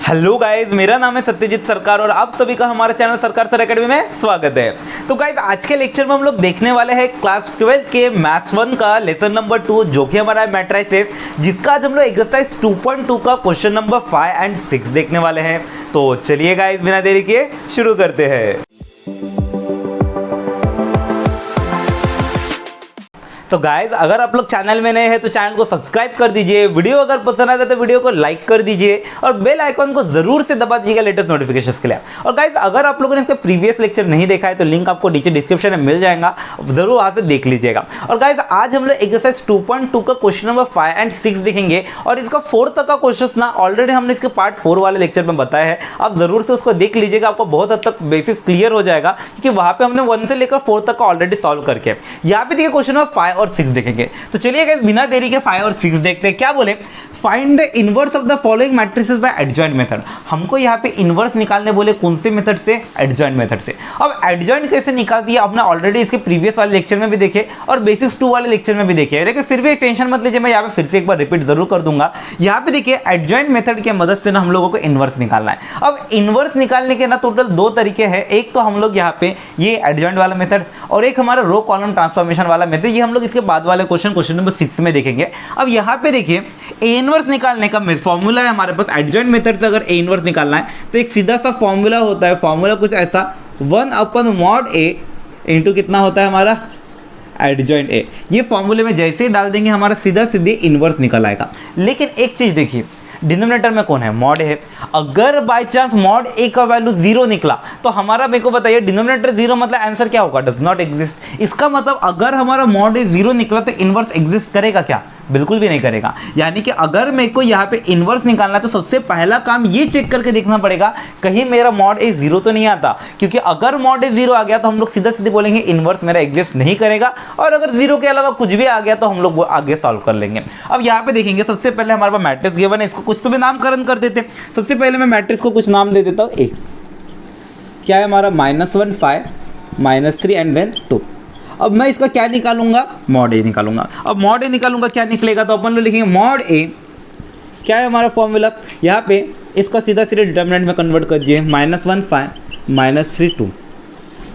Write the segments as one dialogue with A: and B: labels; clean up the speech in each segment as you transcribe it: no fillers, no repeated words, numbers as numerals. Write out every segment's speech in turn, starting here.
A: Hello guys, मेरा नाम है सत्यजीत सरकार और आप सभी का हमारे चैनल सरकार सर एकेडमी में स्वागत है। तो गाइज आज के लेक्चर में हम लोग देखने वाले हैं क्लास 12 के मैथ्स 1 का लेसन नंबर 2 जो कि हमारा है मैट्रिसेस, जिसका आज हम लोग एक्सरसाइज 2.2 का क्वेश्चन नंबर 5 एंड 6 देखने वाले हैं। तो चलिए गाइज बिना देरी किए शुरू करते हैं। तो गाइज अगर आप लोग चैनल में नए हैं तो चैनल को सब्सक्राइब कर दीजिए, वीडियो अगर पसंद आता है तो वीडियो को लाइक कर दीजिए और बेल आइकॉन को जरूर से दबा दीजिएगा लेटेस्ट नोटिफिकेशंस के लिए। और गाइज अगर आप लोगों ने इसका प्रीवियस लेक्चर नहीं देखा है तो लिंक आपको नीचे डिस्क्रिप्शन में मिल जाएगा, जरूर वहां से देख लीजिएगा। और गाइज आज हम लोग एक्सरसाइज 2.2 का क्वेश्चन नंबर 5 एंड 6 देखेंगे और इसका 4 तक का क्वेश्चन ना ऑलरेडी हमने इसके पार्ट 4 वाले लेक्चर में बताया है, आप जरूर से उसको देख लीजिएगा, आपको बहुत हद तक बेसिस क्लियर हो जाएगा क्योंकि वहां पे हमने 1 से लेकर 4 तक का ऑलरेडी सॉल्व करके यहाँ पे देखिए क्वेश्चन नंबर 5 और 6 देखेंगे। तो चलिए गाइस बिना देरी के 5 और 6 देखते हैं। क्या बोले, find the inverse of the following matrices by adjoint method. हमको यहाँ पे इनवर्स निकालने बोले, कौन से मेथड से? एडजॉइंट मेथड से। अब एडजॉइंट कैसे निकाल दिया आपने ऑलरेडी इसके प्रीवियस वाले लेक्चर में भी देखे और बेसिक्स 2 वाले लेक्चर में भी देखे, लेकिन फिर भी टेंशन मत लीजिए, मैं यहाँ पे फिर से एक बार रिपीट जरूर कर दूंगा। यहाँ पे देखिए एडजॉइंट मेथड की मदद से ना हम लोगों को इनवर्स निकालना है। अब इनवर्स निकालने के ना टोटल 2 तरीके हैं, एक तो हम लोग यहाँ पे ये एडजॉइंट वाला मेथड और एक हमारा रो कॉलम ट्रांसफॉर्मेशन वाला मेथड, ये हम लोग इसके बाद वाले क्वेश्चन नंबर 6 में देखेंगे। अब यहाँ पे देखिए ए इनवर्स निकालने का फॉर्मूला है हमारे पास, एडजॉइंट मेथड से अगर ए इनवर्स निकालना है तो एक सीधा सा फॉर्मूला होता है, फॉर्मूला कुछ ऐसा 1/mod A इंटू कितना होता है हमारा एडजॉइंट ए। ये फॉर्मूले में जैसे ही डाल देंगे हमारा सीधा सीधे इनवर्स निकल आएगा। लेकिन एक चीज देखिए, डिनोमिनेटर में कौन है? मॉड है। अगर बाय चांस मॉड ए का वैल्यू 0 निकला तो हमारा मेरे को बताइए डिनोमिनेटर 0 मतलब आंसर क्या होगा? Does not exist. इसका मतलब अगर हमारा मॉड ए 0 निकला तो इनवर्स एग्जिस्ट करेगा क्या? बिल्कुल भी नहीं करेगा। यानी कि अगर मेरे को यहाँ पे इनवर्स निकालना है तो सबसे पहला काम ये चेक करके देखना पड़ेगा कहीं मेरा मॉड ए 0 तो नहीं आता, क्योंकि अगर मॉड ए 0 आ गया तो हम लोग सीधा सीधे बोलेंगे इनवर्स मेरा एग्जिस्ट नहीं करेगा, और अगर 0 के अलावा कुछ भी आ गया तो हम लोग वो आगे सॉल्व कर लेंगे। अब यहाँ पे देखेंगे सबसे पहले हमारे पास मैट्रिक्स गिवन है, इसको कुछ तो भी नामकरण कर देते हैं। सबसे पहले मैं मैट्रिक्स को कुछ नाम दे देता हूँ। ए क्या है हमारा? -1 5 -3 एंड देन 2। अब मैं इसका क्या निकालूंगा? मॉड ए निकालूंगा। अब मॉड ए निकालूंगा, क्या निकलेगा? तो अपन लोग लिखेंगे मॉड ए, क्या है हमारा फॉर्मूला? यहाँ पे इसका सीधा सीधे डिटर्मिनेंट में कन्वर्ट कर दिए, -1 5 -3 2।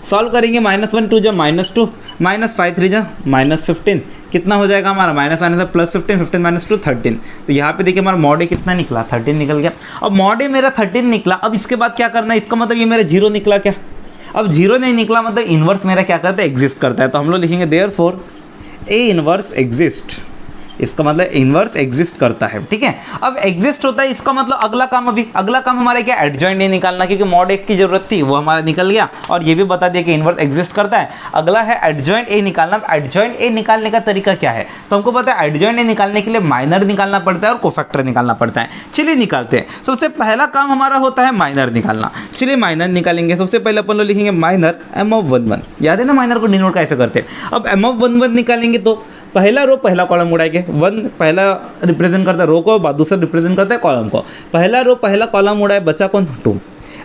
A: सॉल्व करेंगे, -1 2 जब -2 -5 3 जब -15, कितना हो जाएगा हमारा? -1 +15 15 -2 13। तो यहाँ पे देखिए हमारा मॉड ए कितना निकला? 13 निकल गया। अब मॉड ए मेरा 13 निकला, अब इसके बाद क्या करना है? इसका मतलब ये मेरा 0 निकला क्या? अब 0 नहीं निकला मतलब इनवर्स मेरा क्या करता है? एग्जिस्ट करता है। तो हम लोग लिखेंगे देयरफॉर ए इनवर्स एग्जिस्ट। इसका मतलब इनवर्स एग्जिस्ट करता है, ठीक है। अब एग्जिस्ट होता है, इसका मतलब अगला काम हमारा क्या? एडजॉइंट ए निकालना, क्योंकि मॉड ए की जरूरत थी वो हमारा निकल गया और ये भी बता दिया कि इनवर्स एग्जिस्ट करता है। अगला है एडजॉइंट ए निकालना। एडजॉइंट ए निकालने का तरीका क्या है? तो हमको पता है एडजॉइंट ए निकालने के लिए माइनर निकालना पड़ता है और कोफैक्टर निकालना पड़ता है। चलिए निकालते हैं। सबसे पहला काम हमारा होता है माइनर निकालना। चलिए माइनर निकालेंगे। सबसे पहले अपन लोग लिखेंगे माइनर m(1) याद है ना माइनर को डिनोट कैसे करते हैं? अब m(1) निकालेंगे तो पहला रो पहला कॉलम उड़ाएंगे। 1 पहला रिप्रेजेंट करता है रो को, दूसरा रिप्रेजेंट करता है कॉलम को। पहला रो पहला कॉलम उड़ाए, बचा कौन? 2।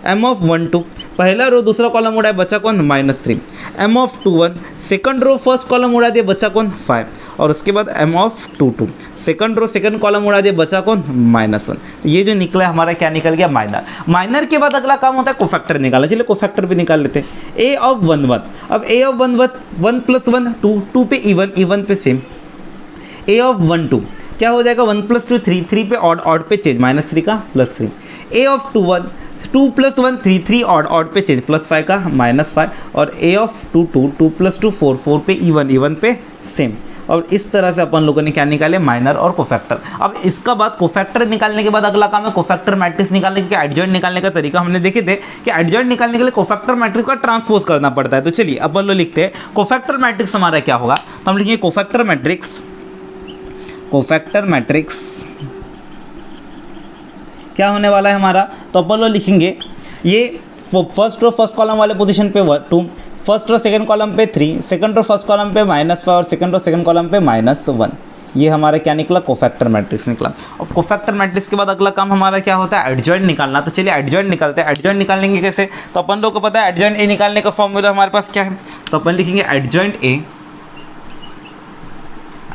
A: m(1 2) पहला रो दूसरा कॉलम उड़ाए, बचा कौन? -3। m(2 1) second row first column उड़ा दिए, बचा कौन? 5। और उसके बाद m(2 2) second row second column उड़ा दिए, बचा कौन? -1। तो ये जो निकला है हमारा क्या निकल गया? माइनर। माइनर के बाद अगला काम होता है कोफैक्टर निकालना। चलिए कोफैक्टर भी निकाल लेते हैं। a(1 1) अब a(1 1 + 1 2 2 पे इवन पे सेम। a(1 2) क्या हो जाएगा? 1 + 2 3 3 पे ऑड पे चेंज, (3 का +3। a(2 1) 2 + 1 3 3 ऑड पे चेंज, +5 का -5। और a(2 2) 2 + 2 4 4 पे इवन पे सेम। और इस तरह से अपन लोगों ने क्या निकाले? माइनर और कोफैक्टर। अब इसका बाद कोफैक्टर निकालने के बाद अगला काम है कोफैक्टर मैट्रिक्स निकालने के। एडजॉइंट निकालने का तरीका हमने देखे थे कि एडजॉइंट निकालने के लिए कोफैक्टर मैट्रिक्स का ट्रांसपोज करना पड़ता है। तो चलिए अपन लोग लिखते हैं कोफैक्टर मैट्रिक्स हमारा क्या होगा? तो हम लिखेंगे कोफैक्टर मैट्रिक्स क्या होने वाला है हमारा? तो अपन लोग लिखेंगे ये फर्स्ट रो फर्स्ट कॉलम वाले पोजीशन पे 2, फर्स्ट रो सेकंड कॉलम पे 3, सेकंड रो फर्स्ट कॉलम पे -5 और सेकंड रो सेकंड कॉलम पे -1। ये हमारा क्या निकला? कोफैक्टर मैट्रिक्स निकला। और कोफैक्टर मैट्रिक्स के बाद अगला काम हमारा क्या होता है? एडजॉइंट निकालना। तो चलिए एडजॉइंट निकालते हैं। एडजॉइंट निकालेंगे कैसे? तो अपन लोग को पता है एडजॉइंट ए निकालने का फॉर्मूला हमारे पास क्या है? तो अपन लिखेंगे एडजॉइंट ए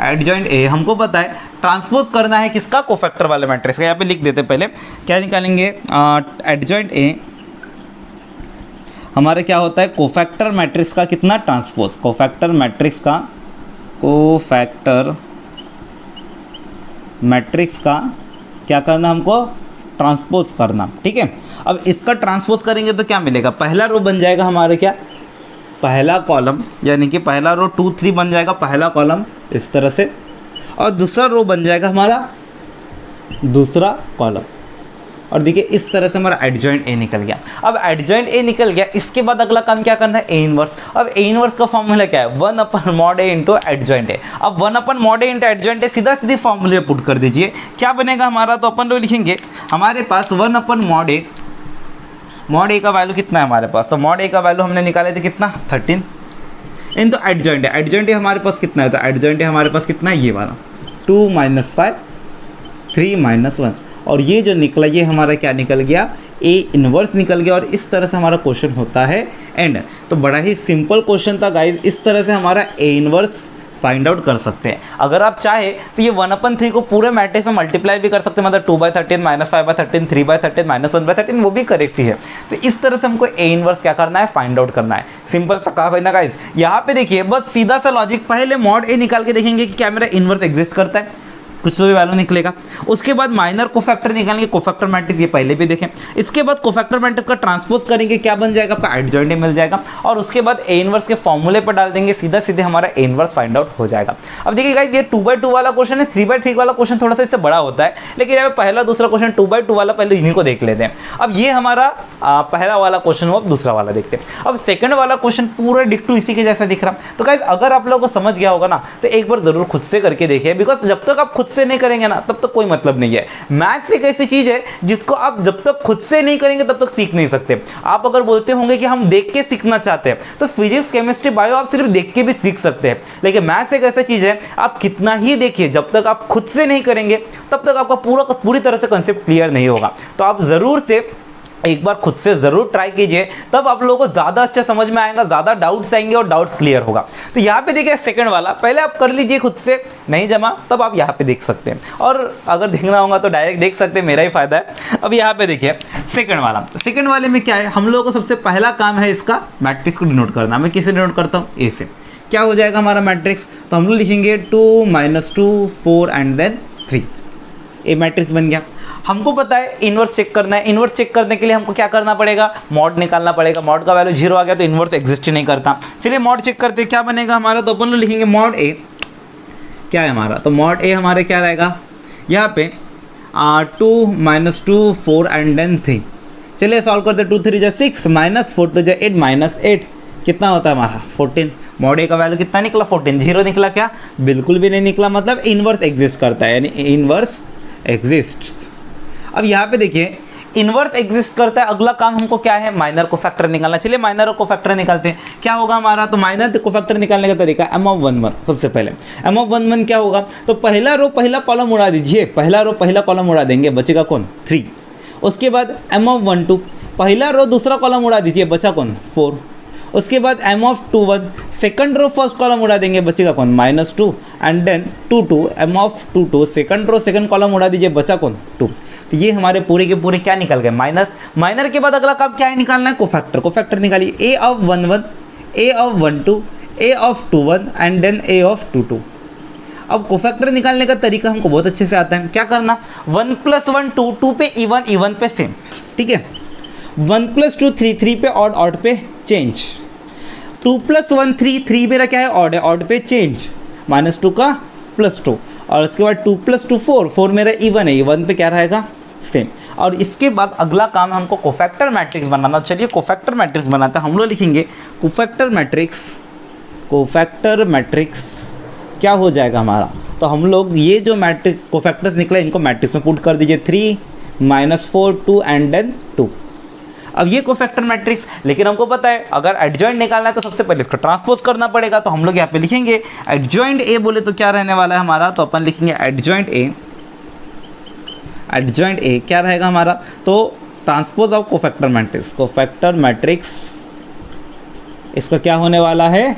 A: एडजॉइंट ए हमको पता है ट्रांसपोज करना है किसका, कोफैक्टर वाले मैट्रिक्स का। यहाँ पे लिख देते पहले, क्या निकालेंगे, एडजॉइंट ए हमारे क्या होता है, कोफैक्टर मैट्रिक्स का कितना ट्रांसपोज, कोफैक्टर मैट्रिक्स का क्या करना हमको, ट्रांसपोज करना। ठीक है, अब इसका ट्रांसपोज करेंगे तो क्या मिलेगा, पहला रो बन जाएगा हमारे क्या, पहला कॉलम, यानी कि पहला रो 2 3 बन जाएगा पहला कॉलम इस तरह से, और दूसरा रो बन जाएगा हमारा दूसरा कॉलम। और देखिए इस तरह से हमारा एडजॉइंट ए निकल गया। अब एडजॉइंट ए निकल गया, इसके बाद अगला काम क्या करना है, ए इनवर्स। अब ए इनवर्स का फॉर्मूला क्या है, 1/mod a into adjoint A. अब 1/mod a into adjoint A सीधा सीधी फॉर्मूले पुट कर दीजिए, क्या बनेगा हमारा, तो अपन लोग लिखेंगे हमारे पास 1/mod a, mod a का वैल्यू कितना है हमारे पास, तो mod a का वैल्यू हमने निकाले थे कितना, 13 into adjoint A. Adjoint A हमारे पास कितना है, तो एडजॉइंट ए हमारे पास कितना है, ये वाला 2 - 5 3 - 1, और ये जो निकला ये हमारा क्या निकल गया, ए इनवर्स निकल गया। और इस तरह से हमारा क्वेश्चन होता है एंड। तो बड़ा ही सिंपल क्वेश्चन था गाइज, इस तरह से हमारा ए इनवर्स फाइंड आउट कर सकते हैं। अगर आप चाहे तो ये 1/3 को पूरे मैट्रिक्स में मल्टीप्लाई भी कर सकते हैं, मतलब 2/13 -5/13 3/13 -1/13, वो भी करेक्ट ही है। तो इस तरह से हमको ए इनवर्स क्या करना है, फाइंड आउट करना है। सिंपल सा कहा है ना गाइज। यहाँ पे देखिए बस सीधा सा लॉजिक, पहले मॉड ए निकाल के देखेंगे कि क्या मेरा इनवर्स एग्जिस्ट करता है, कुछ तो भी वैल्यू निकलेगा। उसके बाद माइनर कोफैक्टर निकालेंगे, कोफैक्टर मैट्रिक्स ये पहले भी देखें। इसके बाद कोफैक्टर मैट्रिक्स का ट्रांसपोज करेंगे, क्या बन जाएगा आपका, एडजॉइंट ए मिल जाएगा। और उसके बाद ए इनवर्स के फॉर्मूले पर डाल देंगे, सीधा सीधे हमारा ए इनवर्स फाइंड आउट हो जाएगा। अब देखिए गाइस ये 2/2 वाला क्वेश्चन है, 3/3 वाला क्वेश्चन थोड़ा सा इससे बड़ा होता है, लेकिन यहाँ पे पहला दूसरा क्वेश्चन 2/2 वाला पहले इन्हीं को देख लेते हैं। अब ये हमारा पहला वाला क्वेश्चन हुआ, अब दूसरा वाला देखते हैं। अब सेकंड वाला क्वेश्चन पूरा डिक्टू इसी के जैसा दिख रहा। तो गाइस अगर आप लोगों को समझ गया होगा ना, तो एक बार जरूर खुद से करके देखिए, बिकॉज जब तक आप खुद से नहीं करेंगे ना तब तक कोई मतलब नहीं है। मैथ्स एक ऐसी चीज है जिसको आप जब तक खुद से नहीं करेंगे तब तक सीख नहीं सकते। आप अगर बोलते होंगे कि हम देख के सीखना चाहते हैं, तो फिजिक्स केमिस्ट्री बायो आप सिर्फ देख के भी सीख सकते हैं, लेकिन मैथ्स एक ऐसी चीज है आप कितना ही देखिए, जब तक आप खुद से नहीं करेंगे तब तक आपका पूरी तरह से कंसेप्ट क्लियर नहीं होगा। तो आप जरूर से एक बार खुद से ज़रूर ट्राई कीजिए, तब आप लोगों को ज़्यादा अच्छा समझ में आएगा, ज़्यादा डाउट्स आएंगे और डाउट्स क्लियर होगा। तो यहाँ पे देखिए सेकंड वाला, पहले आप कर लीजिए खुद से, नहीं जमा तब आप यहाँ पे देख सकते हैं, और अगर देखना होगा तो डायरेक्ट देख सकते हैं, मेरा ही फायदा है। अब यहाँ पे देखिए सेकंड वाला, सेकंड वाले में क्या है, हम लोगों को सबसे पहला काम है इसका मैट्रिक्स को डिनोट करना। मैं किसे डिनोट करता हूँ, ए से। क्या हो जाएगा हमारा मैट्रिक्स, तो हम लोग लिखेंगे 2 - 2 4 एंड देन 3, ए मैट्रिक्स बन गया। हमको पता है इनवर्स चेक करना है, इनवर्स चेक करने के लिए हमको क्या करना पड़ेगा, मॉड निकालना पड़ेगा। मॉड का वैल्यू 0 आ गया तो इनवर्स एग्जिस्ट ही नहीं करता। चलिए मॉड चेक करते हैं, क्या बनेगा हमारा, तो अपन लोग लिखेंगे मॉड ए, क्या है हमारा, तो मॉड ए हमारे क्या रहेगा यहाँ पे 2 - 2 4 एंड देन 3। चलिए सॉल्व करते, 2 3 = 6 -4 2 = 8 -8 कितना होता है हमारा 14। मॉड ए का वैल्यू कितना निकला, 14। 0 निकला क्या, बिल्कुल भी नहीं निकला, मतलब इनवर्स एग्जिस्ट करता है, यानी इनवर्स एग्जिस्ट। अब यहाँ पे देखिए इनवर्स एग्जिस्ट करता है, अगला काम हमको क्या है, माइनर को फैक्टर निकालना। चलिए माइनर को फैक्टर निकालते हैं, क्या होगा हमारा, तो माइनर को फैक्टर निकालने का तरीका M(1)(1). सबसे पहले M(1)(1) क्या होगा, तो पहला रो पहला कॉलम उड़ा दीजिए, पहला रो पहला कॉलम उड़ा देंगे, बचेगा कौन, 3। उसके बाद M(1)(2) पहला रो दूसरा कॉलम उड़ा दीजिए, बचा कौन, 4। उसके बाद M(2)(1) second row first column उड़ा देंगे, बचेगा कौन, -2 and then 2 M(2)(2) second row second column उड़ा दीजिए, बचा कौन, 2। तो ये हमारे पूरे के पूरे क्या निकल गए, माइनर। माइनर के बाद अगला काम क्या है, निकालना है कोफैक्टर। कोफैक्टर निकालिए, A(1)(1), A(1)(2), A(2)(1) and then A(2)(2). अब कोफैक्टर निकालने का तरीका हमको बहुत अच्छे से आता है। क्या करना, 1 + 1 2, 2 पे इवन, इवन पे सेम, ठीक है। 1 + 2 3, 3 पे ऑड, ऑड पे चेंज। 2 + 1 3, 3 मेरा क्या है, ऑड है, ऑड पे चेंज, -2 का +2। और उसके बाद 2 + 2 4, 4 मेरा इवन है, इवन पे क्या रहेगा, सेम। और इसके बाद अगला काम हमको कोफैक्टर मैट्रिक्स बनाना। चलिए कोफैक्टर मैट्रिक्स बनाते हैं। हम लोग लिखेंगे कोफैक्टर मैट्रिक्स, कोफैक्टर मैट्रिक्स क्या हो जाएगा हमारा, तो हम लोग ये जो मैट्रिक्स कोफैक्टर्स निकला इनको मैट्रिक्स में पुट कर दीजिए, 3 -4 2 एंड देन 2। अब ये कोफैक्टर मैट्रिक्स, लेकिन हमको पता है अगर एडजॉइंट निकालना है तो सबसे पहले इसको ट्रांसपोज करना पड़ेगा। तो हम लोग यहाँ पे लिखेंगे एडजॉइंट ए, बोले तो क्या रहने वाला है हमारा, तो अपन लिखेंगे एडजॉइंट ए। एडजॉइंट ए क्या रहेगा हमारा, तो transpose of cofactor matrix. Cofactor matrix इसका क्या होने वाला है,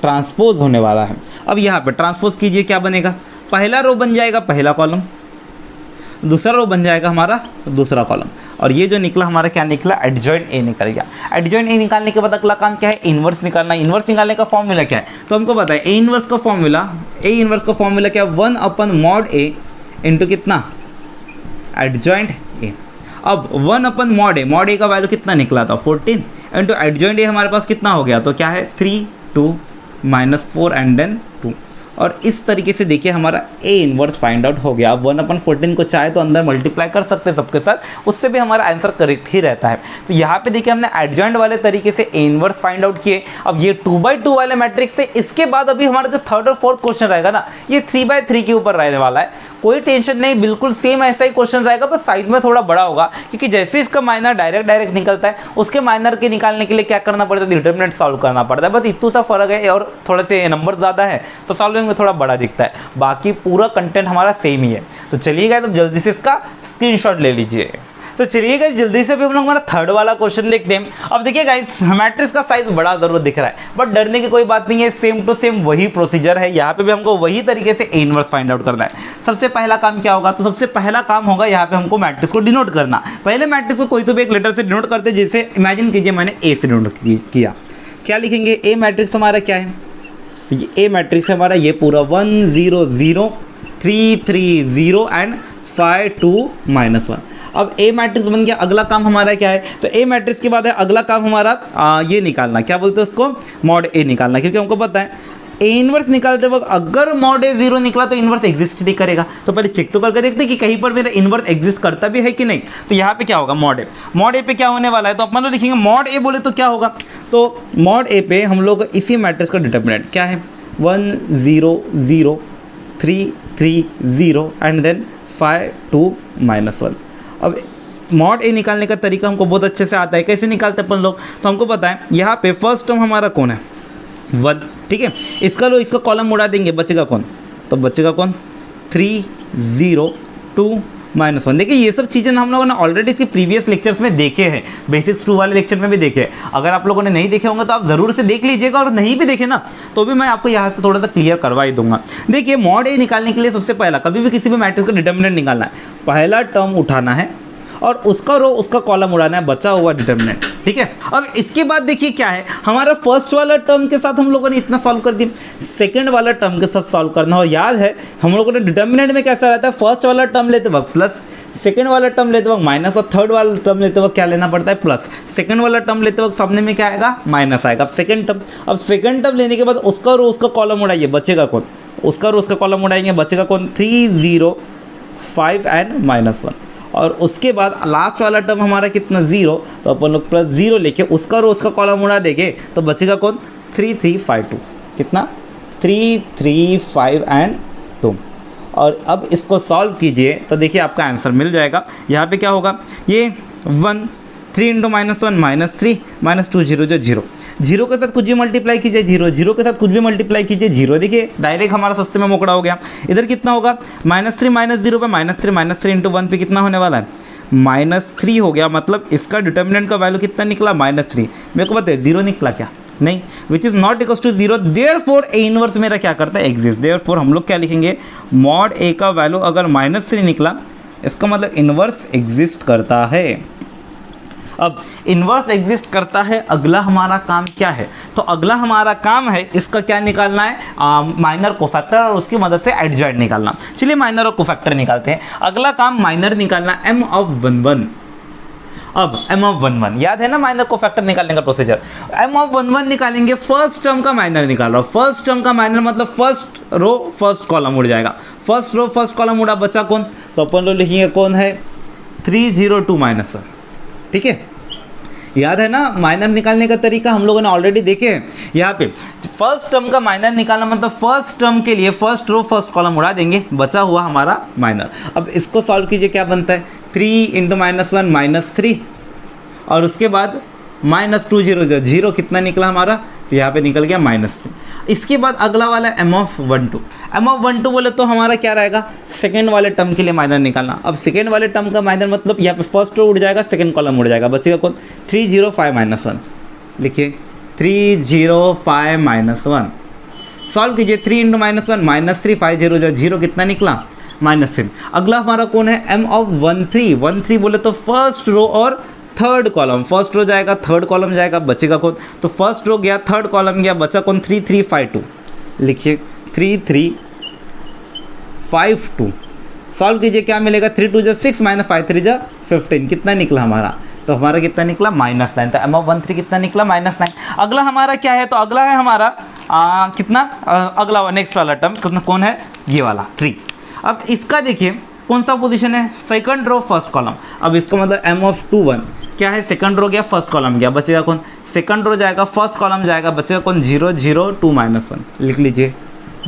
A: ट्रांसपोज होने वाला है। अब यहाँ पे ट्रांसपोज कीजिए, क्या बनेगा, पहला रो बन जाएगा पहला कॉलम, दूसरा रो बन जाएगा हमारा दूसरा कॉलम, और ये जो निकला हमारा क्या निकला, एडजॉइंट ए निकल गया। एडजॉइंट ए निकालने के बाद अगला काम क्या है, इन्वर्स निकालना। इन्वर्स निकालने का फॉर्मूला क्या है, तो हमको पता है ए इन्वर्स का फॉर्मूला क्या, 1/mod A इंटू कितना, एडजॉइंट ए। अब 1/mod A का वैल्यू कितना निकला था, 14 इंटू एडजॉइंट ए हमारे पास कितना हो गया, तो क्या है 3 2 -4 एंड देन 2। और इस तरीके से देखिए हमारा ए इन्वर्स फाइंड आउट हो गया। अब 1/14 को चाहे तो अंदर मल्टीप्लाई कर सकते हैं सबके साथ, उससे भी हमारा आंसर करेक्ट ही रहता है। तो यहाँ पे देखिए हमने एडजॉइंट वाले तरीके से ए इन्वर्स फाइंड आउट किए। अब ये 2/2 वाले मैट्रिक्स थे, इसके बाद अभी हमारा जो थर्ड और फोर्थ क्वेश्चन रहेगा ना, ये 3/3 के ऊपर रहने वाला है। कोई टेंशन नहीं, बिल्कुल सेम ऐसा ही क्वेश्चन रहेगा, बस साइज में थोड़ा बड़ा होगा, क्योंकि जैसे इसका माइनर डायरेक्ट निकलता है, उसके माइनर के निकालने के लिए क्या करना पड़ता है, डिटरमिनेंट सॉल्व करना पड़ता है। बस इतना सा फर्क है, और थोड़े से नंबर ज़्यादा है तो सॉल्विंग में थोड़ा बड़ा दिखता है, बाकी पूरा कंटेंट हमारा सेम ही है। तो चलिएगा, तो जल्दी से इसका स्क्रीनशॉट ले लीजिए। तो चलिए गाइस जल्दी से भी हम लोग हमारा थर्ड वाला क्वेश्चन देखते हैं। अब देखिए गाइस, मैट्रिक्स का साइज बड़ा जरूर दिख रहा है, बट डरने की कोई बात नहीं है, सेम टू सेम वही प्रोसीजर है। यहाँ पे भी हमको वही तरीके से ए इनवर्स फाइंड आउट करना है। सबसे पहला काम क्या होगा, तो सबसे पहला काम होगा यहाँ पे हमको मैट्रिक्स को डिनोट करना। पहले मैट्रिक्स को कोई तो भी एक लेटर से डिनोट करते, जैसे इमेजिन कीजिए मैंने ए से डिनोट किया। क्या लिखेंगे, ए मैट्रिक्स हमारा क्या है, तो ये ए मैट्रिक्स हमारा ये पूरा 1 0 0 3 3 0 एंड 5 2 -1। अब ए मैट्रिक्स बन गया। अगला काम हमारा क्या है, तो ए मैट्रिक्स के बाद है अगला काम हमारा ये निकालना, क्या बोलते हैं उसको, मॉड ए निकालना। क्योंकि हमको पता है ए इनवर्स निकालते वक्त अगर मॉड ए 0 निकला तो इनवर्स एग्जिस्ट नहीं करेगा। तो पहले चेक तो करके देखते कि कहीं पर मेरा इनवर्स एग्जिस्ट करता भी है कि नहीं। तो यहाँ पे क्या होगा, मॉड ए पे क्या होने वाला है, तो अपन लोग लिखेंगे मॉड ए बोले तो क्या होगा, तो मॉड ए पे हम लोग इसी मैट्रिक्स का डिटरमिनेंट क्या है, 1 0 0 3 3 0 एंड देन 5 2 -1। अब मॉड ए निकालने का तरीका हमको बहुत अच्छे से आता है। कैसे निकालते हैं अपन लोग, तो हमको पता है यहाँ पे फर्स्ट टर्म हमारा कौन है, 1, ठीक है। इसका कॉलम उड़ा देंगे, बचेगा कौन, तो बचेगा कौन, 3 0 2 -1। देखिए ये सब चीज़ें हम लोगों ने ऑलरेडी इसके प्रीवियस लेक्चर्स में देखे हैं, बेसिक्स 2 वाले लेक्चर में भी देखे हैं। अगर आप लोगों ने नहीं देखे होंगे तो आप ज़रूर से देख लीजिएगा, और नहीं भी देखे ना तो भी मैं आपको यहाँ से थोड़ा सा क्लियर करवा ही दूंगा। देखिए मॉड ए निकालने के लिए सबसे पहला, कभी भी किसी भी मैट्रिक्स का डिटरमिनेंट निकालना है, पहला टर्म उठाना है और उसका रो उसका कॉलम उड़ाना है, बचा हुआ डिटरमिनेंट, ठीक है। अब इसके बाद देखिए क्या है, हमारा फर्स्ट वाला टर्म के साथ हम लोगों ने इतना सॉल्व कर दिया, सेकंड वाला टर्म के साथ सॉल्व करना हो। याद है हम लोगों ने डिटरमिनेंट में कैसा रहता है, फर्स्ट वाला टर्म लेते वक्त प्लस, सेकंड वाला टर्म लेते वक्त माइनस, और थर्ड वाला टर्म लेते वक्त क्या लेना पड़ता है, प्लस। सेकंड वाला टर्म लेते वक्त सामने में क्या आएगा, माइनस आएगा। अब सेकंड टर्म लेने के बाद उसका रो उसका कॉलम उड़ाइए, बचेगा कौन, उसका रो उसका कॉलम उड़ाएंगे, बचेगा कौन, 3 0 5 एंड -1। और उसके बाद लास्ट वाला टर्म हमारा कितना, 0, तो अपन लोग प्लस 0 लेके उसका रो उसका कॉलम उड़ा देंगे, तो बचेगा कौन, 3 3 5 2, कितना, 3 3 5 एंड 2। और अब इसको सॉल्व कीजिए तो देखिए आपका आंसर मिल जाएगा। यहाँ पे क्या होगा, ये 1 3 इंटू -1 -3 -2 0 जो 0, 0 के साथ कुछ भी मल्टीप्लाई कीजिए, 0 0 के साथ कुछ भी मल्टीप्लाई कीजिए, 0। देखिए डायरेक्ट हमारा सस्ते में मोकड़ा हो गया। इधर कितना होगा, -3 -0 पे -3 इंटू 1 पे कितना होने वाला है, -3 हो गया। मतलब इसका डिटर्मिनेंट का वैल्यू कितना निकला, -3। मेरे को पता है 0 निकला क्या, नहीं, which is not equals to 0, therefore A inverse मेरा क्या करता है, एग्जिस्ट। देयरफॉर हम लोग क्या लिखेंगे, मॉड ए का वैल्यू अगर -3 निकला, इसका मतलब इनवर्स एग्जिस्ट करता है। अब इन्वर्स एग्जिस्ट करता है, अगला हमारा काम क्या है, तो अगला हमारा काम है इसका क्या निकालना है, माइनर कोफैक्टर, और उसकी मदद से एडजॉइंट निकालना। चलिए माइनर और कोफैक्टर निकालते हैं। अगला काम माइनर निकालना, m of 1 1। अब m of 1 1 याद है ना माइनर कोफैक्टर निकालने का प्रोसीजर। m of 1 1 निकालेंगे, फर्स्ट टर्म का माइनर निकाल रहा हूँ। फर्स्ट टर्म का माइनर मतलब फर्स्ट रो फर्स्ट कॉलम उड़ जाएगा, फर्स्ट रो फर्स्ट कॉलम उड़ा, बचा कौन, तो अपन लोग लिखेंगे कौन है, 3 0 2 -1, ठीक है। याद है ना माइनर निकालने का तरीका हम लोगों ने ऑलरेडी देखे हैं। यहाँ पे फर्स्ट टर्म का माइनर निकालना मतलब फर्स्ट टर्म के लिए फर्स्ट रो फर्स्ट कॉलम उड़ा देंगे, बचा हुआ हमारा माइनर। अब इसको सॉल्व कीजिए, क्या बनता है, 3 इंटू -1 -3, और उसके बाद -2 0 0 कितना निकला हमारा, तो यहाँ पे निकल गया -3। इसके बाद अगला वाला m of 1 2। m of 1 2 बोले तो हमारा क्या रहेगा, सेकंड वाले टर्म के लिए माइनर निकालना। अब सेकंड वाले टर्म का माइनर मतलब यहाँ पे फर्स्ट रो उड़ जाएगा, सेकंड कॉलम उड़ जाएगा, बचेगा कौन, 3 0 5 -1। लिखिए 3 0 5 -1, सॉल्व कीजिए, 3 इंटू -1 -3, 5 0 0 कितना निकला -3। अगला हमारा कौन है m ऑफ 1 3, 1 3 बोले तो फर्स्ट रो और थर्ड कॉलम, फर्स्ट रो जाएगा थर्ड कॉलम जाएगा, बचेगा कौन, तो फर्स्ट रो गया थर्ड कॉलम गया, बचा कौन 3 3 5 2, लिखिए 3 3 5 2। सॉल्व कीजिए, क्या मिलेगा 3 2 6 -5 3 15, कितना निकला हमारा, तो हमारा कितना निकला -9। तो m ऑफ 1 3 कितना निकला -9। अगला हमारा क्या है, तो अगला है हमारा कितना, अगला नेक्स्ट वाला टर्म कौन है, ये वाला 3। अब इसका देखिए कौन सा पोजीशन है, सेकंड रो फर्स्ट कॉलम। अब इसका मतलब m ऑफ 2 1 क्या है, सेकंड रो गया फर्स्ट कॉलम गया, बचेगा कौन, सेकंड रो जाएगा फर्स्ट कॉलम जाएगा, बचेगा कौन 0 0 2 -1, लिख लीजिए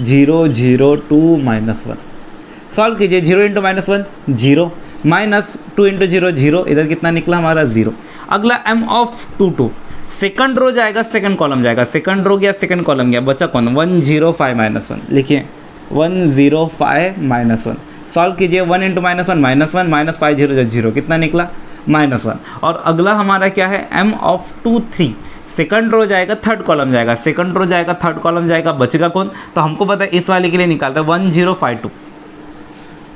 A: 0 0 2 -1। सॉल्व कीजिए, 0 इंटू -1 0, -2 इंटू 0 0, इधर कितना निकला हमारा 0। अगला m ऑफ 2 2, सेकंड रो जाएगा सेकंड कॉलम जाएगा, सेकंड रो गया सेकंड कॉलम गया, बचा कौन 1 0 5 -1, लिखिए 1 0 5 -1। सॉल्व कीजिए, 1 इंटू -1 -1 -5 0 0, कितना निकला -1। और अगला हमारा क्या है, m ऑफ 2 3, सेकंड रो जाएगा थर्ड कॉलम जाएगा, सेकंड रो जाएगा थर्ड कॉलम जाएगा, बचेगा कौन, तो हमको पता है इस वाले के लिए निकाल रहे हैं 1 0 5 2,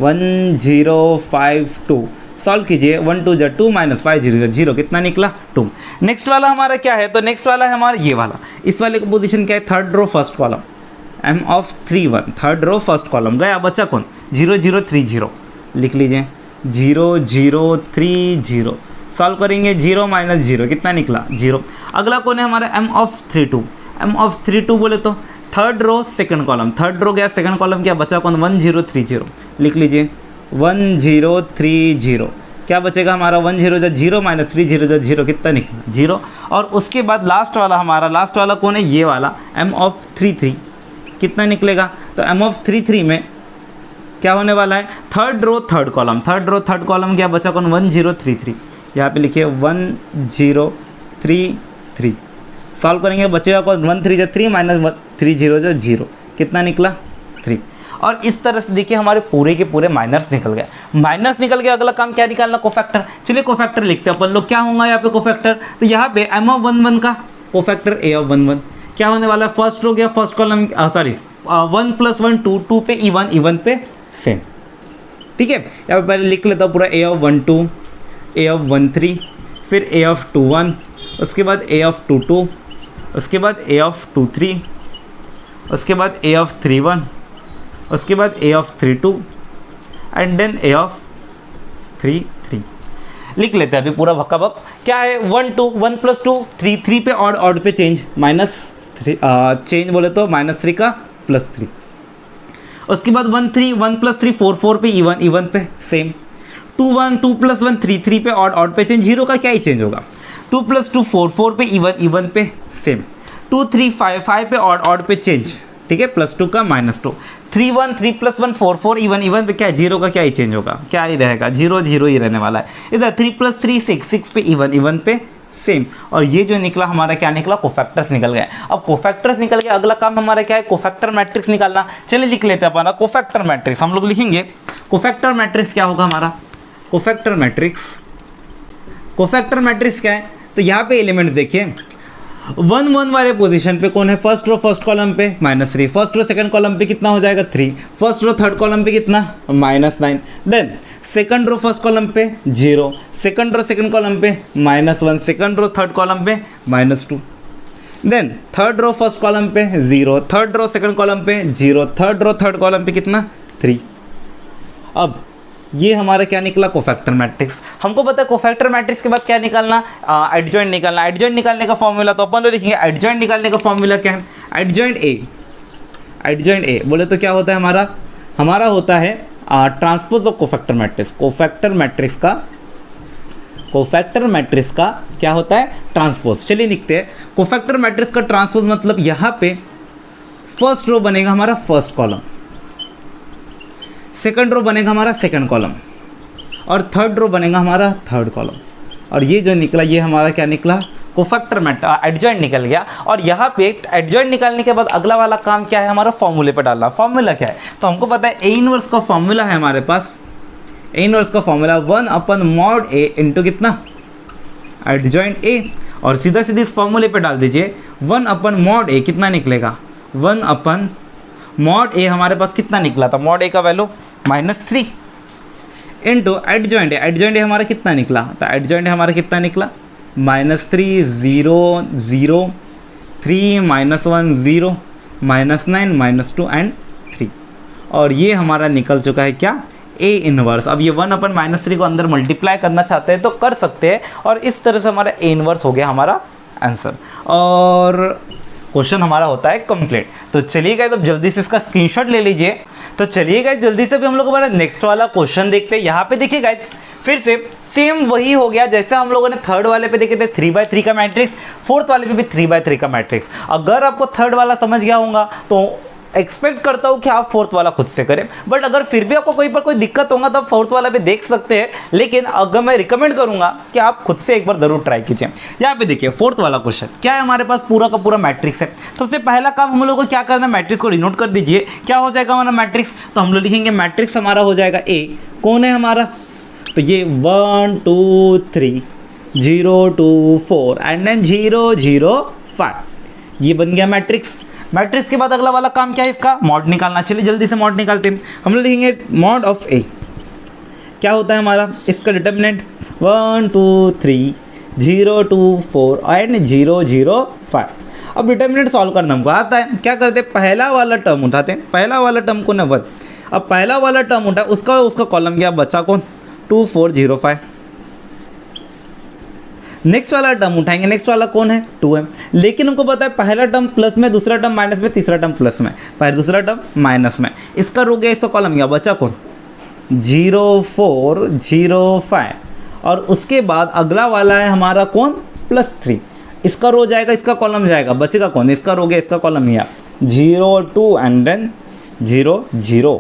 A: 1 0 5 2। सॉल्व कीजिए, 1 2 2 -5 0 0, कितना निकला 2। नेक्स्ट वाला हमारा क्या है, तो नेक्स्ट वाला है हमारा ये वाला, इस वाले का पोजीशन क्या है, third row first column, m of 3 1, third row first column गया, बचा कौन 0 0 3 0, लिख लीजिए 0 0 3 0। सॉल्व करेंगे, 0 -0 कितना निकला 0। अगला कौन है हमारा m ऑफ 3 2, m ऑफ 3 2 बोले तो third row second column, third row गया सेकंड कॉलम क्या, बचा कौन 1 0 3 0, लिख लीजिए 1 0 3 0, क्या बचेगा हमारा 1 0 0 -3 0 0, कितना निकला 0। और उसके बाद लास्ट वाला हमारा, लास्ट वाला कौन है, ये वाला m ऑफ 3 3, कितना निकलेगा, तो m ऑफ 3 3 में क्या होने वाला है, third row third column, third row third column क्या बचा कौन 1 0 3 3, यहाँ पे लिखिए 1 0 3 3। सॉल्व करेंगे, बचेगा कौन 1 3 3 -3 0 0, कितना निकला 3। और इस तरह से देखिए हमारे पूरे के पूरे माइनर्स निकल गए, माइनर्स निकल गए। अगला काम क्या निकालना, कोफैक्टर। चलिए कोफैक्टर लिखते हैं अपन लोग, क्या होगा यहाँ पे कोफैक्टर, तो यहाँ पे m ऑफ 1 1 का कोफैक्टर a ऑफ 1 1 क्या होने वाला है, फर्स्ट रो गया फर्स्ट कॉलम, सॉरी 1 + 1 2 2 पे इवन, इवन पे सेम, ठीक है। यहाँ पे पहले लिख लेता हूँ पूरा a ऑफ 1 2, a ऑफ 1 3, फिर a ऑफ 2 1, उसके बाद a ऑफ 2 2, उसके बाद a ऑफ 2 3, उसके बाद a ऑफ 3 1, उसके बाद a of 3 2 and then a of 3 3। लिख लेते हैं अभी पूरा भक्का भक। क्या है 1 2 1 + 2 3 3 पे ऑड, ऑड पे चेंज, -3 चेंज बोले तो -3 का +3। उसके बाद 1 3 1 + 3 4 4 पे इवन, इवन पे सेम। 2 1 2 + 1 3 3 पे ऑड, ऑड पे चेंज, 0 का क्या ही चेंज होगा। 2 + 2 4 4 पे इवन, इवन पे सेम। 2 3 5 5 पे ऑड, ऑड पे चेंज, ठीक है, +2 का -2। 3 1 3 + 1 4 4 इवन, इवन पे क्या 0 का क्या ही चेंज होगा, क्या ही रहेगा 0 0 ही रहने वाला है। इधर 3 + 3 6 6 पे इवन, इवन पे सेम। और ये जो निकला हमारा क्या निकला, कोफैक्टर्स निकल गए। अब कोफैक्टर्स निकल गए, अगला काम हमारा क्या है, कोफैक्टर मैट्रिक्स निकालना। चलिए लिख लेते हैं अपना कोफैक्टर मैट्रिक्स। हम लोग लिखेंगे कोफैक्टर मैट्रिक्स क्या होगा हमारा, कोफैक्टर मैट्रिक्स। कोफैक्टर मैट्रिक्स क्या है, तो यहाँ पे एलिमेंट्स देखिए 1 1 वाले पोजीशन पे कौन है, फर्स्ट रो फर्स्ट कॉलम पे -3, फर्स्ट रो सेकंड कॉलम पे कितना हो जाएगा 3, फर्स्ट रो थर्ड कॉलम पे कितना -9, then second row first column पे 0, सेकंड रो सेकंड कॉलम पे -1, सेकंड रो थर्ड कॉलम पे -2, then third row first column पे 0, थर्ड रो सेकंड कॉलम पे 0, थर्ड रो थर्ड कॉलम पे कितना 3। अब ये हमारा क्या निकला, कोफैक्टर मैट्रिक्स। हमको पता है कोफैक्टर मैट्रिक्स के बाद क्या निकालना, एडजॉइंट निकालना। एडजॉइंट निकालने का फॉर्मूला तो अपन लोग लिखेंगे, एडजॉइंट निकालने का फॉर्मूला क्या है, एडजॉइंट ए। एडजॉइंट ए बोले तो क्या होता है हमारा, हमारा होता है transpose of cofactor matrix. Cofactor matrix का, कोफैक्टर मैट्रिक्स का क्या होता है, ट्रांसपोज। चलिए लिखते हैं कोफैक्टर मैट्रिक्स का ट्रांसपोज, मतलब यहाँ पे फर्स्ट रो बनेगा हमारा फर्स्ट कॉलम, सेकंड रो बनेगा हमारा सेकंड कॉलम, और थर्ड रो बनेगा हमारा थर्ड कॉलम। और ये जो निकला ये हमारा क्या निकला, कोफैक्टर एडजॉइंट निकल गया। और यहाँ पे एडजॉइंट निकालने के बाद अगला वाला काम क्या है हमारा, फॉर्मूले पे डालना। फॉर्मूला क्या है, तो हमको पता है ए इनवर्स का फॉर्मूला है हमारे पास। ए इनवर्स का फॉर्मूला 1/mod a इंटू कितना, एडजॉइंट ए। और सीधा सीधे इस फॉर्मूले पे डाल दीजिए 1/mod a, कितना निकलेगा 1 अपन मॉड ए हमारे पास कितना निकला था, मॉड ए का वैल्यू -3 इंटू एडजॉइंट ए हमारा कितना निकला, तो एडजॉइंट ए हमारा कितना निकला -3 0 0 3 -1 0 -9 -2 एंड 3, और ये हमारा निकल चुका है क्या, ए इनवर्स। अब ये 1 अपन -3 को अंदर मल्टीप्लाई करना चाहते हैं तो कर सकते हैं, और इस तरह से हमारा ए इनवर्स हो गया हमारा आंसर, और क्वेश्चन हमारा होता है कंप्लीट। तो चलिए गाइस अब जल्दी से इसका स्क्रीनशॉट ले लीजिए। तो चलिए गाइस जल्दी से भी हम लोग हमारा नेक्स्ट वाला क्वेश्चन देखते हैं। यहाँ पे देखिए गाइस फिर से सेम वही हो गया जैसे हम लोगों ने थर्ड वाले पे देखे थे 3x3 का मैट्रिक्स, फोर्थ वाले पे भी 3x3 का मैट्रिक्स। अगर आपको थर्ड वाला समझ गया होगा तो एक्सपेक्ट करता हूँ कि आप फोर्थ वाला खुद से करें, बट अगर फिर भी आपको कोई पर कोई दिक्कत होगा तो आप फोर्थ वाला भी देख सकते हैं, लेकिन अगर मैं रिकमेंड करूंगा कि आप खुद से एक बार जरूर ट्राई कीजिए। यहाँ पे देखिए फोर्थ वाला क्वेश्चन क्या है, हमारे पास पूरा का पूरा मैट्रिक्स है। सबसे पहला काम हम लोग को क्या करना है, मैट्रिक्स को डिनोट कर दीजिए। क्या हो जाएगा हमारा मैट्रिक्स, तो हम लोग लिखेंगे मैट्रिक्स हमारा हो जाएगा ए, कौन है हमारा, तो ये 1 2 3 0 2 4 एंड देन 0 0 5, ये बन गया मैट्रिक्स। मैट्रिक्स के बाद अगला वाला काम क्या है, इसका मॉड निकालना। चलिए जल्दी से मॉड निकालते हैं। हम लोग लिखेंगे मॉड ऑफ ए, क्या होता है हमारा, इसका डिटर्मिनेंट 1 2 3 0 2 4 एंड 0 0 5। अब डिटर्मिनेंट सॉल्व करना हमको आता है। क्या करते हैं, पहला वाला टर्म उठाते हैं, पहला वाला टर्म को ना 1, अब पहला वाला टर्म उठा उसका कॉलम क्या बचा कौन, 2 4 0 5। नेक्स्ट वाला टर्म उठाएंगे, नेक्स्ट वाला कौन है 2m, लेकिन हमको पता है पहला टर्म प्लस में, दूसरा टर्म माइनस में, तीसरा टर्म प्लस में, पहले दूसरा टर्म माइनस में, इसका रो गया, इसका कॉलम गया, बचा कौन 0 4 0 5, और उसके बाद अगला वाला है हमारा कौन +3, इसका रो जाएगा, इसका कॉलम जाएगा, बचेगा कौन, इसका रो गया, इसका कॉलम गया 0 2 एंड देन 0 0।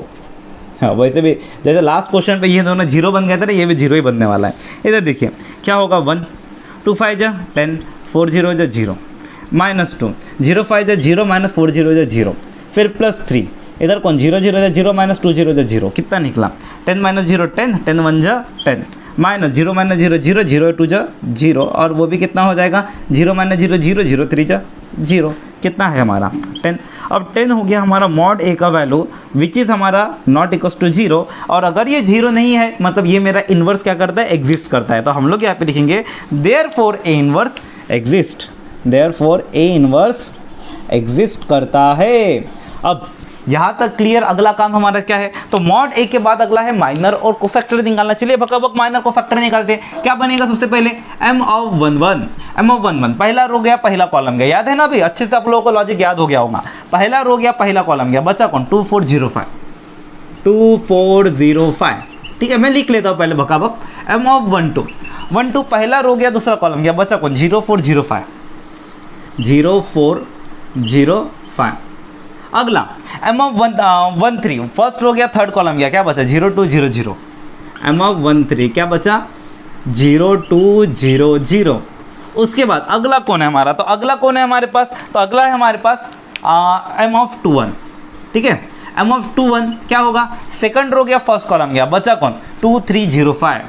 A: हाँ वैसे भी जैसे लास्ट क्वेश्चन पे ये दोनों 0 बन गए थे ना, ये भी 0 ही बनने वाला है। इधर देखिए क्या होगा, 1 2 5 जा 10 4 0 जा 0 -2 0 5 जा 0 -4 0 जा 0, फिर +3, इधर कौन 0 0 जा 0 -2 0 जा 0, कितना निकला 10 - 0 10 10 1 जा 10 -0 -0 0 0 2 जा 0, और वो भी कितना हो जाएगा 0 -0 0 0 3 जा 0, कितना है हमारा 10। अब 10 हो गया हमारा मॉड ए का वैल्यू विच इज़ हमारा नॉट इक्वल्स टू 0, और अगर ये 0 नहीं है मतलब ये मेरा इन्वर्स क्या करता है, एग्जिस्ट करता है। तो हम लोग यहाँ पे लिखेंगे therefore A inverse exist, therefore A inverse exist करता है। अब यहाँ तक क्लियर। अगला काम हमारा क्या है, तो मॉड ए के बाद अगला है माइनर और कोफैक्टर निकालना। चलिए बकबक माइनर कोफैक्टर निकालते हैं। क्या बनेगा सबसे पहले m ऑफ 1 1, m ऑफ 1 1, पहला रो गया पहला कॉलम गया, याद है ना अभी, अच्छे से आप लोगों को लॉजिक याद हो गया होगा। पहला रो गया पहला कॉलम गया, बचा कौन 2 4 0 5, 2 4 0 5, ठीक है मैं लिख लेता हूँ पहले बकबक। m ऑफ 1 2 1 2, पहला रो गया दूसरा कॉलम गया, बचा कौन 0 4 0 5, 0 4 0 5। अगला m ऑफ 1 3, फर्स्ट रो गया थर्ड कॉलम गया, क्या बचा 0 2 0 0, m ऑफ 1 3 क्या बचा 0 2 0 0। उसके बाद अगला कौन है हमारा, तो अगला कौन है हमारे पास, तो अगला है हमारे पास m ऑफ 2 1, ठीक है m ऑफ 2 1 क्या होगा, सेकंड रो गया फर्स्ट कॉलम गया, बचा कौन 2 3 0 5,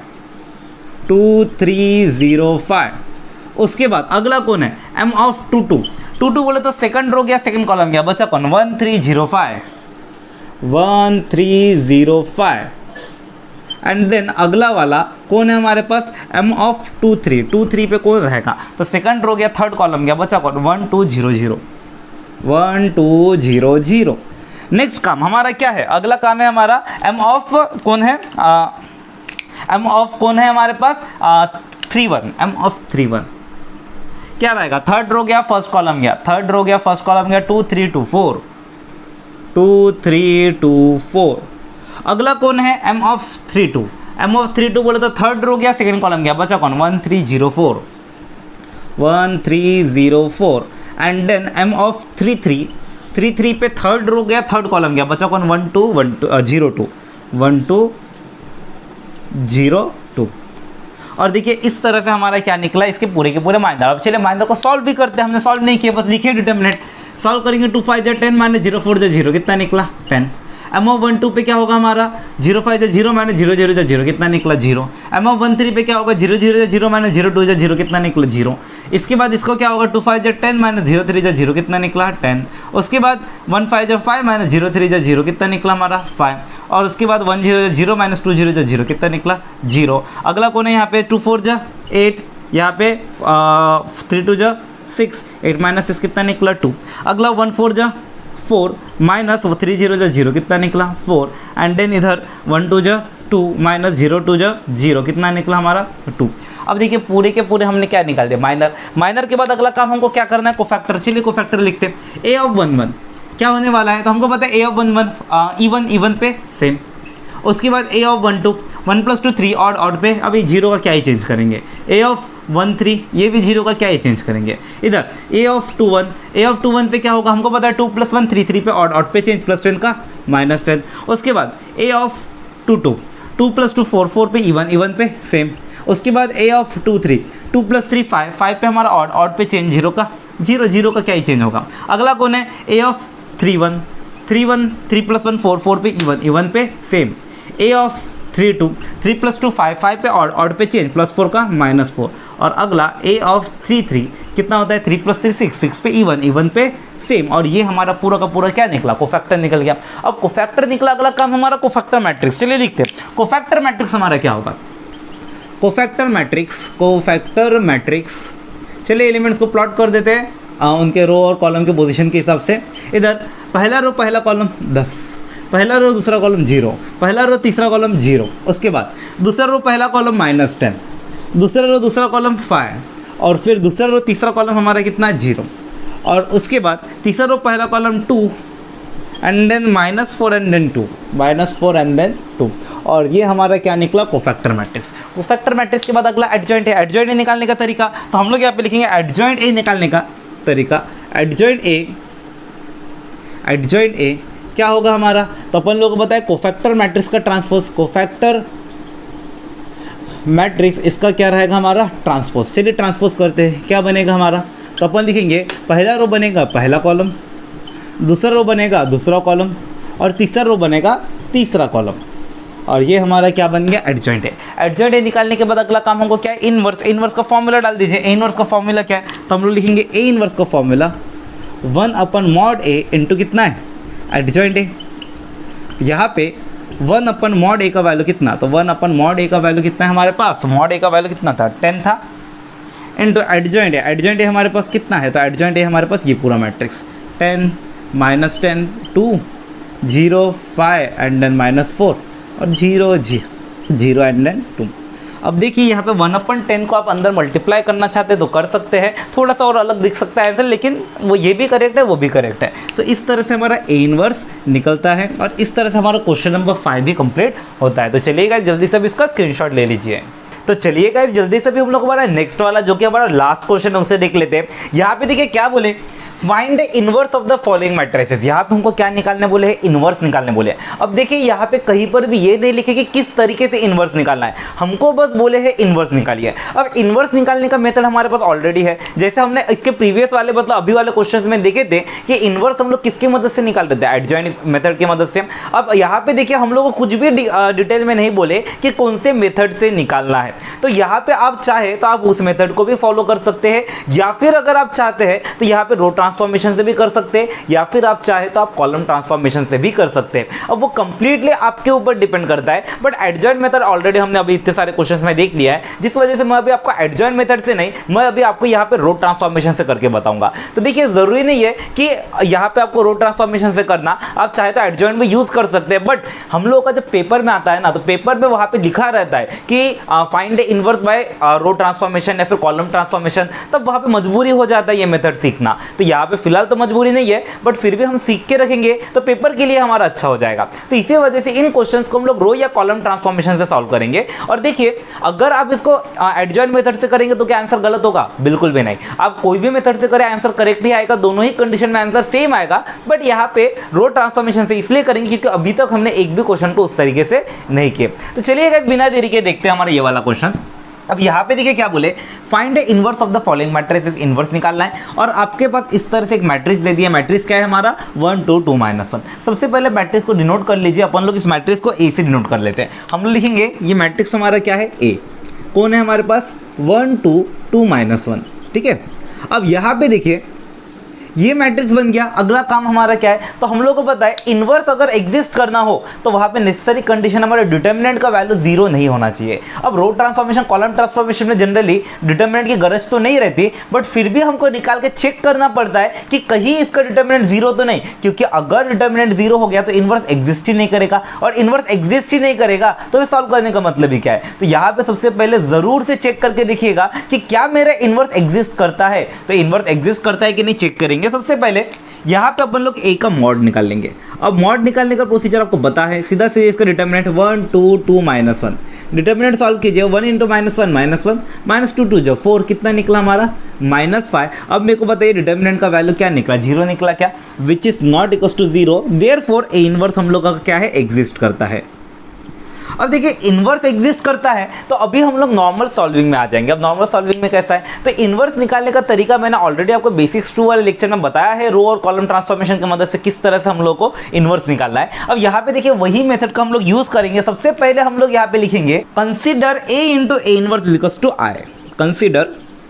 A: 2 3 0 5। उसके बाद अगला कौन है m ऑफ 2 2 2 2 बोले तो सेकंड रो गया सेकंड कॉलम गया, बचा कौन 1 3 0 5, 1 3 0 5। एंड देन अगला वाला कौन है हमारे पास m ऑफ 2 3, 2 3 पे कौन रहेगा, तो सेकंड रो गया थर्ड कॉलम गया, बचा कौन 1 2 0 0, 1 2 0 0। नेक्स्ट काम हमारा क्या है, अगला काम है हमारा m ऑफ कौन है m ऑफ कौन है हमारे पास 3 1, m ऑफ 3 1 क्या रहेगा, थर्ड रो गया फर्स्ट कॉलम गया, थर्ड रो गया फर्स्ट कॉलम गया 2 3 2 4, 2 3 2 4। अगला कौन है m ऑफ 3 2, m ऑफ 3 2 बोले तो थर्ड रो गया सेकंड कॉलम गया, बचा कौन 1 3 0 4, 1 3 0 4। एंड देन m ऑफ 3 3, 3 3 पे थर्ड रो गया थर्ड कॉलम गया, बचा कौन 1 2 1 2 0 2, 1 2 0 2। और देखिए इस तरह से हमारा क्या निकला, इसके पूरे के पूरे माइनर। अब चलिए माइनर को सॉल्व भी करते हैं, हमने सॉल्व नहीं किया बस लिखे डिटर्मिनेंट। सॉल्व करेंगे 2 5 10 -0 4 0, कितना निकला 10। M12 पे क्या होगा हमारा 0 5 0 माइनस 0 0 0 कितना निकला 0। M13 पे क्या होगा 0 0 0 माइनस 0 2 0 कितना निकला 0। इसके बाद इसको क्या होगा 2 5 10 माइनस 0 3 0 कितना निकला 10। उसके बाद 1 5 5 माइनस 0 3 0 कितना निकला हमारा 5। और उसके बाद 1 0 0 माइनस 2 0 0 कितना निकला 0। अगला कौन है यहाँ पे 2 4 8, यहाँ पे 3 2 6, 8 माइनस 6 कितना निकला 2। अगला 1 4 4 माइनस 3 0 0 कितना निकला 4। एंड देन इधर 1 2 2 माइनस 0 2 0 कितना निकला हमारा 2। अब देखिए पूरे के पूरे हमने क्या निकाल दिया माइनर। माइनर के बाद अगला काम हमको क्या करना है कोफैक्टर। चलिए कोफैक्टर लिखते हैं। ए ऑफ 1 1 क्या होने वाला है, तो हमको पता है ए ऑफ 1 1 इवन पे सेम। उसके बाद ए ऑफ 1 2 1 + 2 3 ऑड पे, अभी जीरो का क्या ही चेंज करेंगे। ए ऑफ 1 3 ये भी जीरो का क्या ही चेंज करेंगे। इधर ए ऑफ 2 1 पे क्या होगा हमको पता है 2 + 1 3 3 पे ऑड पे चेंज प्लस 10 का माइनस 10। उसके बाद ए ऑफ 2 2 2 + 2 4 पे इवन पे सेम। उसके बाद ए ऑफ 2 3 2 + 3 5 पे हमारा ऑड पे चेंज जीरो का का क्या ही चेंज होगा। अगला कौन है ए ऑफ 3 1 3 + 1 4 पे इवन पे सेम। ए ऑफ 3 2 3 + 2 5 पे ऑड पे चेंज +4 का -4। और अगला ए ऑफ 3 3 कितना होता है 3 + 3 6 पे इवन पे सेम। और ये हमारा पूरा का पूरा क्या निकला कोफैक्टर निकल गया। अब कोफैक्टर निकला, अगला काम हमारा कोफैक्टर मैट्रिक्स। चलिए देखते हैं कोफैक्टर मैट्रिक्स हमारा क्या होगा। कोफैक्टर मैट्रिक्स चलिए एलिमेंट्स को प्लॉट कर देते हैं उनके रो और कॉलम के पोजीशन के हिसाब से। इधर पहला रो पहला कॉलम 10, पहला रो दूसरा कॉलम 0, पहला रो तीसरा कॉलम 0। उसके बाद दूसरा रो पहला कॉलम -10, दूसरा रो दूसरा कॉलम 5, और फिर दूसरा रो तीसरा कॉलम हमारा कितना 0। और उसके बाद तीसरा रो पहला column 2 and then -4 and then 2 -4 and then 2। और ये हमारा क्या निकला कोफैक्टर मैट्रिक्स। कोफैक्टर मैट्रिक्स के बाद अगला एडजॉइंट है। एडजॉइंट ए निकालने का तरीका, तो हम लोग यहाँ पे लिखेंगे एडजॉइंट ए निकालने का तरीका। एडजॉइंट ए क्या होगा हमारा, तो अपन लोगों को बताया कोफैक्टर मैट्रिक्स का ट्रांसपोज। कोफैक्टर मैट्रिक्स इसका क्या रहेगा हमारा ट्रांसपोज। चलिए ट्रांसपोज करते हैं, क्या बनेगा हमारा, तो अपन लिखेंगे पहला रो बनेगा पहला कॉलम, दूसरा रो बनेगा दूसरा कॉलम, और तीसरा रो बनेगा तीसरा कॉलम। और ये हमारा क्या बन गया एडजॉइंट है। एडजॉइंट है निकालने के बाद अगला काम हमको क्या है इनवर्स। इनवर्स का फॉर्मूला डाल दीजिए। ए इनवर्स का फॉर्मूला क्या है, तो हम लोग लिखेंगे ए इनवर्स का फॉर्मूला 1/mod A इंटू कितना है एडजॉइंट ए। यहाँ पे 1/mod A का वैल्यू कितना, तो 1/mod A का वैल्यू कितना है हमारे पास, mod A का वैल्यू कितना था 10 था, इंटू एडजॉइंट है। एडजॉइंट ए हमारे पास कितना है, तो एडजॉइंट ए हमारे पास ये पूरा मैट्रिक्स 10 -10 2 0 5 एंड देन -4 और 0 0 एंड देन 2। अब देखिए यहाँ पे 1/10 को आप अंदर मल्टीप्लाई करना चाहते हैं तो कर सकते हैं, थोड़ा सा और अलग दिख सकता है आंसर, लेकिन वो ये भी करेक्ट है वो भी करेक्ट है। तो इस तरह से हमारा ए इनवर्स निकलता है और इस तरह से हमारा क्वेश्चन नंबर 5 भी कंप्लीट होता है। तो चलिए गाइस जल्दी से भी इसका स्क्रीनशॉट ले लीजिए। तो चलिए गाइस जल्दी से भी हम लोग हमारा नेक्स्ट वाला जो कि हमारा लास्ट क्वेश्चन है उसे देख लेते हैं। यहाँ पे देखिए क्या बोले, find inverse of the following matrices. यहाँ पे हमको क्या निकालने बोले हैं, इनवर्स निकालने बोले हैं। अब देखिए यहाँ पे कहीं पर भी ये नहीं लिखे कि किस तरीके से इनवर्स निकालना है, हमको बस बोले हैं इनवर्स निकालिए। अब इनवर्स निकालने का मेथड हमारे पास ऑलरेडी है, जैसे हमने इसके प्रीवियस वाले मतलब अभी वाले क्वेश्चंस में देखे थे कि इनवर्स हम लोग किसकी मदद से निकाल देते हैं, एडजॉइंट मेथड की मदद से। अब यहाँ पे देखिए हम लोग को कुछ भी डिटेल में नहीं बोले कि कौन से मेथड से निकालना है, तो यहाँ पे आप चाहे तो आप उस मेथड को भी फॉलो कर सकते हैं, या फिर अगर आप चाहते हैं तो यहाँ पे रो ट्रांसफॉर्मेशन से भी कर सकते हैं, या फिर आप चाहे तो आप कॉलम ट्रांसफॉर्मेशन से भी कर सकते हैं। अब वो कंप्लीटली आपके ऊपर डिपेंड करता है, बट एडजॉइंट मेथड ऑलरेडी हमने अभी इतने सारे क्वेश्चंस में देख लिया है, जिस वजह से मैं अभी आपको एडजॉइंट मेथड से नहीं, मैं अभी आपको यहाँ पे रो ट्रांसफॉर्मेशन से करके बताऊंगा। तो देखिए जरूरी नहीं है कि यहाँ पे आपको रो ट्रांसफॉर्मेशन से करना, आप चाहे तो एडजॉइंट में यूज कर सकते हैं, बट हम लोगों का जब पेपर में आता है ना, तो पेपर में वहां पे लिखा रहता है कि find inverse by row transformation या फिर कॉलम ट्रांसफॉर्मेशन, तब वहां पे मजबूरी हो जाता है ये मेथड सीखना। तो यहाँ पे फिलहाल तो मजबूरी नहीं है, बट फिर भी हम सीख के रखेंगे तो पेपर के लिए हमारा अच्छा हो जाएगा। तो इसी वजह से इन क्वेश्चंस को हम लोग रो या कॉलम ट्रांसफॉर्मेशन से सॉल्व करेंगे। और देखिए अगर आप इसको एडजॉइंट मेथड से करेंगे तो क्या आंसर गलत होगा, बिल्कुल भी नहीं। आप कोई भी मेथड से करें आंसर करेक्ट ही आएगा, दोनों ही कंडीशन में आंसर सेम आएगा, बट यहाँ पे रो ट्रांसफॉर्मेशन से इसलिए करेंगे क्योंकि अभी तक हमने एक भी क्वेश्चन को उस तरीके से नहीं किए। तो चलिए गाइस बिना देरी के देखते हैं हमारा ये वाला क्वेश्चन। अब यहाँ पे देखिए क्या बोले, find A inverse of the following matrices, inverse निकालना है और आपके पास इस तरह से एक मैट्रिक्स दे दिया। मैट्रिक्स क्या है हमारा 1 2 2 -1। सबसे पहले मैट्रिक्स को डिनोट कर लीजिए, अपन लोग इस मैट्रिक्स को ए से डिनोट कर लेते हैं। हम लोग लिखेंगे ये मैट्रिक्स हमारा क्या है, ए। कौन है हमारे पास 1 2 2 -1, ठीक है। अब यहाँ पे देखिए ये मैट्रिक्स बन गया। अगला काम हमारा क्या है, तो हम लोग को पता है इनवर्स अगर एग्जिस्ट करना हो तो वहां पे नेसेसरी कंडीशन हमारे डिटर्मिनेंट का वैल्यू 0 नहीं होना चाहिए। अब रो ट्रांसफॉर्मेशन कॉलम ट्रांसफॉर्मेशन में जनरली डिटर्मिनेंट की गरज तो नहीं रहती, बट फिर भी हमको निकाल के चेक करना पड़ता है कि कहीं इसका डिटर्मिनेंट 0 तो नहीं, क्योंकि अगर डिटर्मिनेंट 0 हो गया तो इनवर्स एग्जिस्ट ही नहीं करेगा, और इनवर्स एग्जिस्ट ही नहीं करेगा तो सॉल्व करने का मतलब ही क्या है। तो यहाँ पे सबसे पहले जरूर से चेक करके देखिएगा कि क्या मेरा इनवर्स एग्जिस्ट करता है। तो इनवर्स एग्जिस्ट करता है कि नहीं चेक करेंगे। सबसे पहले यहां पे अपन लोग ए का मॉड निकाल लेंगे। अब मॉड निकालने का प्रोसीजर आपको पता है, सीधा से इसका डिटर्मिनेंट 1 2 2 -1, डिटर्मिनेंट सॉल्व कीजिए। 1 × -1 -1 -2 2 4, कितना निकला हमारा -5। अब मेरे को बताइए डिटर्मिनेंट का वैल्यू क्या निकला, 0 निकला क्या, which is not equal to 0। Therefore A inverse हम लोग का क्या है, एग्जिस्ट करता है। अब देखिए इनवर्स एग्जिस्ट करता है तो अभी हम लोग नॉर्मल सॉल्विंग में आ जाएंगे। अब नॉर्मल सॉल्विंग में कैसा है, तो इनवर्स निकालने का तरीका मैंने ऑलरेडी आपको बेसिक्स 2 वाले लेक्चर में बताया है, रो और कॉलम ट्रांसफॉर्मेशन की मदद से किस तरह से हम लोग को इनवर्स निकालना है। अब यहाँ पे देखिए वही मेथड का हम लोग यूज करेंगे। सबसे पहले हम लोग यहाँ पे लिखेंगे consider A into A inverse is equal to I. Consider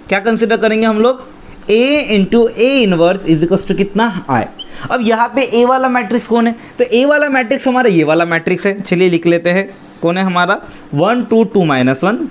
A: क्या कंसीडर करेंगे हम लोग, A into A inverse is equal to कितना, आई। अब यहाँ पे ए वाला मैट्रिक्स कौन है, तो ए वाला मैट्रिक्स हमारा ये वाला मैट्रिक्स है। चलिए लिख लेते हैं, कौन है हमारा 1 2 2 -1,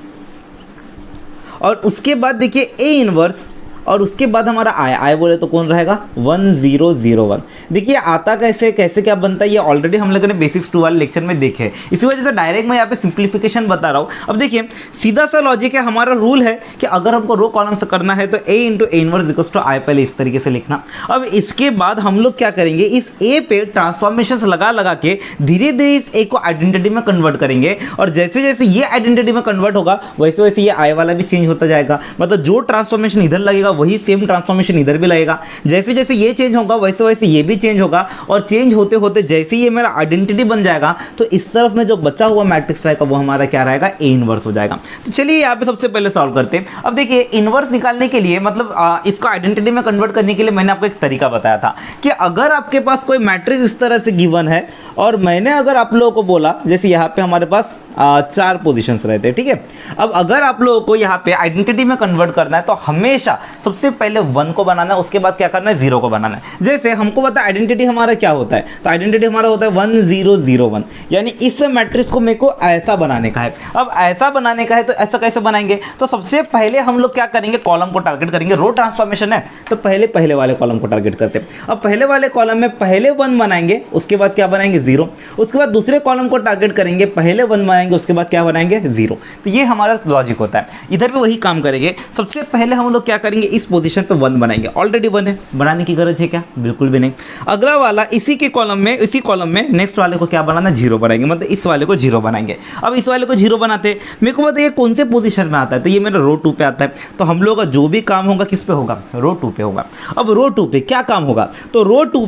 A: और उसके बाद देखिए ए इनवर्स, और उसके बाद हमारा आई बोले तो कौन रहेगा 1 0 0 1। देखिए आता कैसे कैसे क्या बनता है, ये ऑलरेडी हम लोगों ने बेसिक्स 2 वाले लेक्चर में देखे हैं, इसी वजह से डायरेक्ट मैं यहाँ पे सिंप्लीफिकेशन बता रहा हूँ। अब देखिए सीधा सा लॉजिक है, हमारा रूल है कि अगर हमको रो कॉलम से करना है तो A into A inverse equals to I पहले इस तरीके से लिखना। अब इसके बाद हम लोग क्या करेंगे, इस ए पे ट्रांसफॉर्मेशन लगा लगा के धीरे धीरे इस ए को आइडेंटिटी में कन्वर्ट करेंगे, और जैसे जैसे ये आइडेंटिटी में कन्वर्ट होगा वैसे वैसे ये आई वाला भी चेंज होता जाएगा। मतलब जो ट्रांसफॉर्मेशन इधर लगेगा वही सेम ट्रांसफॉर्मेशन इधर भी लगेगा। जैसे जैसे ये चेंज होगा वैसे वैसे ये भी चेंज होगा, और चेंज होते होते जैसे ये मेरा आइडेंटिटी बन जाएगा तो इस तरफ में जो बचा हुआ मैट्रिक्स रहेगा वो हमारा क्या रहेगा, ए इनवर्स हो जाएगा। तो चलिए यहाँ पे सबसे पहले सॉल्व करते हैं। अब देखिए इनवर्स निकालने के लिए मतलब इसको आइडेंटिटी में कन्वर्ट करने के लिए मैंने आपको एक तरीका बताया था कि अगर आपके पास कोई मैट्रिक्स इस तरह से गिवन है और मैंने अगर आप लोगों को बोला, जैसे यहाँ पे हमारे पास 4 पोजीशंस रहते हैं, ठीक है। अब अगर आप लोगों को यहाँ पे आइडेंटिटी में कन्वर्ट करना है तो हमेशा सबसे पहले 1 को बनाना है, उसके बाद क्या करना है 0 को बनाना है। जैसे हमको पता है आइडेंटिटी हमारा क्या होता है, तो आइडेंटिटी हमारा होता है 1 0 0 1, यानी इस मैट्रिक्स को मेरे को ऐसा बनाने का है। अब ऐसा बनाने का है तो ऐसा कैसे बनाएंगे, तो सबसे पहले हम लोग क्या करेंगे, कॉलम को टारगेट करेंगे। रो ट्रांसफॉर्मेशन है तो पहले वाले कॉलम को टारगेट करते हैं। अब पहले वाले कॉलम में पहले 1 बनाएंगे, उसके बाद क्या बनाएंगे 0, उसके बाद दूसरे कॉलम को टारगेट करेंगे, पहले 1 बनाएंगे, उसके बाद क्या बनाएंगे 0। तो ये हमारा लॉजिक होता है। इधर भी वही काम करेंगे। सबसे पहले हम लोग क्या करेंगे, इस पोजीशन पे 1 बनाएंगे। ऑलरेडी 1 है, बनाने की गरज है क्या, बिल्कुल भी नहीं। अगला वाला इसी कॉलम में नेक्स्ट वाले को क्या बनाना, 0 बनाएंगे, मतलब इस वाले को 0 बनाएंगे। अब इस वाले को 0 बनाते हैं, मेरे को बताइए कौन से पोजीशन में आता है, तो ये मेरा रो 2 पे आता है। तो हम लोग का जो भी काम होगा किस पे होगा, रो 2 पे होगा। अब रो 2 पे क्या काम होगा, तो रो 2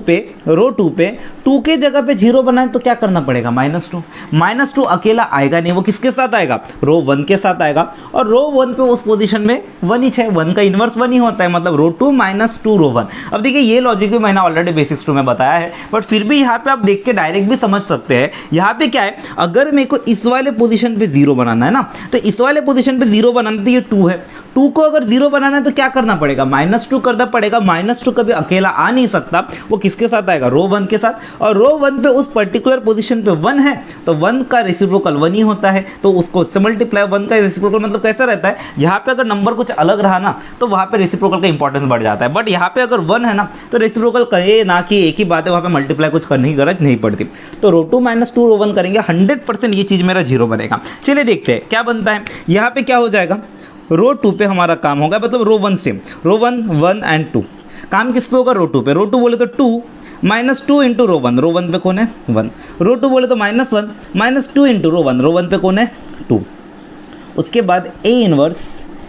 A: पे 2 के जगह पे 0 बनाए तो क्या करना पड़ेगा, -2 अकेला आएगा नहीं, वो किसके साथ आएगा, रो 1 के साथ आएगा। और रो 1 पे उस पोजीशन में 1 ही है, 1 का इनवर्स 1 ही होता है, मतलब रो 2 -2 रो 1। अब देखिए ये लॉजिक भी मैंने ऑलरेडी बेसिक्स 2 में बताया है, बट फिर भी यहाँ पे आप देख के डायरेक्ट भी समझ सकते हैं। यहाँ पे क्या है, अगर मेरे को इस वाले पोजीशन पे 0 बनाना है ना, तो इस वाले पोजीशन पे 0 बनाना, तो ये 2 है, 2 को अगर 0 बनाना है तो क्या करना पड़ेगा, -2 करना पड़ेगा। -2 कभी अकेला आ नहीं सकता, वो किसके साथ आएगा, रो 1 के साथ। और रो 1 पे उस पर्टिकुलर पोजीशन पे 1 है तो 1 का रेसिप्रोकल 1 ही होता है, तो उसको से मल्टीप्लाई। 1 का रेसिप्रोकल मतलब कैसा रहता है, यहाँ पे अगर नंबर कुछ अलग रहा ना तो वहाँ पे रेसिप्रोकल का इंपॉर्टेंस बढ़ जाता है, बट यहाँ पे अगर 1 है ना तो रेसिप्रोकल कहे ना कि एक ही बात है, वहाँ पे मल्टीप्लाई कुछ करने की गरज नहीं पड़ती। तो रो 2 -2 रो 1 करेंगे, 100% ये चीज़ मेरा 0 बनेगा। चलिए देखते हैं क्या बनता है। यहाँ पे क्या हो जाएगा, रो 2 पे हमारा काम होगा, मतलब रो 1 से रो 1 एंड 2 काम किस पे होगा, रो 2 पे। रो 2 बोले तो 2 -2 इंटू रो 1, रो 1 पे कौन है 1। रो 2 बोले तो -1 -2 इंटू रो 1, रो 1 पे कौन है 2। उसके बाद A inverse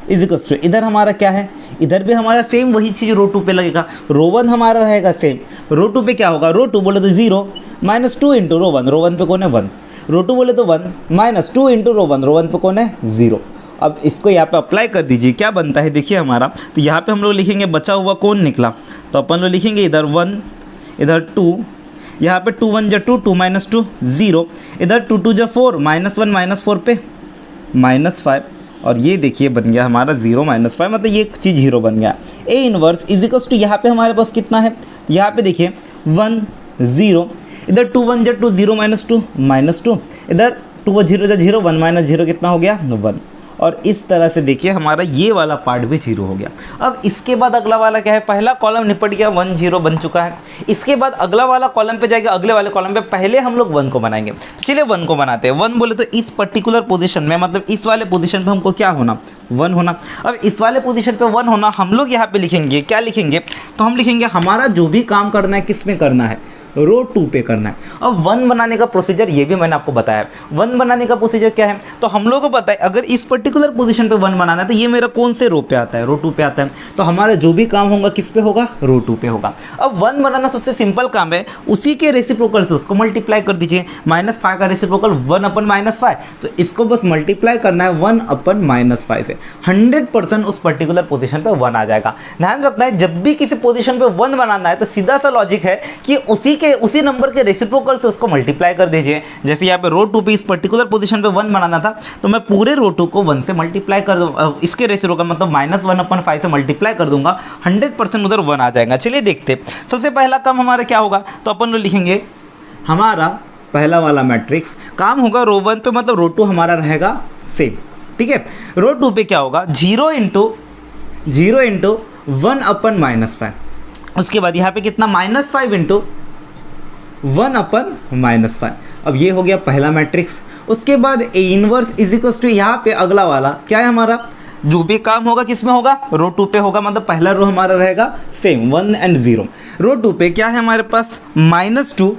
A: is equal to, इधर हमारा क्या है, इधर भी हमारा सेम वही चीज़ रो 2 पे लगेगा। रो 1 हमारा रहेगा सेम, रो 2 पे क्या होगा, रो 2 बोले तो 0 -2 इंटू रो 1, रो 1 पे कौन है 1। रो 2 बोले तो 1 -2 इंटू रो 1, रो 1 पे कौन है 0। अब इसको यहाँ पे अप्लाई कर दीजिए, क्या बनता है देखिए हमारा। तो यहाँ पे हम लोग लिखेंगे बचा हुआ कौन निकला, तो अपन लोग लिखेंगे इधर 1 इधर 2, यहाँ पे 2 1 जा 2, 2 - 2 0, इधर 2 2 जा 4, -1 -4 पे -5, और ये देखिए बन गया हमारा 0 -5, मतलब ये चीज़ 0 बन गया। A inverse is equals to यहाँ पे हमारे पास कितना है, तो यहाँ पे देखिए 1 0, इधर 2 1 जा 2, 0 - 2 इधर 2 0 जा 0, 1 - 0 कितना हो गया 1, और इस तरह से देखिए हमारा ये वाला पार्ट भी 0 हो गया। अब इसके बाद अगला वाला क्या है, पहला कॉलम निपट गया, 1 0 बन चुका है। इसके बाद अगला वाला कॉलम पे जाएगा, अगले वाले कॉलम पे पहले हम लोग 1 को बनाएंगे। तो चलिए 1 को बनाते हैं। 1 बोले तो इस पर्टिकुलर पोजीशन में, मतलब इस वाले पोजीशन पे हमको क्या होना, 1 होना। अब इस वाले पोजीशन पे 1 होना, हम लोग यहाँ पे लिखेंगे, क्या लिखेंगे, तो हम लिखेंगे हमारा जो भी काम करना है किस में करना है, रो 2 पे करना है। अब 1 बनाने का प्रोसीजर ये भी मैंने आपको बताया। 1 बनाने का प्रोसीजर क्या है, तो हम लोगों को पता है अगर इस पर्टिकुलर पोजीशन पे 1 बनाना है तो ये मेरा कौन से रो पे आता है, रो 2 पे आता है। तो हमारा जो भी काम होगा किस पे होगा, रो 2 पे होगा। अब 1 बनाना सबसे सिंपल काम है, उसी के रेसिप्रोकल से उसको मल्टीप्लाई कर दीजिए। -5 का रेसिप्रोकल 1/-5, तो इसको बस मल्टीप्लाई करना है 1/-5 से, 100% उस पर्टिकुलर पोजीशन पे 1 आ जाएगा। ध्यान रखना है जब भी किसी पोजीशन पे 1 बनाना है तो सीधा सा लॉजिक है कि उसी नंबर के रेसिप्रोकल से उसको मल्टीप्लाई कर दीजिए। जैसे यहाँ पे रो 2 पे इस पर्टिकुलर पोजीशन पे 1 बनाना था, तो मैं पूरे रो 2 को 1 से मल्टीप्लाई कर दूँ, इसके रेसिप्रोकल मतलब -1/5 से मल्टीप्लाई कर दूंगा, 100% उधर 1 आ जाएगा। चलिए देखते, सबसे पहला काम हमारा क्या होगा, तो अपन लोग लिखेंगे हमारा पहला वाला मैट्रिक्स काम होगा रो 1 पे, मतलब रो 2 हमारा रहेगा सेम, ठीक है। रो 2 पे क्या होगा, 0 × 1/-5, उसके बाद यहाँ पे कितना -5 × 1/-5। अब ये हो गया पहला मैट्रिक्स। उसके बाद A inverse is equals to यहाँ पे अगला वाला क्या है हमारा, जो भी काम होगा किस में होगा, रो 2 पे होगा, मतलब पहला रो हमारा रहेगा सेम 1 और 0। रो 2 पे क्या है हमारे पास, -2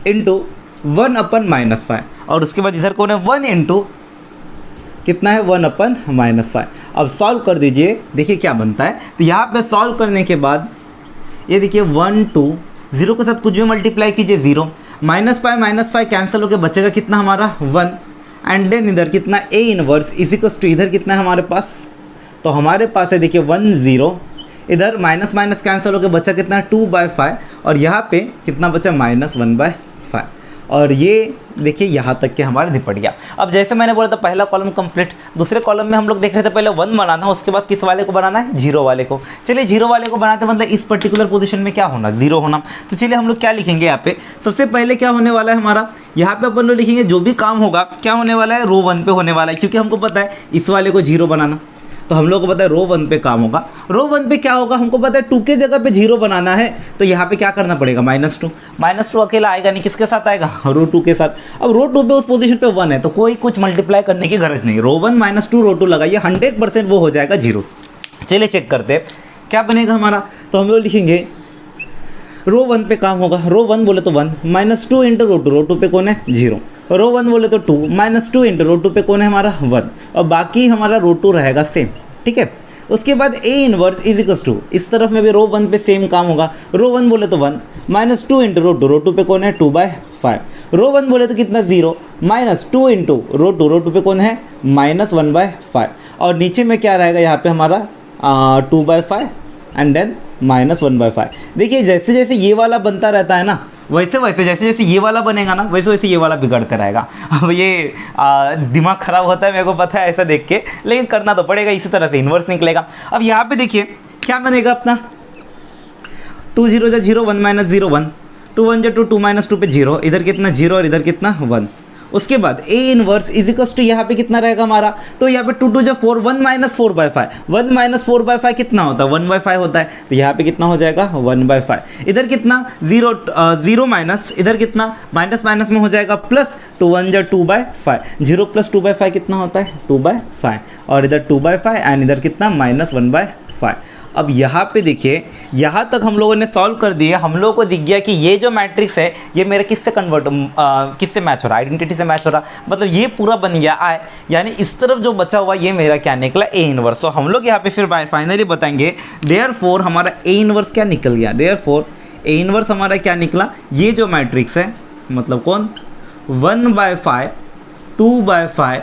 A: × 1/-5, और उसके बाद इधर कौन है 1 × कितना है 1/-5। अब सॉल्व कर दीजिए, देखिए क्या बनता है। तो यहाँ पे सॉल्व करने के बाद ये देखिए 1 2 0 के साथ कुछ भी मल्टीप्लाई कीजिए 0, -5 कैंसिल होकर बचेगा कितना हमारा 1, एंड देन इधर कितना A inverse is equals to इधर कितना है हमारे पास, तो हमारे पास है देखिए 1 0, इधर माइनस कैंसिल होकर बचा कितना 2/5, और यहाँ पे कितना बचा -1/5, और ये देखिए यहाँ तक के हमारे निपट गया। अब जैसे मैंने बोला था पहला कॉलम कंप्लीट, दूसरे कॉलम में हम लोग देख रहे थे पहले 1 बनाना, उसके बाद किस वाले को बनाना है, 0 वाले को। चलिए 0 वाले को बनाते, मतलब इस पर्टिकुलर पोजीशन में क्या होना, 0 होना। तो चलिए हम लोग क्या लिखेंगे यहाँ पे, सबसे पहले क्या होने वाला है हमारा, यहाँ पे अपन लोग लिखेंगे जो भी काम होगा क्या होने वाला है, रो 1 पे होने वाला है, क्योंकि हमको पता है इस वाले को 0 बनाना, तो हम लोग को पता है रो 1 पे काम होगा। रो 1 पे क्या होगा, हमको पता है 2 के जगह पे 0 बनाना है, तो यहाँ पे क्या करना पड़ेगा, -2 अकेला आएगा नहीं, किसके साथ आएगा, रो 2 के साथ। अब रो 2 पे उस पोजीशन पे 1 है, तो कोई कुछ मल्टीप्लाई करने की गरज नहीं, रो 1 -2 रो 2 लगाइए, 100% वो हो जाएगा 0। चलिए चेक करते हैं क्या बनेगा हमारा। तो हम लोग लिखेंगे रो 1 पे काम होगा, रो 1 बोले तो 1, -2 × रो 2 पे कौन है 0, रो 1 बोले तो 2, -2 × रो 2 पे कौन है हमारा 1, और बाकी हमारा रो 2 रहेगा सेम, ठीक है। उसके बाद A inverse is equals to, इस तरफ में भी रो 1 पे सेम काम होगा, रो 1 बोले तो 1, -2 × रो 2 पे कौन है 2/5, रो 1 बोले तो कितना 0, -2 × रो 2 पे कौन है -1/5, और नीचे में क्या रहेगा यहाँ पे हमारा 2/5 एंड देन -1/5। देखिए जैसे जैसे ये वाला बनता रहता है ना, वैसे वैसे जैसे जैसे ये वाला बनेगा ना, वैसे वैसे ये वाला बिगड़ते रहेगा। अब ये दिमाग खराब होता है, मेरे को पता है ऐसा देख के, लेकिन करना तो पड़ेगा, इसी तरह से इन्वर्स निकलेगा। अब यहाँ पे देखिए क्या बनेगा अपना, 2 0 जा 0, 1 - 0 1, 2 1 जा 2, 2 - 2 पे 0, इधर कितना 0 और इधर कितना 1। उसके बाद A inverse is equals to यहाँ पे कितना रहेगा हमारा, तो यहाँ पे 2 2 जा 4, 1 - 4/5, 1 - 4/5 कितना होता है 1/5 होता है, तो यहाँ पे कितना हो जाएगा 1/5, इधर कितना 0 माइनस, इधर कितना माइनस में हो जाएगा प्लस, 2 1 जा 2/5, 0 + 2/5 कितना होता है 2/5, और इधर 2/5 एंड इधर कितना -1/5। अब यहाँ पे देखिए, यहाँ तक हम लोगों ने सॉल्व कर दिया, हम लोगों को दिख गया कि ये जो मैट्रिक्स है ये मेरा किससे मैच हो रहा है, आइडेंटिटी से मैच हो रहा, मतलब ये पूरा बन गया I, यानी इस तरफ जो बचा हुआ ये मेरा क्या निकला A इनवर्स। तो हम लोग यहाँ पे फिर फाइनली बताएंगे देयरफॉर हमारा A इनवर्स क्या निकल गया, देयरफॉर A इनवर्स हमारा क्या निकला, ये जो मैट्रिक्स है मतलब कौन 1/5, 2/5,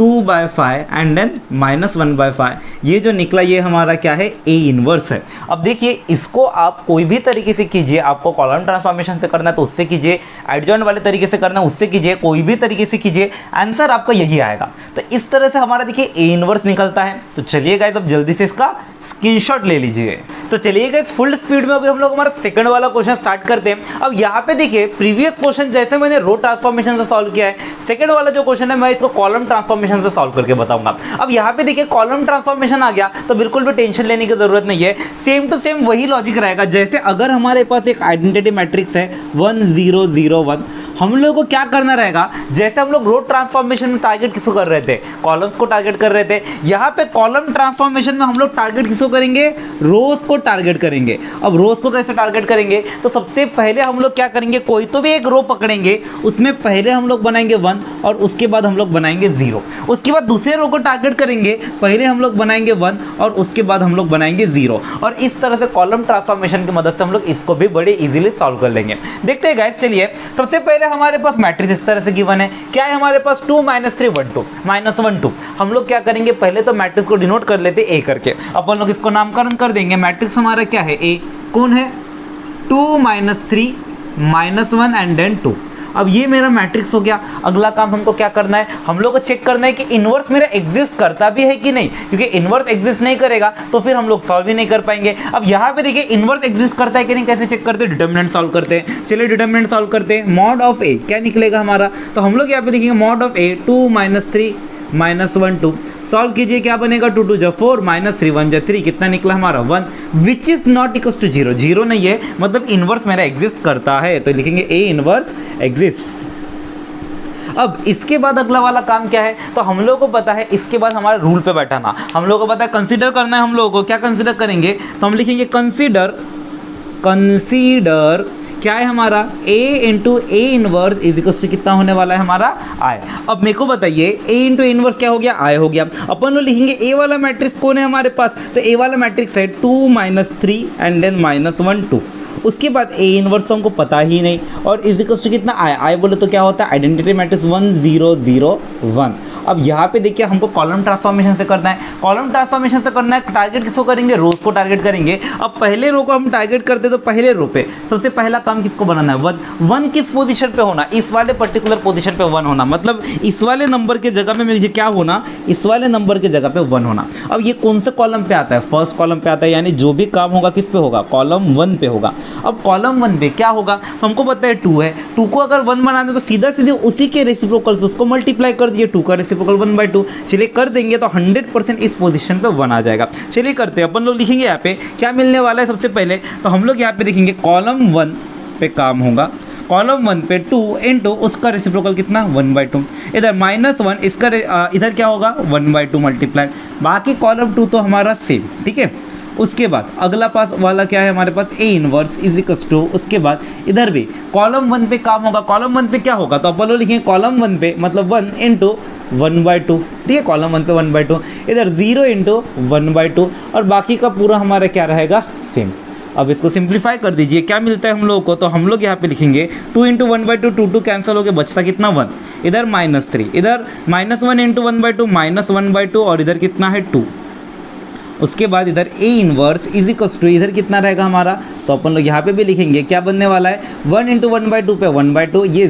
A: 2/5 एंड देन -1/5, ये जो निकला ये हमारा क्या है, ए इनवर्स है। अब देखिए इसको आप कोई भी तरीके से कीजिए, आपको कॉलम ट्रांसफॉर्मेशन से करना है तो उससे कीजिए, एडजॉइंट वाले तरीके से करना है उससे कीजिए, कोई भी तरीके से कीजिए, आंसर आपका यही आएगा। तो इस तरह से हमारा देखिए ए इनवर्स निकलता है। तो चलिए गाइस अब जल्दी से इसका स्क्रीनशॉट ले लीजिए। तो चलिए गाइस फुल स्पीड में अभी हम लोग हमारा सेकंड वाला क्वेश्चन स्टार्ट करते हैं। अब यहाँ पे देखिए प्रीवियस क्वेश्चन जैसे मैंने रो ट्रांसफॉर्मेशन से सॉल्व किया है, सेकंड वाला जो क्वेश्चन है मैं इसको कॉलम ट्रांसफॉर्मेशन से सॉल्व करके बताऊंगा। अब यहाँ पे देखिए कॉलम ट्रांसफॉर्मेशन आ गया तो बिल्कुल भी टेंशन लेने की जरूरत नहीं है, सेम टू सेम वही लॉजिक रहेगा। जैसे अगर हमारे पास एक आइडेंटिटी मैट्रिक्स है 1 0 0 1, हम लोग को क्या करना रहेगा, जैसे हम लोग रो ट्रांसफॉर्मेशन में टारगेट किसको कर रहे थे, कॉलम्स को टारगेट कर रहे थे, यहाँ पे कॉलम ट्रांसफॉर्मेशन में हम लोग टारगेट किसको करेंगे, रोज को टारगेट करेंगे। अब रोज को कैसे टारगेट करेंगे, तो सबसे पहले हम लोग क्या करेंगे, कोई तो भी एक रो पकड़ेंगे, उसमें पहले हम लोग बनाएंगे 1 और उसके बाद हम लोग बनाएंगे 0। उसके बाद दूसरे रो को टारगेट करेंगे, पहले हम लोग बनाएंगे 1 और उसके बाद हम लोग बनाएंगे 0। और इस तरह से कॉलम ट्रांसफॉर्मेशन की मदद से हम लोग इसको भी बड़े इजीली सॉल्व कर लेंगे। देखते हैं गाइस, चलिए सबसे पहले हमारे पास मैट्रिक्स इस तरह से गिवन है, क्या है हमारे पास 2 -3 1 2 -1 2। हम लोग क्या करेंगे, पहले तो मैट्रिक्स को डिनोट कर लेते ए करके, अपन लोग इसको नामकरण कर देंगे। मैट्रिक्स हमारा क्या है, ए कौन है, 2 -3 -1 एंड देन 2। अब ये मेरा मैट्रिक्स हो गया। अगला काम हमको क्या करना है, हम लोग को चेक करना है कि इन्वर्स मेरा एग्जिस्ट करता भी है कि नहीं, क्योंकि इन्वर्स एग्जिस्ट नहीं करेगा तो फिर हम लोग सॉल्व ही नहीं कर पाएंगे। अब यहाँ पे देखिए इन्वर्स एग्जिस्ट करता है कि नहीं, कैसे चेक करते हैं, डिटर्मिनेंट सॉल्व करते हैं। चलिए डिटर्मिनेंट सॉल्व करते हैं। मॉड ऑफ ए क्या निकलेगा हमारा, तो हम लोग यहाँ पे लिखेंगे मॉड ऑफ ए 2 -3 -1 2। सॉल्व कीजिए, क्या बनेगा, 2 2 जा 4 -3 1 जा 3, कितना निकला हमारा 1, which is not equal to 0। 0 नहीं है, मतलब इन्वर्स मेरा एग्जिस्ट करता है, तो लिखेंगे ए इन्वर्स एग्जिस्ट्स। अब इसके बाद अगला वाला काम क्या है, तो हम लोगों को पता है इसके बाद हमारा रूल पे बैठाना, हम लोगों को पता है कंसीडर करना है। हम लोगों को क्या कंसीडर करेंगे, तो हम लिखेंगे कंसीडर क्या है हमारा, a into A inverse is equal to कितना होने वाला है हमारा, i। अब मेरे को बताइए a इंटू इनवर्स क्या हो गया, i हो गया। अपन लोग लिखेंगे a वाला मैट्रिक्स कौन है हमारे पास, तो a वाला मैट्रिक्स है 2 -3 एंड देन -1 2। उसके बाद ए इनवर्स हमको पता ही नहीं, और इज इक्वल टू कितना, आई बोले तो क्या होता है, आइडेंटिटी मैट्रिक्स 1 0 0 1। अब यहाँ पे देखिए हमको कॉलम ट्रांसफॉर्मेशन से करना है, कॉलम ट्रांसफॉर्मेशन से करना है, टारगेट किसको करेंगे, रोज को टारगेट करेंगे। अब पहले रो को हम टारगेट करते तो पहले रो पे सबसे पहला काम किसको बनाना है, 1 किस पोजीशन पे होना, इस वाले पर्टिकुलर पोजीशन पे 1 होना, मतलब इस वाले नंबर के जगह पे मुझे क्या होना, इस वाले नंबर के जगह पे 1 होना। अब ये कौन से कॉलम पे आता है, फर्स्ट कॉलम पे आता है, यानी जो भी काम होगा किस पे होगा, कॉलम 1 पे होगा। अब कॉलम 1 पे क्या होगा, तो हमको पता है 2 है, 2 को अगर 1 बनाना तो सीधा सीधे उसी के रेसिप्रोकल से उसको मल्टीप्लाई कर दिए, 2 का रेसिप्रोकल 1/2। चलिए कर देंगे तो 100% इस पोजीशन पे 1 आ जाएगा। चलिए करते हैं, अपन लोग लिखेंगे यहाँ पे क्या मिलने वाला है, सबसे पहले तो हम लोग यहाँ पे देखेंगे कॉलम 1 पे काम होगा, कॉलम 1 पे 2 इंटू उसका रेसिप्रोकल कितना 1/2, इधर -1 इसका इधर क्या होगा 1/2 मल्टीप्लाई, बाकी कॉलम 2 तो हमारा सेम, ठीक है। उसके बाद अगला पास वाला क्या है हमारे पास, A inverse is equal to, उसके बाद इधर भी कॉलम 1 पे काम होगा, कॉलम 1 पे क्या होगा, तो अपन लोग लिखेंगे कॉलम 1 पे मतलब 1 इंटू 1/2, ठीक है, कॉलम 1 पे 1/2, इधर 0 इंटू 1/2 और बाकी का पूरा हमारा क्या रहेगा सेम। अब इसको सिंप्लीफाई कर दीजिए, क्या मिलता है हम लोगों को, तो हम लोग यहाँ पे लिखेंगे 2 इंटू 1/2, 2 2 कैंसिल हो गया, बचता कितना 1, इधर -3, इधर -1 इंटू 1/2 -1/2 और इधर कितना है 2। उसके बाद इधर A inverse is equal to इधर कितना रहेगा हमारा, तो अपन लोग यहाँ पे भी लिखेंगे क्या बनने वाला है, 1 इंटू 1/2 पे 1/2, ये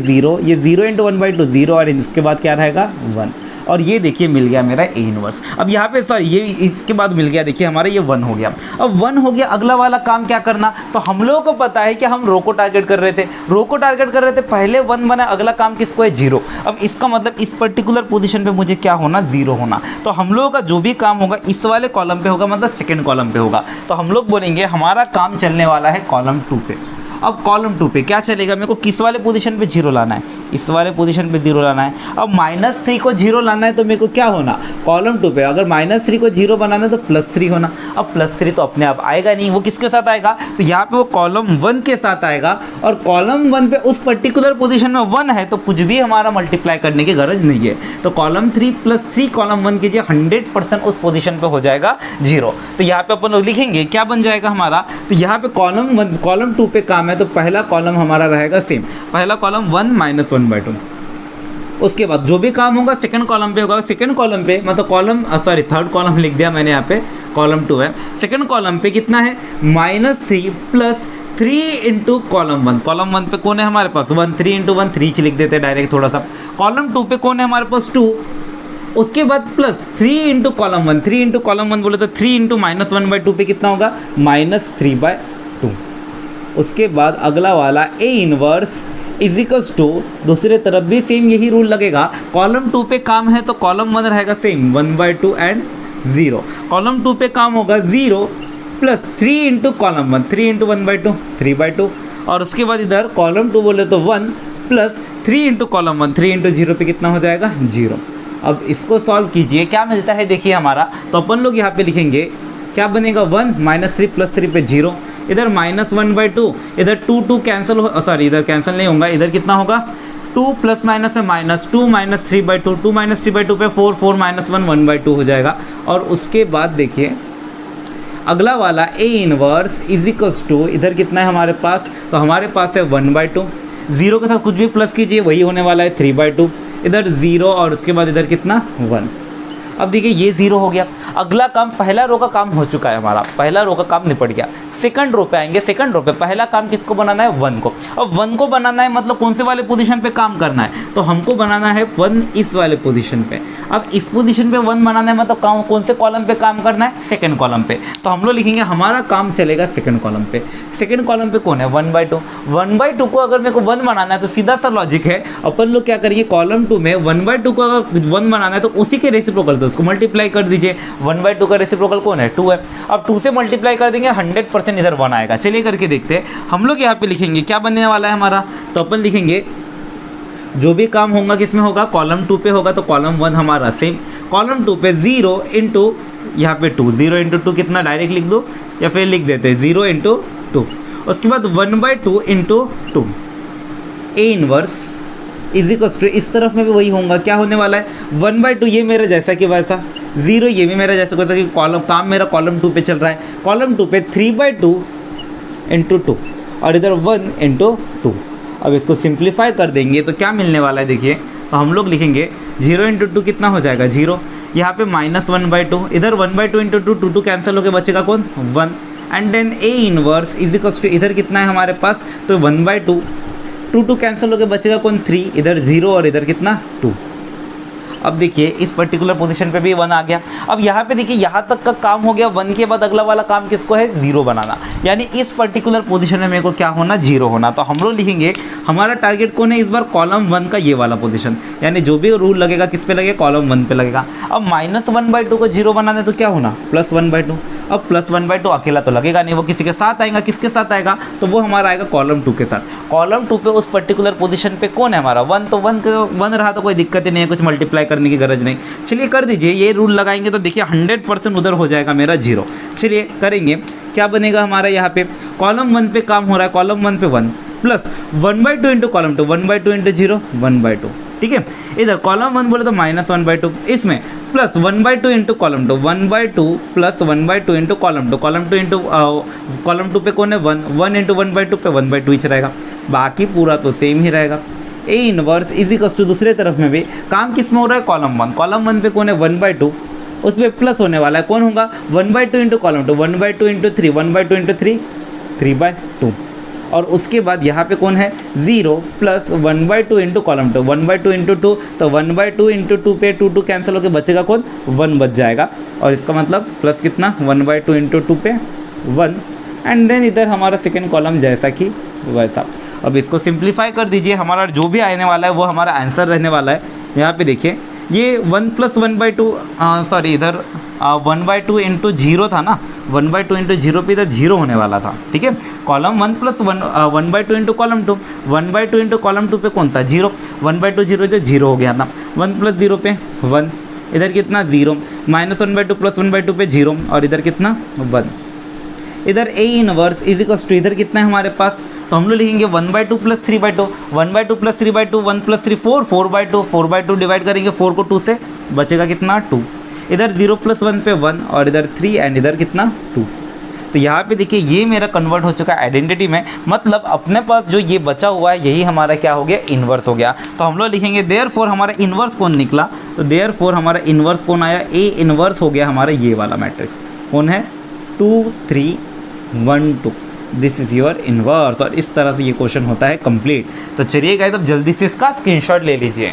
A: 0 इंटू 1/2 0 और इसके बाद क्या रहेगा 1। और ये देखिए मिल गया मेरा ए इनवर्स। अब यहाँ पे सॉरी ये इसके बाद मिल गया, देखिए हमारा ये 1 हो गया। अब 1 हो गया, अगला वाला काम क्या करना, तो हम लोगों को पता है कि हम रो को टारगेट कर रहे थे, रो को टारगेट कर रहे थे, पहले 1 बना, अगला काम किसको है 0। अब इसका मतलब इस पर्टिकुलर पोजीशन पे मुझे क्या होना 0 होना, तो हम लोगों का जो भी काम होगा इस वाले कॉलम पे होगा, मतलब सेकेंड कॉलम पे होगा। तो हम लोग बोलेंगे हमारा काम चलने वाला है कॉलम 2 पे। अब कॉलम 2 पे क्या चलेगा, मेरे को किस वाले पोजीशन पे 0 लाना है, इस वाले पोजीशन पे 0 लाना है। अब -3 को 0 लाना है तो मेरे को क्या होना, कॉलम 2 पे अगर -3 को 0 बनाना है तो +3 होना। अब +3 तो अपने आप आएगा नहीं, वो किसके साथ आएगा, तो यहाँ पे वो कॉलम 1 के साथ आएगा, और कॉलम 1 पे उस पर्टिकुलर पोजीशन में 1 है तो कुछ भी हमारा मल्टीप्लाई करने की गरज नहीं है। तो कॉलम 3 + 3 कॉलम 1 कीजिए, 100% उस पोजीशन पे हो जाएगा 0। तो यहाँ पे अपन लोग लिखेंगे क्या बन जाएगा हमारा, तो यहाँ पे कॉलम 2 पे काम है तो पहला कॉलम हमारा रहेगा सेम, पहला कॉलम 1 -1/2। उसके बाद जो भी काम होगा सेकंड कॉलम पे होगा। सेकंड कॉलम पे मतलब कॉलम सॉरी थर्ड कॉलम लिख दिया मैंने यहाँ पे, कॉलम 2 है। सेकंड कॉलम पे कितना है -3 प्लस 3 इंटू कॉलम 1। कॉलम 1 पे कौन है हमारे पास 1, 3 इंटू 1 3 लिख देते हैं डायरेक्ट थोड़ा सा। कॉलम 2 पे कौन है हमारे पास 2, उसके बाद plus 3 into column 1। 3 into column 1 बोले तो 3 इंटू -1/2 पे कितना होगा -3/2। उसके बाद अगला वाला A inverse is equals to, दूसरे तरफ भी सेम यही रूल लगेगा। कॉलम 2 पे काम है तो कॉलम 1 रहेगा सेम 1/2 एंड 0। कॉलम 2 पे काम होगा 0 प्लस 3 इंटू कॉलम 1, 3 इंटू 1/2 3/2। और उसके बाद इधर कॉलम 2 बोले तो 1 प्लस 3 इंटू कॉलम 1, 3 इंटू 0 पे कितना हो जाएगा 0। अब इसको सॉल्व कीजिए, क्या मिलता है देखिए हमारा। तो अपन लोग यहाँ पे लिखेंगे क्या बनेगा 1 -3 प्लस 3 पे 0, इधर -1/2, इधर 2 कैंसिल हो, सॉरी इधर कैंसिल नहीं होगा, इधर कितना होगा 2 प्लस माइनस है -2 -3/2, 2 -3/2 पे 4 4 -1 1/2 हो जाएगा। और उसके बाद देखिए अगला वाला A inverse is equals to, इधर कितना है हमारे पास, तो हमारे पास है 1/2, 0 के साथ कुछ भी प्लस कीजिए वही होने वाला है 3/2, इधर 0 और उसके बाद इधर कितना 1। अब देखिए ये 0 हो गया। अगला काम, पहला रो का काम हो चुका है हमारा, पहला रो का काम निपट गया। सेकंड रो पे आएंगे। सेकंड रो पे पहला काम किसको बनाना है 1 को। अब 1 को बनाना है मतलब कौन से वाले पोजीशन पे काम करना है, तो हमको बनाना है 1 इस वाले पोजीशन पे। अब इस पोजीशन पे 1 बनाना है मतलब कौन से कॉलम पे काम करना है, सेकंड कॉलम पे। तो हम लोग लिखेंगे हमारा काम चलेगा सेकंड कॉलम पे। सेकंड कॉलम पे कौन है 1/2। 1/2 को अगर मेरे को 1 बनाना है तो सीधा सा लॉजिक है, अपन लोग क्या करेंगे कॉलम 2 में 1/2 को अगर 1 बनाना है तो उसी के रेसिप्रोकल से उसको मल्टीप्लाई कर दीजिए। 1/2 का रेसिप्रोकल कौन है 2 है। अब 2 से मल्टीप्लाई कर देंगे 100% इधर 1 आएगा। चलिए करके देखते हैं। हम लोग यहाँ पे लिखेंगे क्या बनने वाला है हमारा, तो अपन लिखेंगे जो भी काम होगा किसमें होगा, कॉलम 2 पे होगा तो कॉलम 1 हमारा सेम। कॉलम 2 पे 0 इंटू यहाँ पे 2, 0 इंटू 2 कितना डायरेक्ट लिख दो या फिर लिख देते हैं 0 इंटू 2। उसके बाद 1/2 into 2 A inverse is equals to, इस तरफ में भी वही होगा, क्या होने वाला है 1/2 ये मेरा जैसा कि वैसा, 0 ये भी मेरा जैसा वैसा कि कॉलम काम मेरा कॉलम 2 पे चल रहा है। कॉलम 2 पे 3/2 इंटू 2 और इधर 1 इंटू 2। अब इसको सिंप्लीफाई कर देंगे तो क्या मिलने वाला है देखिए, तो हम लोग लिखेंगे 0 इंटू 2 कितना हो जाएगा 0, यहाँ पे -1/2, इधर 1/2 इंटू 2, 2 कैंसिल होकर बचेगा कौन 1। And then A inverse is equals to, इधर कितना है हमारे पास तो 1/2, 2 कैंसिल होकर बचेगा कौन 3, इधर 0 और इधर कितना 2। अब देखिए इस पर्टिकुलर पोजीशन पे भी 1 आ गया। अब यहाँ पे देखिए यहाँ तक का काम हो गया, 1 के बाद अगला वाला काम किसको है 0 बनाना, यानी इस पर्टिकुलर पोजीशन में मेरे को क्या होना 0 होना। तो हम लोग लिखेंगे हमारा टारगेट कौन है इस बार कॉलम 1 का ये वाला पोजीशन, यानी जो भी रूल लगेगा किस पे लगेगा कॉलम 1 पे लगेगा। अब -1/2 को 0 बनाना है तो क्या होना +1/2। अब +1/2 अकेला तो लगेगा नहीं, वो किसी के साथ आएगा, किसके साथ आएगा तो वो हमारा आएगा कॉलम 2 के साथ। कॉलम 2 पे उस पर्टिकुलर पोजीशन पे कौन है हमारा 1, तो 1 रहा तो कोई दिक्कत ही नहीं है, कुछ मल्टीप्लाई करने की गरज नहीं। चलिए कर दीजिए, ये रूल लगाएंगे तो देखिए 100% उधर हो जाएगा मेरा 0। चलिए करेंगे, क्या बनेगा हमारा यहाँ पे कॉलम 1 पे काम हो रहा है, कॉलम 1 पे 1 प्लस 1/2 इंटू कॉलम 2, 1/2 इंटू 0 1/2, ठीक है। इधर कॉलम 1 बोले तो -1/2, इसमें plus 1/2 into column 2, 1/2 plus 1/2 into column 2, column 2 into column 2 पे कौन है 1, 1 इंटू 1/2 पे 1/2 ही रहेगा, बाकी पूरा तो सेम ही रहेगा। A inverse is equals to, दूसरे तरफ में भी काम किस में हो रहा है कॉलम 1, कॉलम 1 पे कौन है 1/2, उस पर प्लस होने वाला है कौन होगा 1/2 इंटू कॉलम 2, 1/2 इंटू 3, 1/2 इंटू 3 3/2। और उसके बाद यहाँ पे कौन है 0 प्लस 1/2 इंटू कॉलम 2, 1/2 इंटू 2 तो 1/2 इंटू 2 पे 2 कैंसिल होकर बचेगा कौन 1 बच जाएगा। और इसका मतलब प्लस कितना 1/2 इंटू 2 पे 1। एंड देन इधर हमारा सेकेंड कॉलम जैसा कि वैसा। अब इसको सिंप्लीफाई कर दीजिए, हमारा जो भी आने वाला है वो हमारा आंसर रहने वाला है। यहाँ पे देखिए ये 1 प्लस 1/2 सॉरी इधर 1/2 इंटू 0 था ना, 1/2 इंटू 0 पे इधर 0 होने वाला था, ठीक है। Column 1 plus 1/2 into column 2, 1/2 into column 2 पे कौन था 0, 1/2 0 जो 0 हो गया था, 1 प्लस 0 पे 1, इधर कितना 0, -1/2 प्लस 1/2 पे 0 और इधर कितना 1। इधर A inverse is equals to, इधर कितना है हमारे पास तो हम लोग लिखेंगे 1/2 प्लस 3/2, 1/2 प्लस 3/2, 1 प्लस 3 4, 4/2, 4/2 डिवाइड करेंगे 4 को 2 से बचेगा कितना 2, इधर 0 प्लस 1 पे 1 और इधर 3 एंड इधर कितना 2। तो यहाँ पे देखिए ये मेरा कन्वर्ट हो चुका है आइडेंटिटी में, मतलब अपने पास जो ये बचा हुआ है यही हमारा क्या हो गया, इन्वर्स हो गया। तो हम लोग लिखेंगे देयरफॉर हमारा इन्वर्स कौन निकला, तो देयरफॉर हमारा इन्वर्स कौन आया, ए इन्वर्स हो गया हमारा ये वाला मैट्रिक्स, कौन है 2 3 1 2, दिस इज़ योर इन्वर्स। और इस तरह से ये क्वेश्चन होता है कंप्लीट। तो चलिए गाइस अब जल्दी से इसका स्क्रीनशॉट ले लीजिए।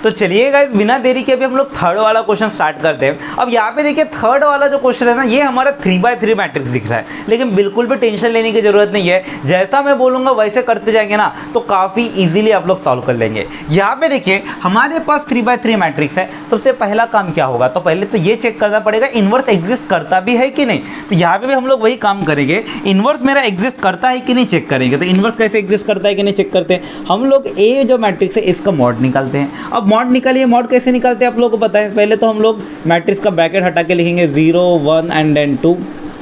A: तो चलिए गाइस बिना देरी के अभी हम लोग थर्ड वाला क्वेश्चन स्टार्ट करते हैं। अब यहाँ पे देखिए थर्ड वाला जो क्वेश्चन है ना, ये हमारा 3x3 मैट्रिक्स दिख रहा है, लेकिन बिल्कुल भी टेंशन लेने की जरूरत नहीं है। जैसा मैं बोलूँगा वैसे करते जाएंगे ना तो काफ़ी इजीली आप लोग सॉल्व कर लेंगे। यहाँ पे देखिए हमारे पास 3x3 मैट्रिक्स है। सबसे पहला काम क्या होगा, तो पहले तो ये चेक करना पड़ेगा इन्वर्स एग्जिस्ट करता भी है कि नहीं। तो यहाँ पे भी हम लोग वही काम करेंगे, इन्वर्स मेरा एग्जिस्ट करता है कि नहीं चेक करेंगे। तो इन्वर्स कैसे एग्जिस्ट करता है कि नहीं चेक करते हैं, हम लोग ए जो मैट्रिक्स है इसका मॉड निकालते हैं। अब मॉड निकालिए, मॉड कैसे निकालते हैं आप लोगों को पता है। पहले तो हम लोग मैट्रिक्स का ब्रैकेट हटा के लिखेंगे 0 1 and then 2,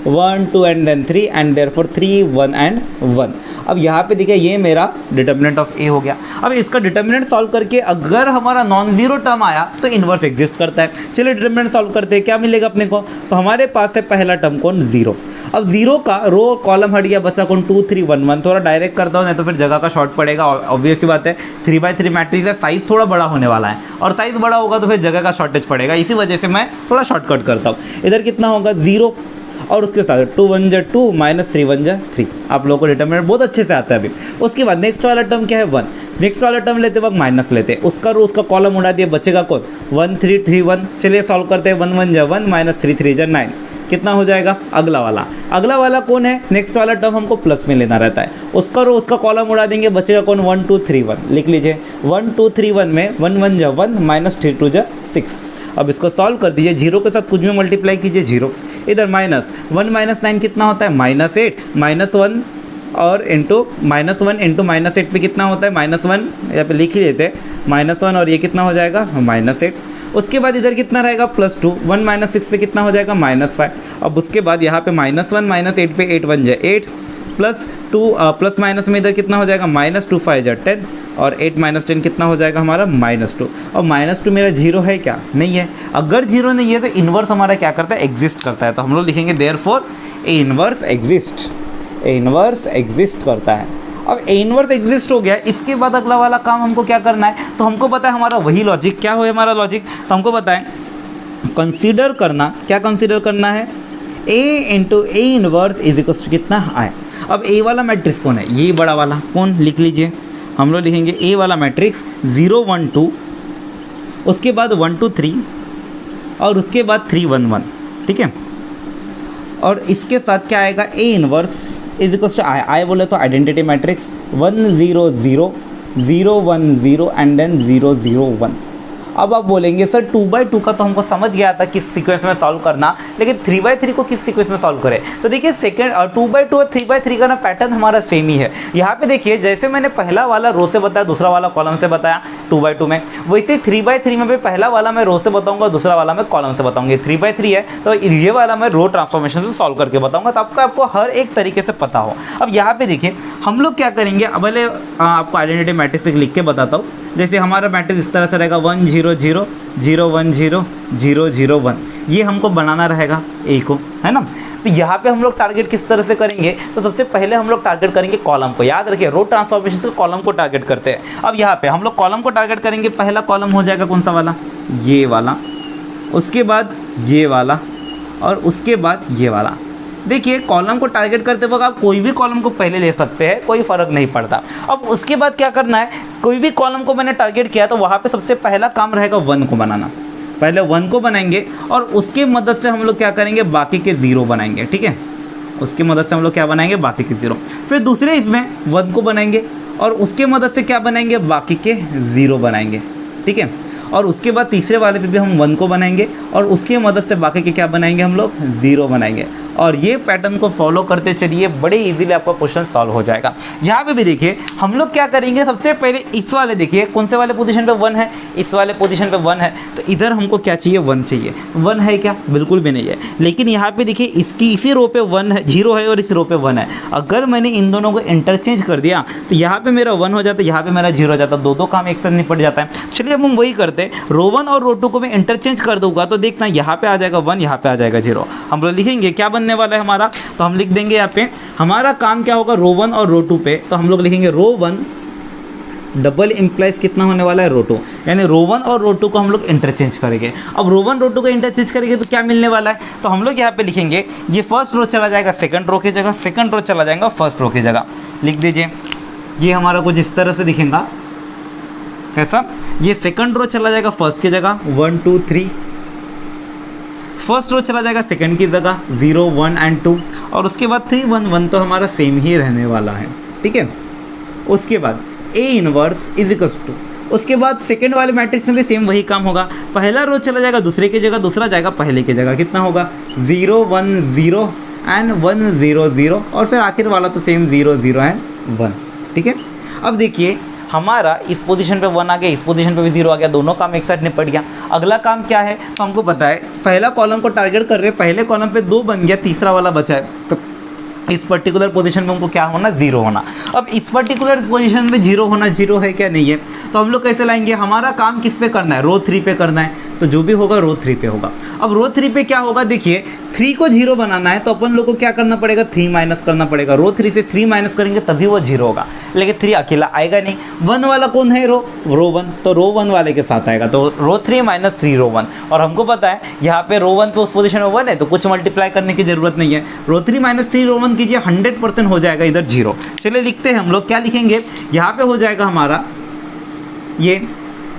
A: 1 2 and then 3 and therefore 3 1 and 1। अब यहाँ पे देखिए ये मेरा डिटर्मिनेंट ऑफ ए हो गया। अब इसका डिटर्मिनेंट सॉल्व करके अगर हमारा नॉन जीरो टर्म आया तो इन्वर्स एग्जिस्ट करता है। चलिए डिटर्मिनेंट सॉल्व करते हैं, क्या मिलेगा अपने को। तो हमारे पास है पहला टर्म कौन, 0। अब 0 का रो कॉलम हट गया, बचा कौन 2 3 1 1। थोड़ा डायरेक्ट करता हूँ नहीं तो फिर जगह का शॉर्ट पड़ेगा। ऑब्वियस सी बात है 3x3 मैट्रिक्स है, साइज थोड़ा बड़ा होने वाला है और साइज बड़ा होगा तो फिर जगह का शॉर्टेज पड़ेगा, इसी वजह से मैं थोड़ा शॉर्टकट करता हूँ। इधर कितना होगा 0 और उसके साथ 2 1 जा 2 -3 1 जा 3। आप लोगों को डिटर्मिनेंट बहुत अच्छे से आता है अभी। उसके बाद नेक्स्ट वाला टर्म क्या है 1। नेक्स्ट वाला टर्म लेते वक्त माइनस लेते हैं, उसका रो उसका कॉलम उड़ा दिया, बचेगा कौन 1 3 3 1। चलिए सॉल्व करते हैं, 1 1 जा 1 -3 3 जा 9। कितना हो जाएगा अगला वाला कौन है, नेक्स्ट वाला टर्म हमको प्लस में लेना रहता है, उसका रो उसका कॉलम उड़ा देंगे, बचेगा कौन 1 2 3 1। लिख लीजिए 1 2 3 1 में 1 1 जा 1 -3 2 जा 6। अब इसको सॉल्व कर दीजिए, 0 के साथ कुछ भी मल्टीप्लाई कीजिए 0। इधर -1 -9 कितना होता है -8 -1 और इंटू -1 इंटू -8 पे कितना होता है -1, यहाँ पे लिख ही लेते हैं -1 और ये कितना हो जाएगा -8। उसके बाद इधर कितना रहेगा +2, 1 -6 पे कितना हो जाएगा -5। अब उसके बाद यहाँ पे -1 -8 पे 8 1 जा 8 +2 प्लस माइनस में इधर कितना हो जाएगा -2 5 जा 10 और 8 - 10 कितना हो जाएगा हमारा -2। और -2 मेरा 0 है क्या, नहीं है। अगर 0 नहीं है तो इन्वर्स हमारा क्या करता है, एग्जिस्ट करता है। तो हम लोग लिखेंगे therefore A inverse exist, A inverse exist करता है। अब ए इन्वर्स एग्जिस्ट हो गया, इसके बाद अगला वाला काम हमको क्या करना है। तो हमको पता है हमारा वही लॉजिक, क्या हो हमारा लॉजिक, तो हमको पता है कंसीडर करना, क्या कंसीडर करना है, A into A inverse is equal to कितना आए। अब ए वाला मैट्रिक्स कौन है, ये बड़ा वाला कौन, लिख लीजिए। हम लोग लिखेंगे ए वाला मैट्रिक्स 0 1 2, उसके बाद 1 2 3 और उसके बाद 3 1 1, ठीक है। और इसके साथ क्या आएगा, ए inverse is equal to I बोले तो आइडेंटिटी मैट्रिक्स 1 0 0 0 1 0 एंड देन 0 0 1। अब आप बोलेंगे सर 2x2 का तो हमको समझ गया था किस सीक्वेंस में सॉल्व करना, लेकिन 3x3 को किस सीक्वेंस में सॉल्व करें। तो देखिए सेकंड 2x2 और 3x3 का ना पैटर्न हमारा सेम ही है। यहाँ पे देखिए जैसे मैंने पहला वाला रो से बताया, दूसरा वाला कॉलम से बताया 2x2 में, वैसे 3x3 में भी पहला वाला मैं रो से बताऊंगा, दूसरा वाला मैं कॉलम से बताऊंगा। 3x3 है तो ये वाला मैं रो ट्रांसफॉर्मेशन से सॉल्व करके बताऊंगा, तो आपको हर एक तरीके से पता हो। अब यहाँ पे देखिए हम लोग क्या करेंगे, अब पहले आपको आइडेंटिटी मैट्रिक्स लिख के बताता हूँ। जैसे हमारा मैट्रिक्स इस तरह से रहेगा 1 0 0 0 1 0 0 0 1, ये हमको बनाना रहेगा ए को, है ना। तो यहाँ पे हम लोग टारगेट किस तरह से करेंगे, तो सबसे पहले हम लोग टारगेट करेंगे कॉलम को। याद रखिए रो ट्रांसफॉर्मेशन से कॉलम को टारगेट करते हैं। अब यहाँ पे हम लोग कॉलम को टारगेट करेंगे, पहला कॉलम हो जाएगा कौन सा वाला, ये वाला, उसके बाद ये वाला और उसके बाद ये वाला। देखिए कॉलम को टारगेट करते वक्त आप कोई भी कॉलम को पहले ले सकते हैं, कोई फ़र्क नहीं पड़ता। अब उसके बाद क्या करना है, कोई भी कॉलम को मैंने टारगेट किया तो वहाँ पे सबसे पहला काम रहेगा 1 को बनाना। पहले 1 को बनाएंगे और उसके मदद से हम लोग क्या करेंगे, बाकी के 0 बनाएंगे, ठीक है। उसकी मदद से हम लोग क्या बनाएंगे, बाकी के 0। फिर दूसरे इसमें 1 को बनाएंगे और उसके मदद से क्या बनाएंगे, बाकी के 0 बनाएंगे, ठीक है। और उसके बाद तीसरे वाले पे भी हम 1 को बनाएंगे और उसकी मदद से बाकी के क्या बनाएंगे, हम लोग 0 बनाएंगे। और ये पैटर्न को फॉलो करते चलिए, बड़े इजीली आपका क्वेश्चन सॉल्व हो जाएगा। यहाँ पे भी देखिए हम लोग क्या करेंगे, सबसे पहले इस वाले देखिए कौन से वाले पोजीशन पे 1 है, इस वाले पोजीशन पे 1 है, तो इधर हमको क्या चाहिए, 1 चाहिए। 1 है क्या, बिल्कुल भी नहीं है। लेकिन यहाँ पे देखिए इसकी इसी रो पे 1 है, 0 है और इस रो पे 1 है। अगर मैंने इन दोनों को इंटरचेंज कर दिया तो यहाँ पे मेरा 1 हो जाता है, यहाँ पे मेरा 0 हो जाता है, दो काम एक साथ निपट जाता है। चलिए अब हम वही करते हैं, रो 1 और रो 2 को मैं इंटरचेंज कर दूंगा तो देखना यहाँ पे आ जाएगा 1, यहाँ पे आ जाएगा 0। हम लोग लिखेंगे क्या बनने बनने वाला है हमारा, तो हम लिख देंगे यहाँ पे हमारा काम क्या होगा रो 1 और रो 2 पे, तो हम लोग लिखेंगे रो 1 डबल इम्प्लाइज कितना होने वाला है रो 2, यानी रो 1 और रो 2 को हम लोग इंटरचेंज करेंगे। अब रो 1 रो 2 को इंटरचेंज करेंगे तो क्या मिलने वाला है, तो हम लोग यहाँ पे लिखेंगे ये फर्स्ट रो चला जाएगा सेकंड रो की जगह, सेकंड रो चला जाएगा फर्स्ट रो की जगह। लिख दीजिए ये हमारा कुछ इस तरह से दिखेगा, कैसा, ये सेकंड रो चला जाएगा फर्स्ट की जगह 1 2 3, फर्स्ट रो चला जाएगा सेकंड की जगह 0 1 एंड 2, और उसके बाद 3 1 1 तो हमारा सेम ही रहने वाला है, ठीक है। उसके बाद A inverse is equals to, उसके बाद सेकंड वाले मैट्रिक्स में भी सेम वही काम होगा, पहला रो चला जाएगा दूसरे की जगह, दूसरा जाएगा पहले की जगह, कितना होगा 0 1 0 एंड 1 0 0, और फिर आखिर वाला तो सेम 0 0 एंड 1, ठीक है। अब देखिए हमारा इस पोजीशन पे 1 आ गया, इस पोजीशन पे भी 0 आ गया, दोनों काम एक साथ निपट गया। अगला काम क्या है, तो हमको पता है पहला कॉलम को टारगेट कर रहे हैं, पहले कॉलम पे 2 बन गया, तीसरा वाला बचा है, तो इस पर्टिकुलर पोजीशन में हमको क्या होना, 0 होना। अब इस पर्टिकुलर पोजीशन में 0 होना, 0 है क्या नहीं है, तो हम लोग कैसे लाएंगे, हमारा काम किस पे करना है, रो 3 पे करना है, तो जो भी होगा रो 3 पे होगा। अब रो 3 पे क्या होगा, देखिए 3 को 0 बनाना है तो अपन लोग को क्या करना पड़ेगा, 3 माइनस करना पड़ेगा, रो 3 से 3 माइनस करेंगे तभी वो 0 होगा, लेकिन 3 अकेला आएगा नहीं। 1 वाला कौन है, रो 1, तो रो 1 वाले के साथ आएगा, तो रो 3 माइनस 3 रो 1, और हमको पता है यहाँ पे रो 1 पे उस पोजीशन में 1 है तो कुछ मल्टीप्लाई करने की जरूरत नहीं है, रो 3 माइनस 3 रो 1 कीजिए 100% हो जाएगा इधर 0। चलिए लिखते हैं हम लोग, क्या लिखेंगे, यहाँ पे हो जाएगा हमारा ये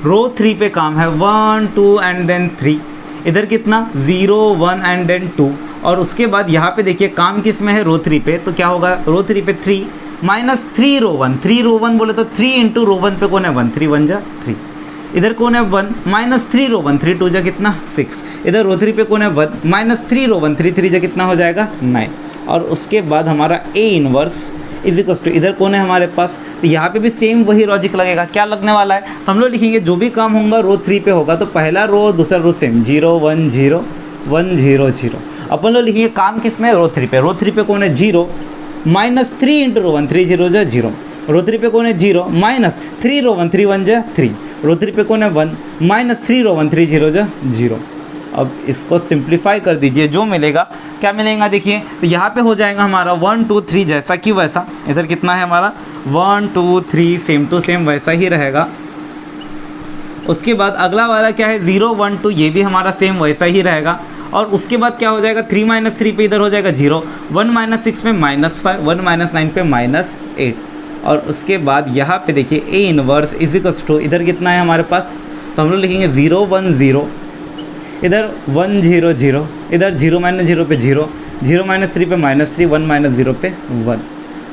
A: रो 3 पे काम है 1 2 एंड देन 3, इधर कितना 0 1 एंड देन 2, और उसके बाद यहाँ पे देखिए काम किस में है, रो 3 पे, तो क्या होगा रो 3 पे 3 माइनस 3 रो 1, 3 रो 1 बोले तो 3 इंटू रो 1 पे कौन है 1, 3 1 जा 3, इधर कौन है 1 माइनस 3 रो 1, 3 2 जा कितना 6, इधर रो 3 पे कौन है 1 माइनस 3 रो 1, 3 3 जा कितना हो जाएगा 9, और उसके बाद हमारा A inverse is equals to, इधर कौन है हमारे पास, तो यहाँ पे भी सेम वही लॉजिक लगेगा, क्या लगने वाला है, तो हम लोग लिखेंगे जो भी काम होगा रो 3 पे होगा, तो पहला रो दूसरा रो सेम 0 1 0 1 0 0, अपन लोग लिखेंगे काम किस में, रो 3 पे, रो 3 पे कौन है 0 माइनस 3 इंटू रो 1, 3 0 जा 0, रो 3 पे कौन है 0 माइनस 3 रो 1, 3 1 जा 3, रो 3 पे कौन है 1 माइनस 3 रो 1, 3 0 जा 0। अब इसको सिंप्लीफाई कर दीजिए, जो मिलेगा क्या मिलेगा देखिए, तो यहाँ पे हो जाएगा हमारा 1 2 3 जैसा कि वैसा, इधर कितना है हमारा 1 2 3 सेम टू सेम वैसा ही रहेगा। उसके बाद अगला वाला क्या है 0 1 2, ये भी हमारा सेम वैसा ही रहेगा, और उसके बाद क्या हो जाएगा 3 माइनस 3 पे इधर हो जाएगा 0, 1 माइनस 6 पे माइनस 5, 1 माइनस 9 पे माइनस 8, और उसके बाद यहाँ पे देखिए A inverse is equals to, इधर कितना है हमारे पास, तो हम लोग लिखेंगे 0 1 0, इधर 1 0 0, इधर 0 माइनस 0 पे 0, 0 माइनस 3 पे माइनस 3, 1 माइनस 0 पे 1।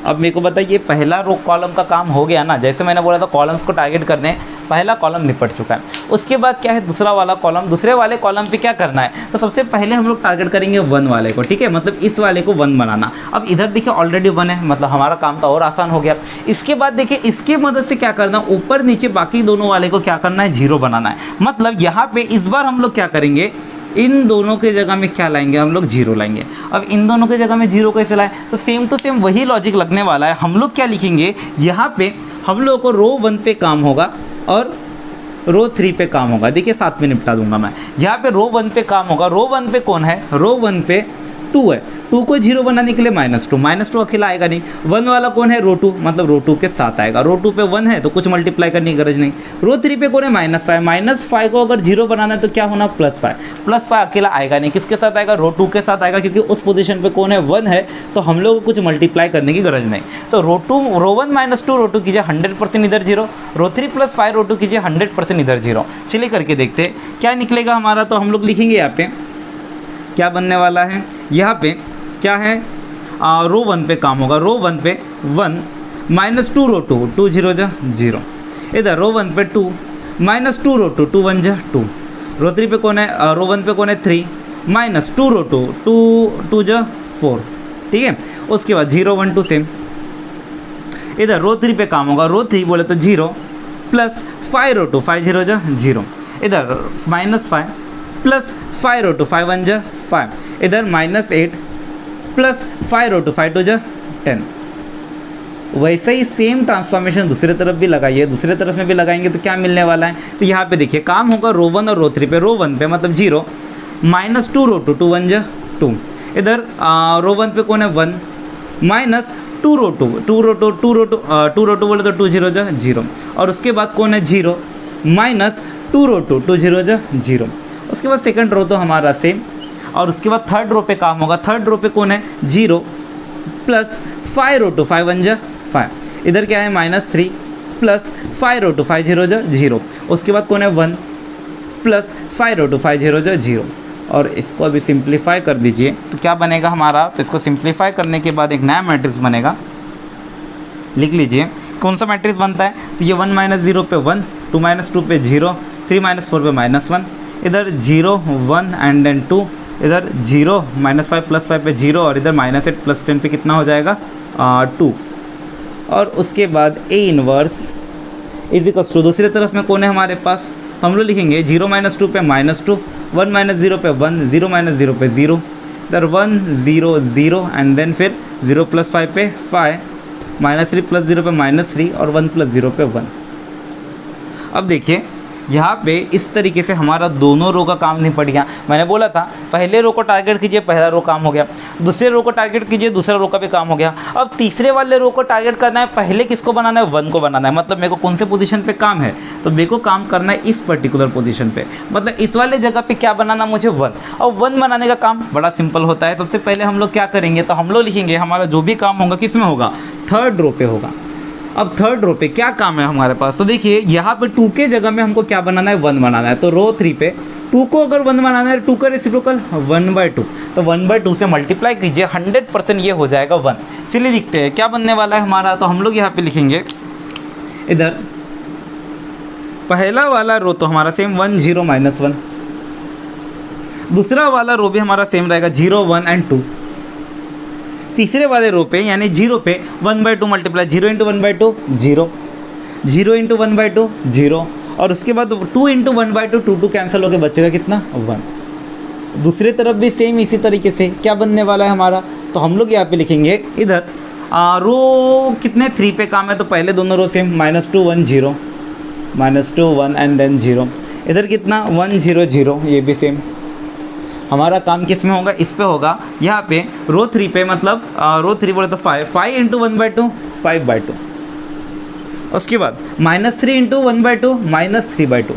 A: अब मेरे को बताइए पहला रो कॉलम का काम हो गया ना, जैसे मैंने बोला था कॉलम्स को टारगेट करने, पहला कॉलम निपट चुका है। उसके बाद क्या है दूसरा वाला कॉलम, दूसरे वाले कॉलम पे क्या करना है, तो सबसे पहले हम लोग टारगेट करेंगे 1 वाले को, ठीक है, मतलब इस वाले को 1 बनाना। अब इधर देखिए ऑलरेडी 1 है, मतलब हमारा काम तो और आसान हो गया। इसके बाद देखिए इसकी मदद से क्या करना, ऊपर नीचे बाकी दोनों वाले को क्या करना है 0 बनाना है, मतलब यहाँ पे इस बार हम लोग क्या करेंगे, इन दोनों के जगह में क्या लाएंगे, हम लोग 0 लाएंगे। अब इन दोनों के जगह में 0 कैसे लाए, तो सेम टू सेम वही लॉजिक लगने वाला है। हम लोग क्या लिखेंगे, यहाँ पे हम लोग को रो 1 पे काम होगा और रो 3 पे काम होगा। देखिए साथ में निपटा दूंगा मैं। यहाँ पे रो 1 पे काम होगा, रो 1 पे कौन है, रो 1 पे 2 है, 2 को 0 बनाने के लिए -2 अकेला आएगा नहीं। 1 वाला कौन है, रो 2, मतलब रो 2 के साथ आएगा। रो 2 पे 1 है तो कुछ मल्टीप्लाई करने की गरज नहीं। रो 3 पे कौन है, -5, -5 को अगर 0 बनाना है तो क्या होना, +5 अकेला आएगा नहीं। किसके साथ आएगा, रो 2 के साथ आएगा, क्योंकि उस पोजीशन पे कौन है, 1 है, तो हम लोग को कुछ मल्टीप्लाई करने की गरज नहीं। तो रो 1 -2 रो 2 कीजिए 100% इधर 0, रो 3 + 5 रो 2 कीजिए 100% इधर 0। चलिए करके देखते हैं क्या निकलेगा हमारा। तो हम लोग लिखेंगे यहाँ पे क्या बनने वाला है, यहाँ पे क्या है, रो 1 पे काम होगा। रो 1 पे 1 -2 रो 2, 2 0 जा 0। इधर रो 1 पे 2 -2 रो 2, 2 1 जा 2। रो 3 पे कौन है, रो 1 पे कौन है 3 -2 रो 2, 2 2 जा 4। ठीक है, उसके बाद 0 1 2 सेम। इधर रो 3 पे काम होगा। रो 3 बोले तो 0 + 5 रो 2, 5 0 जा 0। इधर -5 + 5 रो 2, 5 1 जा 5। इधर -8 + 5 रो 2, 5 2 जा 10। वैसे ही सेम ट्रांसफॉर्मेशन दूसरे तरफ भी लगाइए, दूसरे तरफ में भी लगाएंगे तो क्या मिलने वाला है। तो यहाँ पे देखिए काम होगा रो 1 और रो 3 पे। रो 1 पे मतलब 0 -2 रो 2, 2 1 जा 2। इधर रो 1 पे कौन है 1 माइनस 2 रो 2 बोले तो 2 0 जा 0 और उसके बाद कौन है 0 माइनस 2 रो 2 0 जा 0। उसके बाद सेकंड रो तो हमारा सेम और उसके बाद थर्ड रो पे काम होगा। थर्ड रो पे कौन है 0 प्लस 5 रो 2 5 1 जा 5 इधर क्या है -3 प्लस 5 रो 2 5 0 जा 0। उसके बाद कौन है 1 प्लस 5 रो 2 5 0 जा 0 और इसको अभी सिंप्लीफाई कर दीजिए तो क्या बनेगा हमारा। तो इसको सिंप्लीफाई करने के बाद एक नया मैट्रिक्स बनेगा, लिख लीजिए कौन सा मैट्रिक्स बनता है। तो ये 1 - 0 पे 1 2 - 2 पे 0 3 - 4 पे -1 इधर 0 1 एंड देन 2 इधर 0 -5 + 5 पे 0 और इधर -8 + 10 पे कितना हो जाएगा 2 और उसके बाद A inverse is equals to दूसरी तरफ में कौन है हमारे पास। तो हम लोग लिखेंगे 0 - 2 पे -2 1 - 0 पे 1 0 - 0 पे 0 इधर 1 0 0 एंड देन फिर 0 + 5 पे 5 -3 + 0 पे -3 और 1 + 0 पे 1। अब देखिए यहाँ पे इस तरीके से हमारा दोनों रो का काम निपट गया। मैंने बोला था पहले रो को टारगेट कीजिए, पहला रो काम हो गया। दूसरे रो को टारगेट कीजिए, दूसरा रो का भी काम हो गया। अब तीसरे वाले रो को टारगेट करना है, पहले किसको बनाना है 1 को बनाना है। मतलब मेरे को कौन से पोजीशन पे काम है तो मेरे को काम करना है इस पर्टिकुलर पोजीशन पे, मतलब इस वाले जगह पे क्या बनाना मुझे 1। और 1 बनाने का काम बड़ा सिंपल होता है। सबसे पहले हम लोग क्या करेंगे तो हम लोग लिखेंगे हमारा जो भी काम होगा किस में होगा थर्ड रो पे होगा। अब थर्ड रो पे क्या काम है हमारे पास तो देखिए यहाँ पे 2 के जगह में हमको क्या बनाना है 1 बनाना है। तो रो 3 पे 2 को अगर 1 बनाना है 2 का रेसिप्रोकल 1/2 तो 1/2 से मल्टीप्लाई कीजिए 100% ये हो जाएगा 1। चलिए देखते हैं क्या बनने वाला है हमारा। तो हम लोग यहाँ पे लिखेंगे इधर पहला वाला रो तो हमारा सेम 1 0 -1 दूसरा वाला रो भी हमारा सेम रहेगा 0 1 एंड 2। तीसरे वाले रो पे यानी 0 पे 1/2 मल्टीप्लाई 0 × 1/2 0 0 × 1/2 0 और उसके बाद 2 × 1/2 2 कैंसिल होकर बचेगा कितना 1। दूसरी तरफ भी सेम इसी तरीके से क्या बनने वाला है हमारा। तो हम लोग यहाँ पे लिखेंगे इधर रो कितने 3 पे काम है तो पहले दोनों रो सेम -2 1 0 -2 1 एंड देन 0 इधर कितना 1 0 0 ये भी सेम। हमारा काम किस में होगा इस पे होगा यहाँ पे रो 3 पे मतलब रो 3 बोले तो 5 × 1/2 5/2 उसके बाद -3 × 1/2 -3/2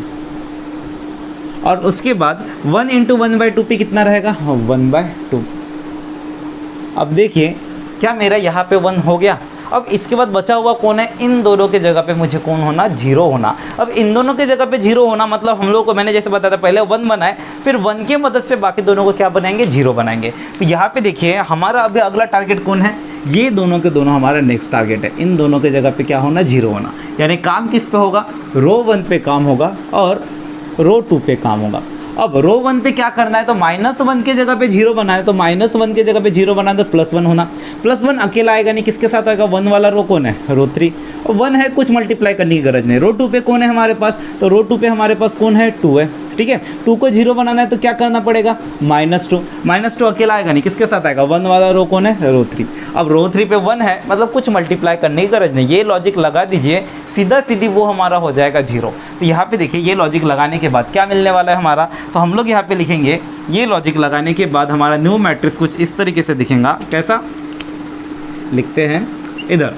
A: और उसके बाद 1 × 1/2 पे कितना रहेगा 1/2। अब देखिए क्या मेरा यहाँ पे 1 हो गया। अब इसके बाद बचा हुआ कौन है इन दोनों के जगह पे मुझे कौन होना 0 होना। अब इन दोनों के जगह पे 0 होना मतलब हम लोग को मैंने जैसे बताया था पहले 1 बनाए फिर 1 की मदद से बाकी दोनों को क्या बनाएंगे 0 बनाएंगे। तो यहाँ पे देखिए हमारा अभी अगला टारगेट कौन है ये दोनों के दोनों हमारा नेक्स्ट टारगेट है। इन दोनों के जगह पे क्या होना 0 होना यानी काम किस पे होगा रो 1 पे काम होगा और रो 2 पे काम होगा। अब रो 1 पे क्या करना है तो -1 के जगह पे 0 बनाना है तो -1 के जगह पे 0 बनाना है तो +1 होना। +1 अकेला आएगा नहीं किसके साथ आएगा 1 वाला रो कौन है रो 3 और 1 है कुछ मल्टीप्लाई करने की गरज नहीं। रो 2 पे कौन है हमारे पास तो रो 2 पे हमारे पास कौन है 2 है ठीक है। 2 को 0 बनाना है तो क्या करना पड़ेगा -2 अकेला आएगा नहीं किसके साथ आएगा 1 वाला रो कौन है रो 3। अब रो 3 पे 1 है मतलब कुछ मल्टीप्लाई करने की गरज नहीं। ये लॉजिक लगा दीजिए सीधा सीधी वो हमारा हो जाएगा 0। तो यहाँ पे देखिए ये लॉजिक लगाने के बाद क्या मिलने वाला है हमारा। तो हम लोग यहाँ पे लिखेंगे ये लॉजिक लगाने के बाद हमारा न्यू मैट्रिक्स कुछ इस तरीके से दिखेगा। कैसा लिखते हैं इधर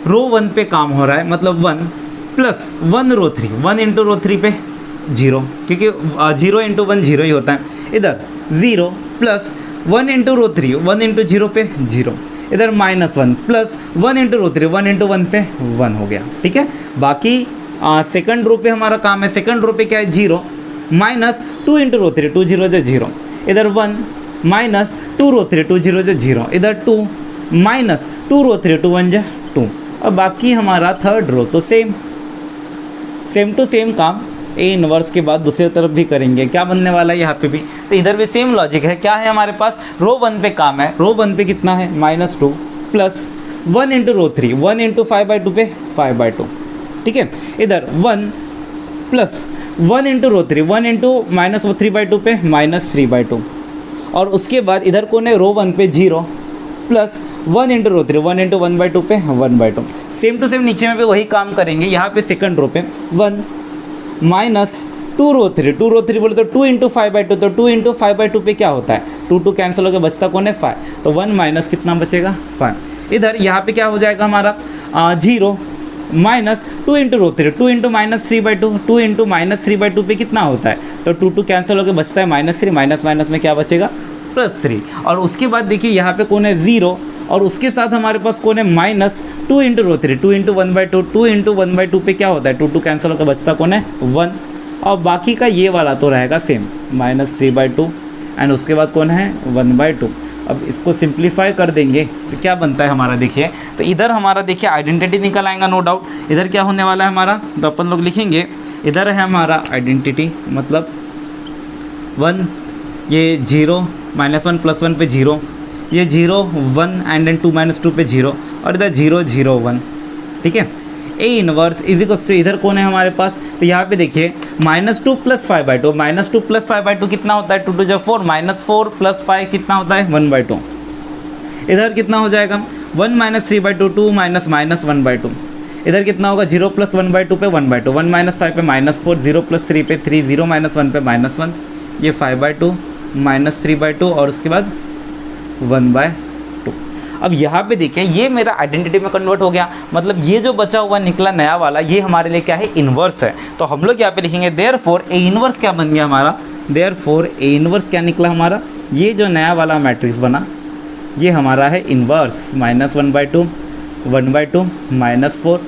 A: रो 1 पे काम हो रहा है मतलब 1 प्लस 1 रो 3 1 × रो 3 पे 0 क्योंकि 0 × 1 0 ही होता है। इधर 0 प्लस 1 × रो 3 1 × 0 पे 0 इधर -1 प्लस 1 × रो 3 1 × 1 पे 1 हो गया ठीक है। बाकी सेकंड रो पे हमारा काम है सेकंड रो पे क्या है 0 -2 × रो 3 2 0 0 इधर 1 -2 रो 3 2 0 0 इधर 2 -2 रो 3 2 1 2 और बाकी हमारा थर्ड रो तो सेम टू सेम काम ए इनवर्स के बाद दूसरी तरफ भी करेंगे। क्या बनने वाला है यहाँ पे भी तो इधर भी सेम लॉजिक है। क्या है हमारे पास रो 1 पे काम है रो 1 पे कितना है -2 प्लस 1 × रो 3 1 × 5/2 पे 5/2 ठीक है। इधर 1 प्लस 1 × रो 3 1 × -3/2 पे -3/2 और उसके बाद इधर कौन है रो 1 पे 0 प्लस 1 × रो 3 1 × 1/2 पे 1/2 सेम टू सेम नीचे में भी वही काम करेंगे। यहाँ पे सेकंड रो पे 1 -2 रो 3 बोले तो 2 × 5/2 तो 2 × 5/2 पे क्या होता है 2 कैंसिल होकर बचता कौन है 5, तो 1 माइनस कितना बचेगा 5। इधर यहाँ पे क्या हो जाएगा हमारा 0 minus 2 into rho 3, 2 into minus 3/2, 2 into minus 3/2 पे कितना होता है, तो 2 कैंसिल होकर बचता है -3, माइनस माइनस में क्या बचेगा +3। और उसके बाद देखिए यहाँ पे कौन है 0 और उसके साथ हमारे पास कौन है -2 इंटू रो 3, 2 इंटू 1/2, 2 इंटू 1/2 पे क्या होता है 2 कैंसिल होकर बचता कौन है 1, और बाकी का ये वाला तो रहेगा सेम -3/2 एंड उसके बाद कौन है 1/2। अब इसको सिंप्लीफाई कर देंगे तो क्या बनता है हमारा, देखिए तो इधर हमारा देखिए आइडेंटिटी निकल आएगा नो डाउट। इधर क्या होने वाला है हमारा, तो अपन लोग लिखेंगे इधर है हमारा आइडेंटिटी मतलब 1, ये 0 -1 + 1 पे 0, ये 0 1 एंड देन 2 - 2 पे 0 और इधर 0 0 1, ठीक है। A inverse is equals to इधर कौन है हमारे पास, तो यहाँ पे देखिए -2 + 5/2, -2 + 5/2 कितना होता है 2 × 2 = 4, -4 + 5 कितना होता है 1/2। इधर कितना हो जाएगा 1 - 3/2, 2 - 1/2। इधर कितना होगा 0 + 1/2 पे 1/2, 1 - 5 पे -4, 0 + 3 पे 3, 0 - 1 पे -1, ये 5/2 -3/2 और उसके बाद 1/2। अब यहाँ पे देखिए ये मेरा आइडेंटिटी में कन्वर्ट हो गया, मतलब ये जो बचा हुआ निकला नया वाला ये हमारे लिए क्या है इन्वर्स है। तो हम लोग यहाँ पे लिखेंगे देयरफॉर ए इन्वर्स क्या बन गया हमारा, देयरफॉर ए इन्वर्स क्या निकला हमारा, ये जो नया वाला मैट्रिक्स बना ये हमारा है इन्वर्स -1/2, 1/2, -4,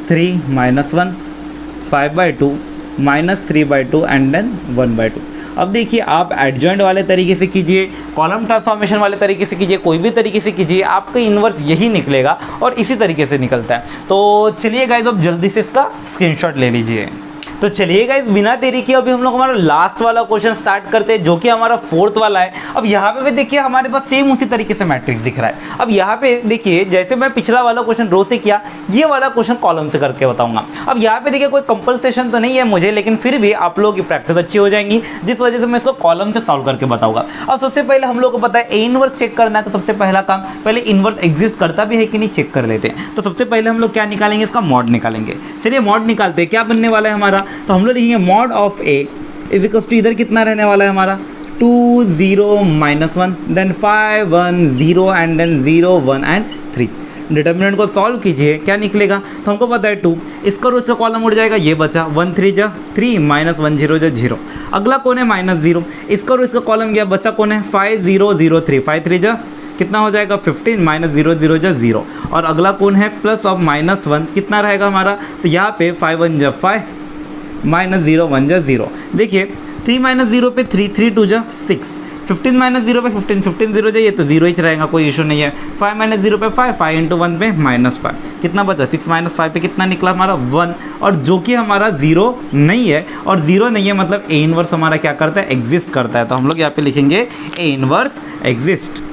A: 3, -1, 5/2, -3/2 एंड देन 1/2। अब देखिए आप एडजॉइंट वाले तरीके से कीजिए, कॉलम ट्रांसफॉर्मेशन वाले तरीके से कीजिए, कोई भी तरीके से कीजिए, आपका इन्वर्स यही निकलेगा और इसी तरीके से निकलता है। तो चलिए गाइस अब जल्दी से इसका स्क्रीनशॉट ले लीजिए। तो चलिए गाइस बिना देरी किए अभी हम लोग हमारा लास्ट वाला क्वेश्चन स्टार्ट करते हैं जो कि हमारा 4th वाला है। अब यहाँ पे भी देखिए हमारे पास सेम उसी तरीके से मैट्रिक्स दिख रहा है। अब यहाँ पे देखिए जैसे मैं पिछला वाला क्वेश्चन रो से किया, ये वाला क्वेश्चन कॉलम से करके बताऊंगा। अब यहाँ पे देखिए कोई कंपल्सेशन तो नहीं है मुझे, लेकिन फिर भी आप लोगों की प्रैक्टिस अच्छी हो जाएंगी जिस वजह से मैं इसको कॉलम से सॉल्व करके बताऊंगा। अब सबसे पहले हम लोग को पता है ए इनवर्स चेक करना है, तो सबसे पहला काम पहले इनवर्स एग्जिस्ट करता भी है कि नहीं चेक कर लेते हैं। तो सबसे पहले हम लोग क्या निकालेंगे, इसका मॉड निकालेंगे। चलिए मॉड निकालते हैं, क्या बनने वाला है हमारा, तो हम लोग लिखेंगे mod of A is equals to इधर कितना रहने वाला है हमारा 2 0 -1 then 5 1 0 and then 0 1 and 3। Determinant को सॉल्व कीजिए, क्या निकलेगा, तो हमको पता है 2, इसका रो इसका कॉलम उड़ जाएगा, ये बचा 1 3 जा 3 -1 0 जा 0। अगला कौन है -0, इसका रो इसका कॉलम गया, बचा कौन है 5 0 0 3, 5 3 जा कितना हो जाएगा 15 -0 0 जा 0। और अगला कौन है प्लस ऑफ -1 कितना रहेगा हमारा, तो यहाँ पे 5 1 जा 5 -0 1 जा 0। देखिए 3 -0 पे 3 3 2 जा 6, 15 -0 पे 15 15 0 जा, ये तो 0 ही रहेगा, कोई इशू नहीं है। 5 -0 पे 5 5 × 1 पे -5 कितना बचा 6 - 5 पे कितना निकला हमारा 1, और जो कि हमारा 0 नहीं है, और 0 नहीं है मतलब ए इनवर्स हमारा क्या करता है एग्जिस्ट करता है। तो हम लोग यहाँ पे लिखेंगे ए इनवर्स एग्जिस्ट।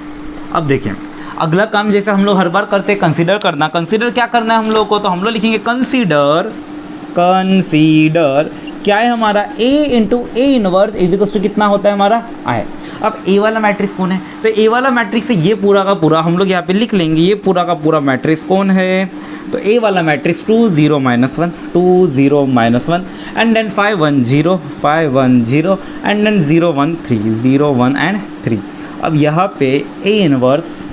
A: अब देखिए अगला काम जैसे हम लोग हर बार करते हैं कंसीडर करना, कंसीडर क्या करना है हम लोग को, तो हम लोग लिखेंगे कंसीडर क्या है हमारा a into A inverse is equals to कितना होता है हमारा आई। अब ए वाला मैट्रिक्स कौन है, तो ए वाला मैट्रिक्स है ये पूरा का पूरा, हम लोग यहाँ पे लिख लेंगे ये पूरा का पूरा मैट्रिक्स कौन है, तो ए वाला matrix 2 0 -1 2 0 -1 and then 5 1 0 5 1 0 and then 0 1 3 0 1 and 3। अब यहाँ पे A inverse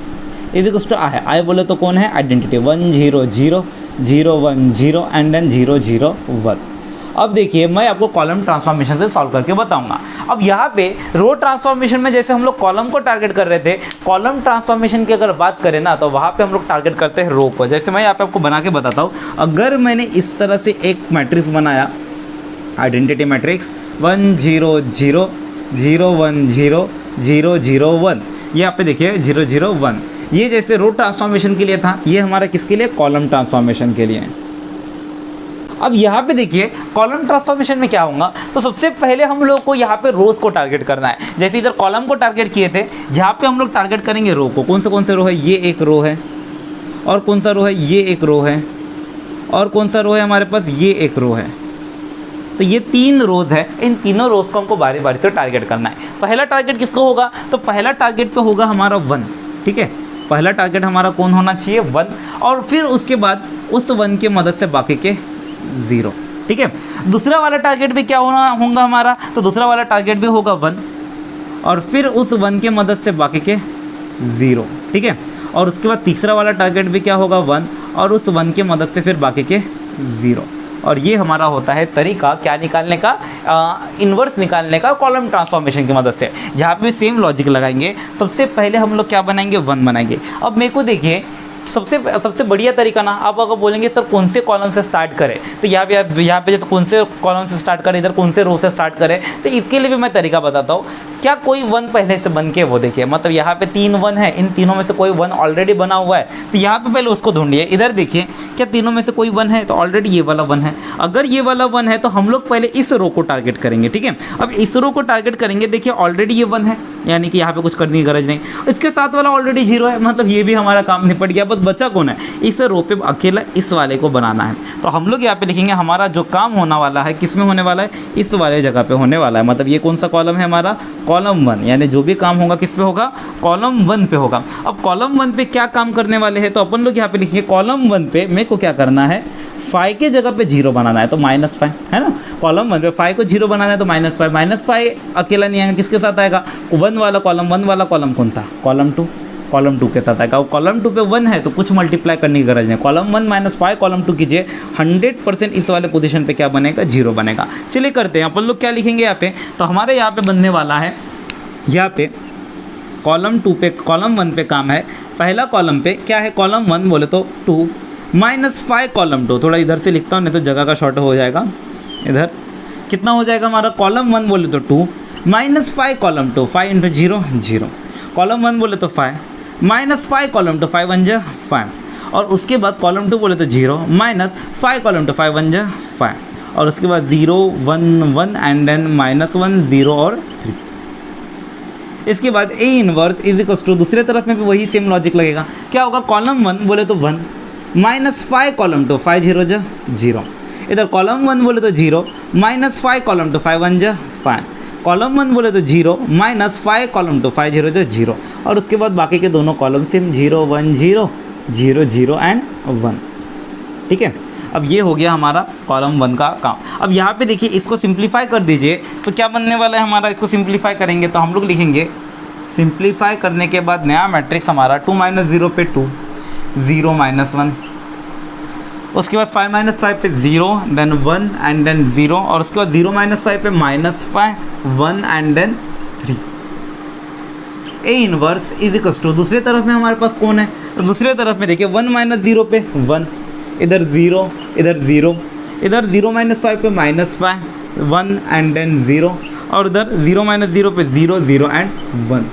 A: is equals to I बोले तो कौन है आइडेंटिटी 1 0 0 0 1 0 एंड देन 0 0 1। अब देखिए मैं आपको कॉलम ट्रांसफॉर्मेशन से सॉल्व करके बताऊंगा। अब यहाँ पे रो ट्रांसफॉर्मेशन में जैसे हम लोग कॉलम को टारगेट कर रहे थे, कॉलम ट्रांसफॉर्मेशन की अगर बात करें ना तो वहाँ पे हम लोग टारगेट करते हैं रो को। जैसे मैं यहाँ पे आपको बना के बताता हूँ, अगर मैंने इस तरह से एक मैट्रिक्स बनाया आइडेंटिटी मैट्रिक्स 1 0 0 0 1 0 0 0 1, ये यहाँ पे देखिए 0 0 1, ये जैसे रो ट्रांसफॉर्मेशन के लिए था, ये हमारा किसके लिए कॉलम ट्रांसफॉर्मेशन के लिए। अब यहाँ पे देखिए कॉलम ट्रांसफॉर्मेशन में क्या होगा, तो सबसे पहले हम लोग को यहाँ पे रोज को टारगेट करना है। जैसे इधर कॉलम को टारगेट किए थे, यहाँ पे हम लोग टारगेट करेंगे रो को। कौन से रो है, ये एक रो है, और कौन सा रो है, ये एक रो है, और कौन सा रो है हमारे पास, ये एक रो है। तो ये 3 रोज है, इन तीनों रोज को हमको बारी बारी से टारगेट करना है। पहला टारगेट किसको होगा, तो पहला टारगेट पे होगा हमारा 1, ठीक है, पहला टारगेट हमारा कौन होना चाहिए 1, और फिर उसके बाद उस 1 की मदद से बाकी के 0, ठीक है। दूसरा वाला टारगेट भी क्या होगा हमारा, तो दूसरा वाला टारगेट भी होगा 1, और फिर उस 1 के मदद से बाकी के 0, ठीक है। और उसके बाद तीसरा वाला टारगेट भी क्या होगा 1 और उस 1 के मदद से फिर बाकी के 0। और ये हमारा होता है तरीका क्या निकालने का, इन्वर्स निकालने का कॉलम ट्रांसफॉर्मेशन की मदद से। यहाँ पे सेम लॉजिक लगाएंगे। सबसे पहले हम लोग क्या बनाएंगे 1 बनाएंगे। अब मेरे को देखिए सबसे बढ़िया तरीका ना, आप अगर बोलेंगे सर कौन से कॉलम से स्टार्ट करें, तो यहाँ पे जैसे कौन से कॉलम से स्टार्ट करें, इधर कौन से रो से स्टार्ट करें, तो इसके लिए भी मैं तरीका बताता हूँ। क्या कोई 1 पहले से बन के वो देखिए, मतलब यहाँ पे 3 1 है, इन तीनों में से कोई 1 ऑलरेडी बना हुआ है, तो यहाँ पे पहले उसको ढूंढिए। इधर देखिए क्या तीनों में से कोई 1 है, तो ऑलरेडी ये वाला 1 है। अगर ये वाला 1 है तो हम लोग पहले इस रो को टारगेट करेंगे, ठीक है। अब इस रो को टारगेट करेंगे, देखिए ऑलरेडी ये 1 है, यानी कि यहाँ पे कुछ करने की गरज नहीं। इसके साथ वाला ऑलरेडी 0 है, मतलब ये भी हमारा काम निपट गया। बस बचा कौन है, इस रो पे अकेला इस वाले को बनाना है। तो हम लोग यहाँ पे लिखेंगे हमारा जो काम होने वाला है किस में होने वाला है, इस वाले जगह पे होने वाला है। मतलब ये कौन सा कॉलम है हमारा, कॉलम 1, यानी जो भी काम होगा किस पे होगा, कॉलम 1 पे होगा। अब कॉलम 1 पे क्या काम करने वाले हैं, तो अपन लोग यहाँ पे लिखेंगे कॉलम 1 पे मेरे को क्या करना है, 5 के जगह पे 0 बनाना है, तो -5 है ना। कॉलम 1 पे 5 को 0 बनाना है तो -5 अकेला नहीं आएगा, किसके साथ आएगा, 1 वाला कॉलम कौन था, कॉलम 2 के साथ आएगा। कॉलम 2 पे 1 है तो कुछ मल्टीप्लाई करने की गरज नहीं। कॉलम 1 -5 कॉलम 2 कीजिए, 100% इस वाले पोजीशन पे क्या बनेगा, 0 बनेगा। चलिए करते हैं, अपन लोग क्या लिखेंगे यहाँ पे, तो हमारे यहाँ पे बनने वाला है, यहाँ पे कॉलम 2 पे कॉलम 1 पे काम है। पहला कॉलम पे क्या है, कॉलम 1 बोले तो 2 -5 कॉलम 2, थोड़ा इधर से लिखता हूँ नहीं तो जगह का शॉर्ट हो जाएगा। इधर कितना हो जाएगा हमारा, कॉलम 1 बोले तो 2 -5 कॉलम 2, 5 × 0 0। कॉलम 1 बोले तो 5 -5 कॉलम 2, 5 1 जा 5। और उसके बाद कॉलम 2 बोले तो 0 -5 कॉलम 2, 5 1 जा 5। और उसके बाद 0 1 1 एंड देन -1 0 और 3। इसके बाद A inverse is equals to, दूसरे तरफ में भी वही सेम लॉजिक लगेगा। क्या होगा, कॉलम 1 बोले तो 1 -5 कॉलम 2, 5 0 जा 0। इधर कॉलम 1 बोले तो 0 -5 कॉलम 2, 5 1 जा 5। कॉलम 1 बोले तो 0 -5 कॉलम 2, 5 0 जा 0। और उसके बाद बाकी के दोनों कॉलम सेम 0 1 0 0 0 एंड 1, ठीक है। अब ये हो गया हमारा कॉलम 1 का काम। अब यहाँ पे देखिए इसको सिंप्लीफाई कर दीजिए, तो क्या बनने वाला है हमारा, इसको सिंप्लीफाई करेंगे तो हम लोग लिखेंगे, सिंप्लीफाई करने के बाद नया मैट्रिक्स हमारा 2 - 0 पे 2 0 -1, उसके बाद 5 - 5 पे 0 देन 1 एंड देन 0। और उसके बाद 0 - 5 पे -5 1 and then 3। A inverse is equals to, दूसरे तरफ में हमारे पास कौन है, तो दूसरे तरफ में देखिए 1 - 0 पे 1, इधर 0 इधर 0, इधर 0 - 5 पे -5 1 एंड देन 0। और इधर 0 - 0 पे 0 0 एंड 1।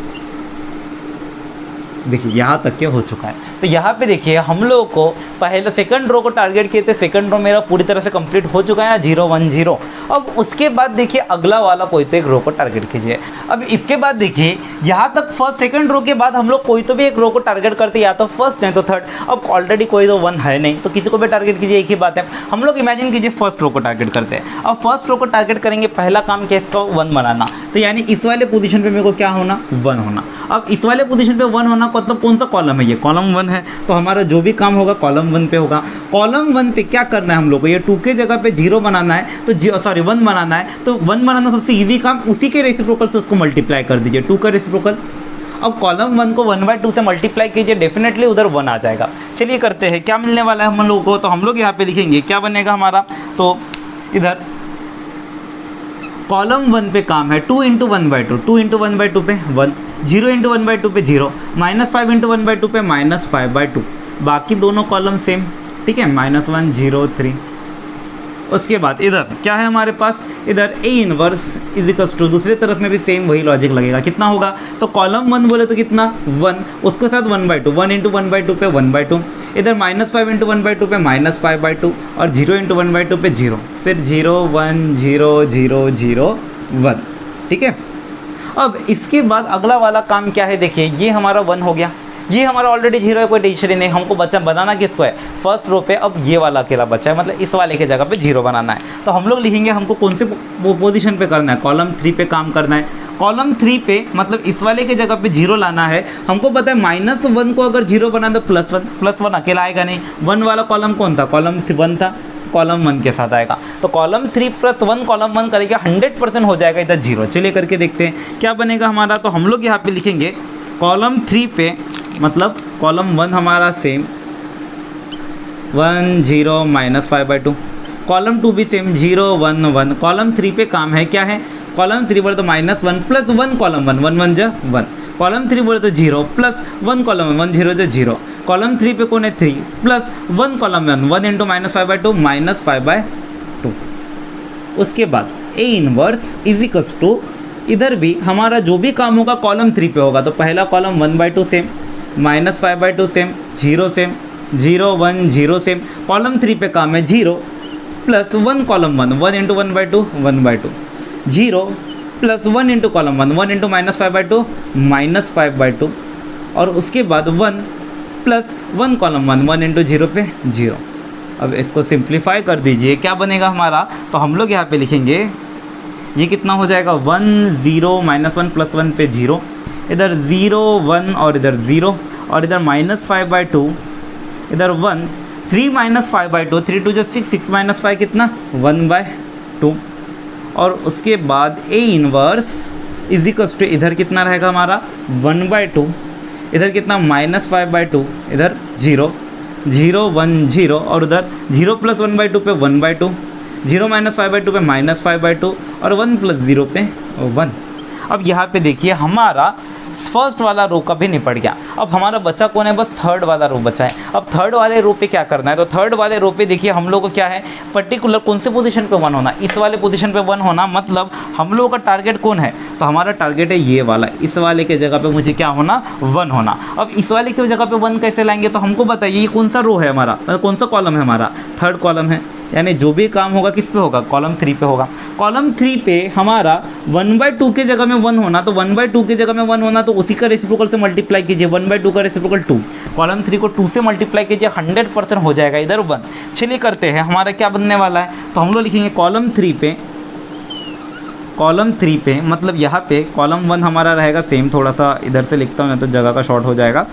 A: देखिए यहाँ तक के हो चुका है। तो यहाँ पे देखिए हम लोगों को पहले सेकंड रो को टारगेट किए थे, सेकंड रो मेरा पूरी तरह से कंप्लीट हो चुका है 0 1 0। अब उसके बाद देखिए अगला वाला कोई तो एक रो को टारगेट कीजिए। अब इसके बाद देखिए यहाँ तक फर्स्ट सेकंड रो के बाद हम लोग कोई तो भी एक रो को टारगेट करते, या तो फर्स्ट नहीं तो थर्ड। अब ऑलरेडी कोई तो 1 है नहीं, तो किसी को भी टारगेट कीजिए, एक ही बात है। हम लोग इमेजिन कीजिए फर्स्ट रो को टारगेट करते हैं। अब फर्स्ट रो को टारगेट करेंगे, पहला काम क्या इसका 1 बनाना, तो यानी इस वाले पोजीशन पे मेरे को क्या होना, 1 होना। अब इस वाले पोजीशन पे 1 होना मतलब कौन सा कॉलम है, ये कॉलम 1 है, तो हमारा जो भी काम होगा कॉलम 1 पे होगा। कॉलम 1 पे क्या करना है हम लोग को, ये 2 के जगह पे 0 बनाना है, तो 1 बनाना है। तो 1 बनाना सबसे इजी काम, उसी के रेसिप्रोकल से उसको मल्टीप्लाई कर दीजिए, 2 का रेसिप्रोकल। अब कॉलम 1 को 1/2 से मल्टीप्लाई कीजिए, डेफिनेटली उधर 1 आ जाएगा। चलिए करते हैं, क्या मिलने वाला है हम लोगों को, तो हम लोग यहाँ पे लिखेंगे क्या बनेगा हमारा, तो इधर कॉलम 1 पे काम है 2 × 1/2, 2 × 1/2 पे 1, 0 × 1/2 पे 0, -5 × 1/2 पे -5/2। बाकी दोनों कॉलम सेम, ठीक है, -1 0 3। उसके बाद इधर क्या है हमारे पास, इधर A inverse is equals to, दूसरे तरफ में भी सेम वही लॉजिक लगेगा। कितना होगा, तो कॉलम 1 बोले तो कितना 1, उसके साथ 1/2, 1 × 1/2 पे 1/2, इधर -5 × 1/2 पे -5/2, और 0 × 1/2 पे 0, फिर 0 1 0 0 0 1, ठीक है। अब इसके बाद अगला वाला काम क्या है, देखिए ये हमारा 1 हो गया, ये हमारा ऑलरेडी 0 है, कोई टेंशन नहीं। हमको बचा बनाना किसको है, फर्स्ट रो पे। अब ये वाला अकेला बचा है, मतलब इस वाले के जगह पे 0 बनाना है। तो हम लोग लिखेंगे हमको कौन से पोजीशन पे करना है, कॉलम 3 पे काम करना है। कॉलम 3 पे मतलब इस वाले के जगह पे 0 लाना है। हमको पता है -1 को अगर 0 बना तो +1 अकेला आएगा नहीं। 1 वाला कॉलम कौन था, कॉलम 1 था। कॉलम 1 के साथ आएगा। तो कॉलम 3 प्लस 1 कॉलम 1 करेगा 100% हो जाएगा इधर 0। चलिए करके देखते हैं क्या बनेगा हमारा। तो हम लोग यहाँ पे लिखेंगे कॉलम 3 पे, मतलब कॉलम 1 हमारा सेम 1 0 माइनस 5/2, कॉलम 2 भी सेम 0 1 1। कॉलम 3 पे काम है क्या है, कॉलम 3 बोले तो -1 प्लस 1 कॉलम 1 1 1 जा 1। कॉलम 3 बोले तो 0 प्लस 1 कॉलम 1 0 जो 0। कॉलम 3 पे कौन है 3 प्लस 1 कॉलम 1 1 इंटू -5/2 -5/2। उसके बाद A inverse is equals to, इधर भी हमारा जो भी काम होगा कॉलम 3 पे होगा। तो पहला column 1/2 same, -5/2 same, 0 same, 0 1 0 same. Column 3 पे काम है 0 plus 1 column 1 1 into 1/2 1/2, 0 plus 1 into column 1 1 into -5/2 -5/2, और उसके बाद 1 प्लस 1 कॉलम 1 1 इंटू 0 पे 0। अब इसको सिंप्लीफाई कर दीजिए, क्या बनेगा हमारा। तो हम लोग यहाँ पे लिखेंगे ये कितना हो जाएगा 1 0 -1 प्लस 1 पे 0, इधर 0 1 और इधर 0, और इधर -5/2, इधर 1 3 -5/2 3 2 जो 6 6 -5 कितना 1/2। और उसके बाद A inverse is equals to, इधर कितना रहेगा हमारा 1/2, इधर कितना -5/2, इधर 0 0 1 0, और उधर 0 प्लस 1/2 पे 1/2, 0 -5/2 पे -5/2, और 1 प्लस 0 पे 1। अब यहाँ पे देखिए हमारा फर्स्ट वाला रो का भी निपट गया। अब हमारा बचा कौन है, बस थर्ड वाला रो बचा है। अब थर्ड वाले रो पे क्या करना है, तो थर्ड वाले रो पे देखिए हम लोग को क्या है, पर्टिकुलर कौन से पोजीशन पे 1 होना, इस वाले पोजीशन पे 1 होना। मतलब हम लोगों का टारगेट कौन है, तो हमारा टारगेट है ये वाला, इस वाले के जगह पे मुझे क्या होना 1 होना। अब इस वाले की जगह पे 1 कैसे लाएंगे, तो हमको बताइए ये कौन सा रो है हमारा, कौन सा कॉलम है हमारा, थर्ड कॉलम है। यानी जो भी काम होगा किस पे होगा, कॉलम 3 पे होगा। कॉलम 3 पे हमारा 1/2 के जगह में 1 होना, तो 1/2 के जगह में 1 होना, तो उसी का रेसिप्रोकल से मल्टीप्लाई कीजिए, 1/2 का रेसिप्रोकल 2। कॉलम 3 को 2 से मल्टीप्लाई कीजिए, 100% हो जाएगा इधर 1। चलिए करते हैं, हमारा क्या बनने वाला है। तो हम लोग लिखेंगे कॉलम 3 पे मतलब यहाँ पे कॉलम 1 हमारा रहेगा सेम, थोड़ा सा इधर से लिखता हूँ नहीं तो जगह का शॉर्ट हो जाएगा।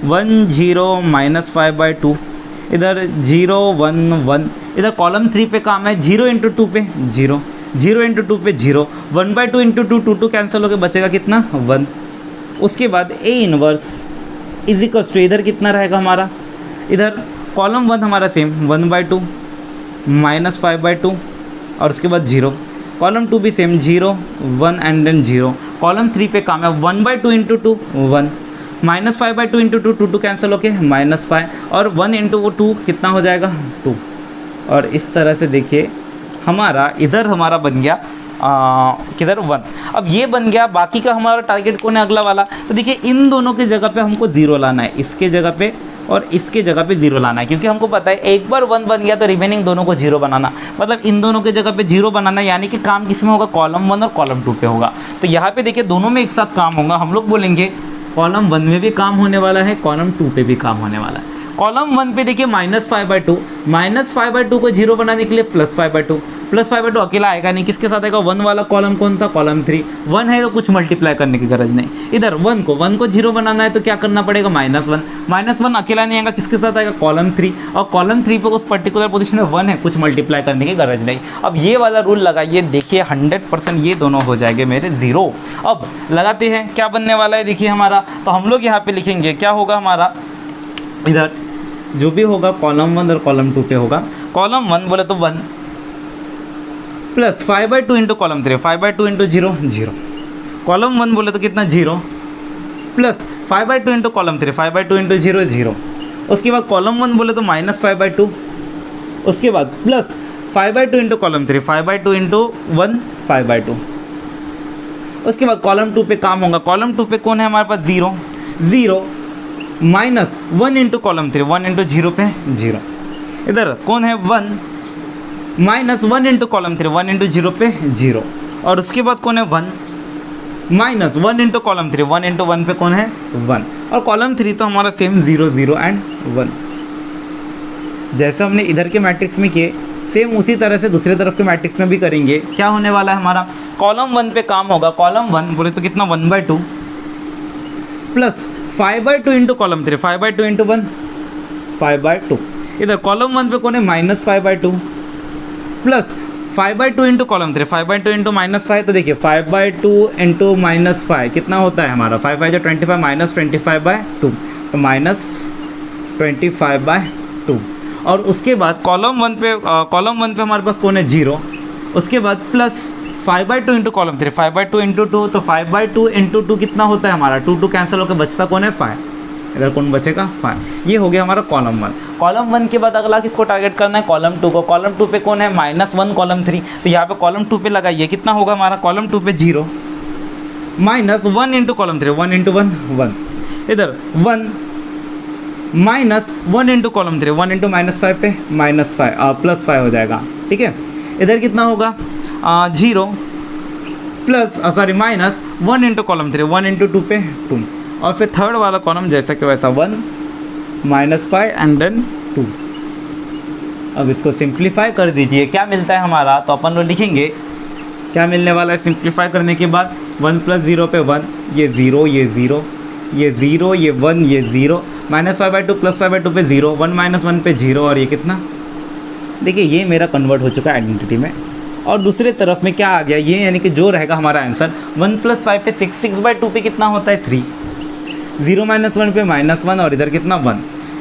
A: 1 0 -5/2, इधर 0 1 1, इधर कॉलम 3 पे काम है 0 इंटू 2 पे 0, 0 इंटू 2 पे 0, 1/2 इंटू 2 2 2 कैंसिल होकर बचेगा कितना 1। उसके बाद A inverse is equals to, इधर कितना रहेगा हमारा, इधर कॉलम 1 हमारा सेम 1/2 -5/2, और उसके बाद 0। कॉलम 2 भी सेम 0 1 एंड देन 0। कॉलम 3 पे काम है 1/2 इंटू 2 1, -5/2 इंटू 2 2 2 कैंसिल होके -5, और 1 इंटू 2 कितना हो जाएगा 2। और इस तरह से देखिए हमारा इधर हमारा बन गया किधर 1। अब ये बन गया, बाकी का हमारा टारगेट कौन है अगला वाला। तो देखिए इन दोनों की जगह पे हमको 0 लाना है, इसके जगह पे और इसके जगह पे 0 लाना है, क्योंकि हमको पता है एक बार 1 बन गया तो रिमेनिंग दोनों को 0 बनाना, मतलब इन दोनों के जगह पे 0 बनाना, यानी कि काम किस में होगा, कॉलम 1 और कॉलम 2 पे होगा। तो यहाँ पे देखिए दोनों में एक साथ काम होगा। हम लोग बोलेंगे कॉलम 1 में भी काम होने वाला है, कॉलम 2 पे भी काम होने वाला है। कॉलम 1 पे देखिए -5/2 को 0 बनाने के लिए +5/2 अकेला आएगा नहीं, किसके साथ आएगा, 1 वाला कॉलम कौन था, कॉलम 3। 1 है तो कुछ मल्टीप्लाई करने की गरज नहीं। इधर 1 को 0 बनाना है तो क्या करना पड़ेगा, -1 अकेला नहीं आएगा, किसके साथ आएगा, कॉलम 3। और कॉलम 3 पे उस पर्टिकुलर पोजीशन में 1 है, कुछ मल्टीप्लाई करने की गरज नहीं। अब ये वाला रूल लगाइए, देखिए 100% ये दोनों हो जाएंगे मेरे 0। अब लगाते हैं क्या बनने वाला है, देखिए हमारा। तो हम लोग यहाँ पे लिखेंगे क्या होगा हमारा, इधर जो भी होगा कॉलम 1 और कॉलम 2 पे होगा। कॉलम 1 बोले तो 1 plus 5/2 into column 3, 5/2 into 0 0। Column 1 बोले तो कितना 0 प्लस 5/2 इंटू कॉलम 3, 5/2 इंटू 0 0। उसके बाद कॉलम 1 बोले तो -5/2, उसके बाद प्लस 5/2 इंटू कॉलम 3, 5/2 इंटू 1 5/2। उसके बाद कॉलम 2 पे काम होगा। कॉलम 2 पे कौन है हमारे पास, 0 0 -1 इंटू कॉलम 3, 1 इंटू 0 पे 0। इधर कौन है 1 -1 इंटू कॉलम 3, 1 इंटू 0 पे 0। और उसके बाद कौन है 1 -1 इंटू कॉलम 3, 1 इंटू 1 पे कौन है 1। और कॉलम 3 तो हमारा सेम 0 0 एंड 1। जैसे हमने इधर के मैट्रिक्स में किए सेम उसी तरह से दूसरे तरफ के मैट्रिक्स में भी करेंगे। क्या होने वाला है हमारा, कॉलम 1 पे काम होगा। कॉलम 1 बोले तो कितना 1/2 प्लस 5/2 इंटू कॉलम 3, 5/2 इंटू 1 5/2। इधर कॉलम 1 पे कौन है -5/2 प्लस 5/2 इंटू कॉलम 3, 5/2 इंटू -5, तो देखिए 5/2 इंटू -5 कितना होता है हमारा, 5 5 25 -25/2, तो -25/2। और उसके बाद कॉलम 1 पे हमारे पास कौन है 0, उसके बाद प्लस 5/2 इंटू कॉलम 3, 5/2 इंटू 2, तो 5/2 इंटू 2 कितना होता है हमारा, 2 कैंसिल होकर बचता कौन है 5, इधर कौन बचेगा 5। ये हो गया हमारा कॉलम 1। कॉलम 1 के बाद अगला किसको टारगेट करना है, कॉलम 2 को। कॉलम 2 पे कौन है -1 कॉलम 3, तो यहाँ पे कॉलम 2 पे लगाइए, कितना होगा हमारा कॉलम 2 पे 0 -1 इंटू कॉलम 3, 1 इंटू 1 1, इधर 1 -1 इंटू कॉलम 3, 1 इंटू -5 पे -5 +5 हो जाएगा, ठीक है। इधर कितना होगा 0 प्लस -1 इंटू कॉलम 3, 1 इंटू 2 पे 2, और फिर थर्ड वाला कॉलम जैसा कि वैसा 1 -5 एंड देन 2। अब इसको सिंप्लीफाई कर दीजिए, क्या मिलता है हमारा, तो अपन लोग लिखेंगे क्या मिलने वाला है सिंप्लीफाई करने के बाद, 1 + 0 पे 1, ये 0 ये 0 ये 0 ये 1 ये 0, -5/2 + 5/2 पे 0, 1 - 1 पे 0, और ये कितना, देखिए ये मेरा कन्वर्ट हो चुका है आइडेंटिटी में। और दूसरे तरफ में क्या आ गया ये, यानी कि जो रहेगा हमारा आंसर 1 + 5 पे 6, 6/2 पे कितना होता है 3, 0 - 1 पे -1, और इधर कितना 1,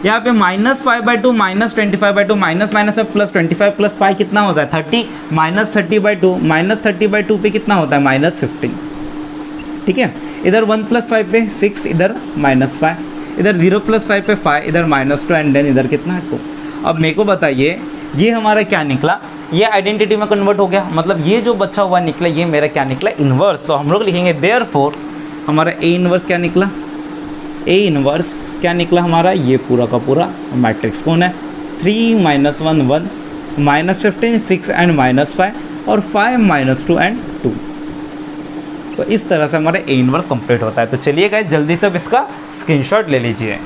A: यहाँ पे -5/2 -25/2 -5 +25 + 5 कितना होता है 30, -30/2 -30/2 पे कितना होता है -15, ठीक है। इधर 1 + 5 पे 6, इधर -5, इधर 0 + 5 पे 5, इधर -2, एंड देन इधर कितना 2। अब मेरे को बताइए ये हमारा क्या निकला, ये आइडेंटिटी में कन्वर्ट हो गया, मतलब ये जो बचा हुआ निकला ये मेरा क्या निकला इन्वर्स। तो हम लोग लिखेंगे देयरफॉर हमारा A इन्वर्स क्या निकला, A इन्वर्स क्या निकला हमारा, ये पूरा का पूरा मैट्रिक्स कौन है 3 - 1 1 -15 6 एंड -5 और 5 -2 एंड 2। तो इस तरह से हमारा A इन्वर्स कंप्लीट होता है। तो चलिए गाइस जल्दी से अब इसका स्क्रीनशॉट ले लीजिए।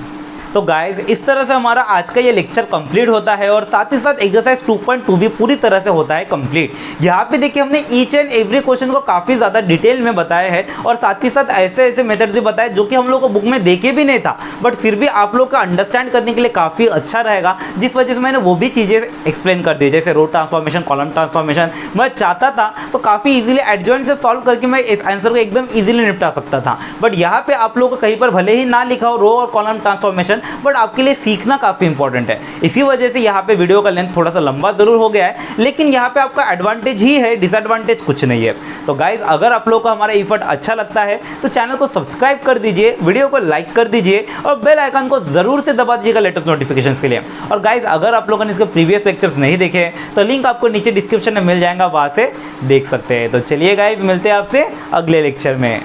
A: तो गाइज इस तरह से हमारा आज का ये लेक्चर कंप्लीट होता है और साथ ही साथ एक्सरसाइज 2.2 भी पूरी तरह से होता है कंप्लीट। यहाँ पे देखिए हमने ईच एंड एवरी क्वेश्चन को काफ़ी ज़्यादा डिटेल में बताया है और साथ ही साथ ऐसे ऐसे मेथड्स भी बताए जो कि हम लोग को बुक में देखे भी नहीं था, बट फिर भी आप लोग का अंडरस्टैंड करने के लिए काफ़ी अच्छा रहेगा, जिस वजह से मैंने वो भी चीज़ें एक्सप्लेन कर दी, जैसे रो ट्रांसफॉर्मेशन, कॉलम ट्रांसफॉर्मेशन। मैं चाहता था तो काफ़ी ईजिली एडजॉइंट से सॉल्व करके मैं इस आंसर को एकदम ईजिली निपटा सकता था, बट यहाँ पे आप लोगों को कहीं पर भले ही ना लिखा हो रो और कॉलम ट्रांसफॉर्मेशन, बट आपके लिए सीखना काफ़ी इंपॉर्टेंट है। इसी वजह से यहाँ पे वीडियो का लेंथ थोड़ा सा लंबा जरूर हो गया है, लेकिन यहाँ पे आपका एडवांटेज ही है, डिसएडवांटेज कुछ नहीं है। तो गाइज अगर आप लोगों को हमारा एफर्ट अच्छा लगता है तो चैनल को सब्सक्राइब कर दीजिए, वीडियो को लाइक कर दीजिए और बेल आइकन को जरूर से दबा दीजिएगा लेटेस्ट नोटिफिकेशन के लिए। और गाइज अगर आप लोगों ने इसके प्रीवियस लेक्चर्स नहीं देखे तो लिंक आपको नीचे डिस्क्रिप्शन में मिल जाएगा, वहां से देख सकते हैं। तो चलिए गाइज मिलते हैं आपसे अगले लेक्चर में।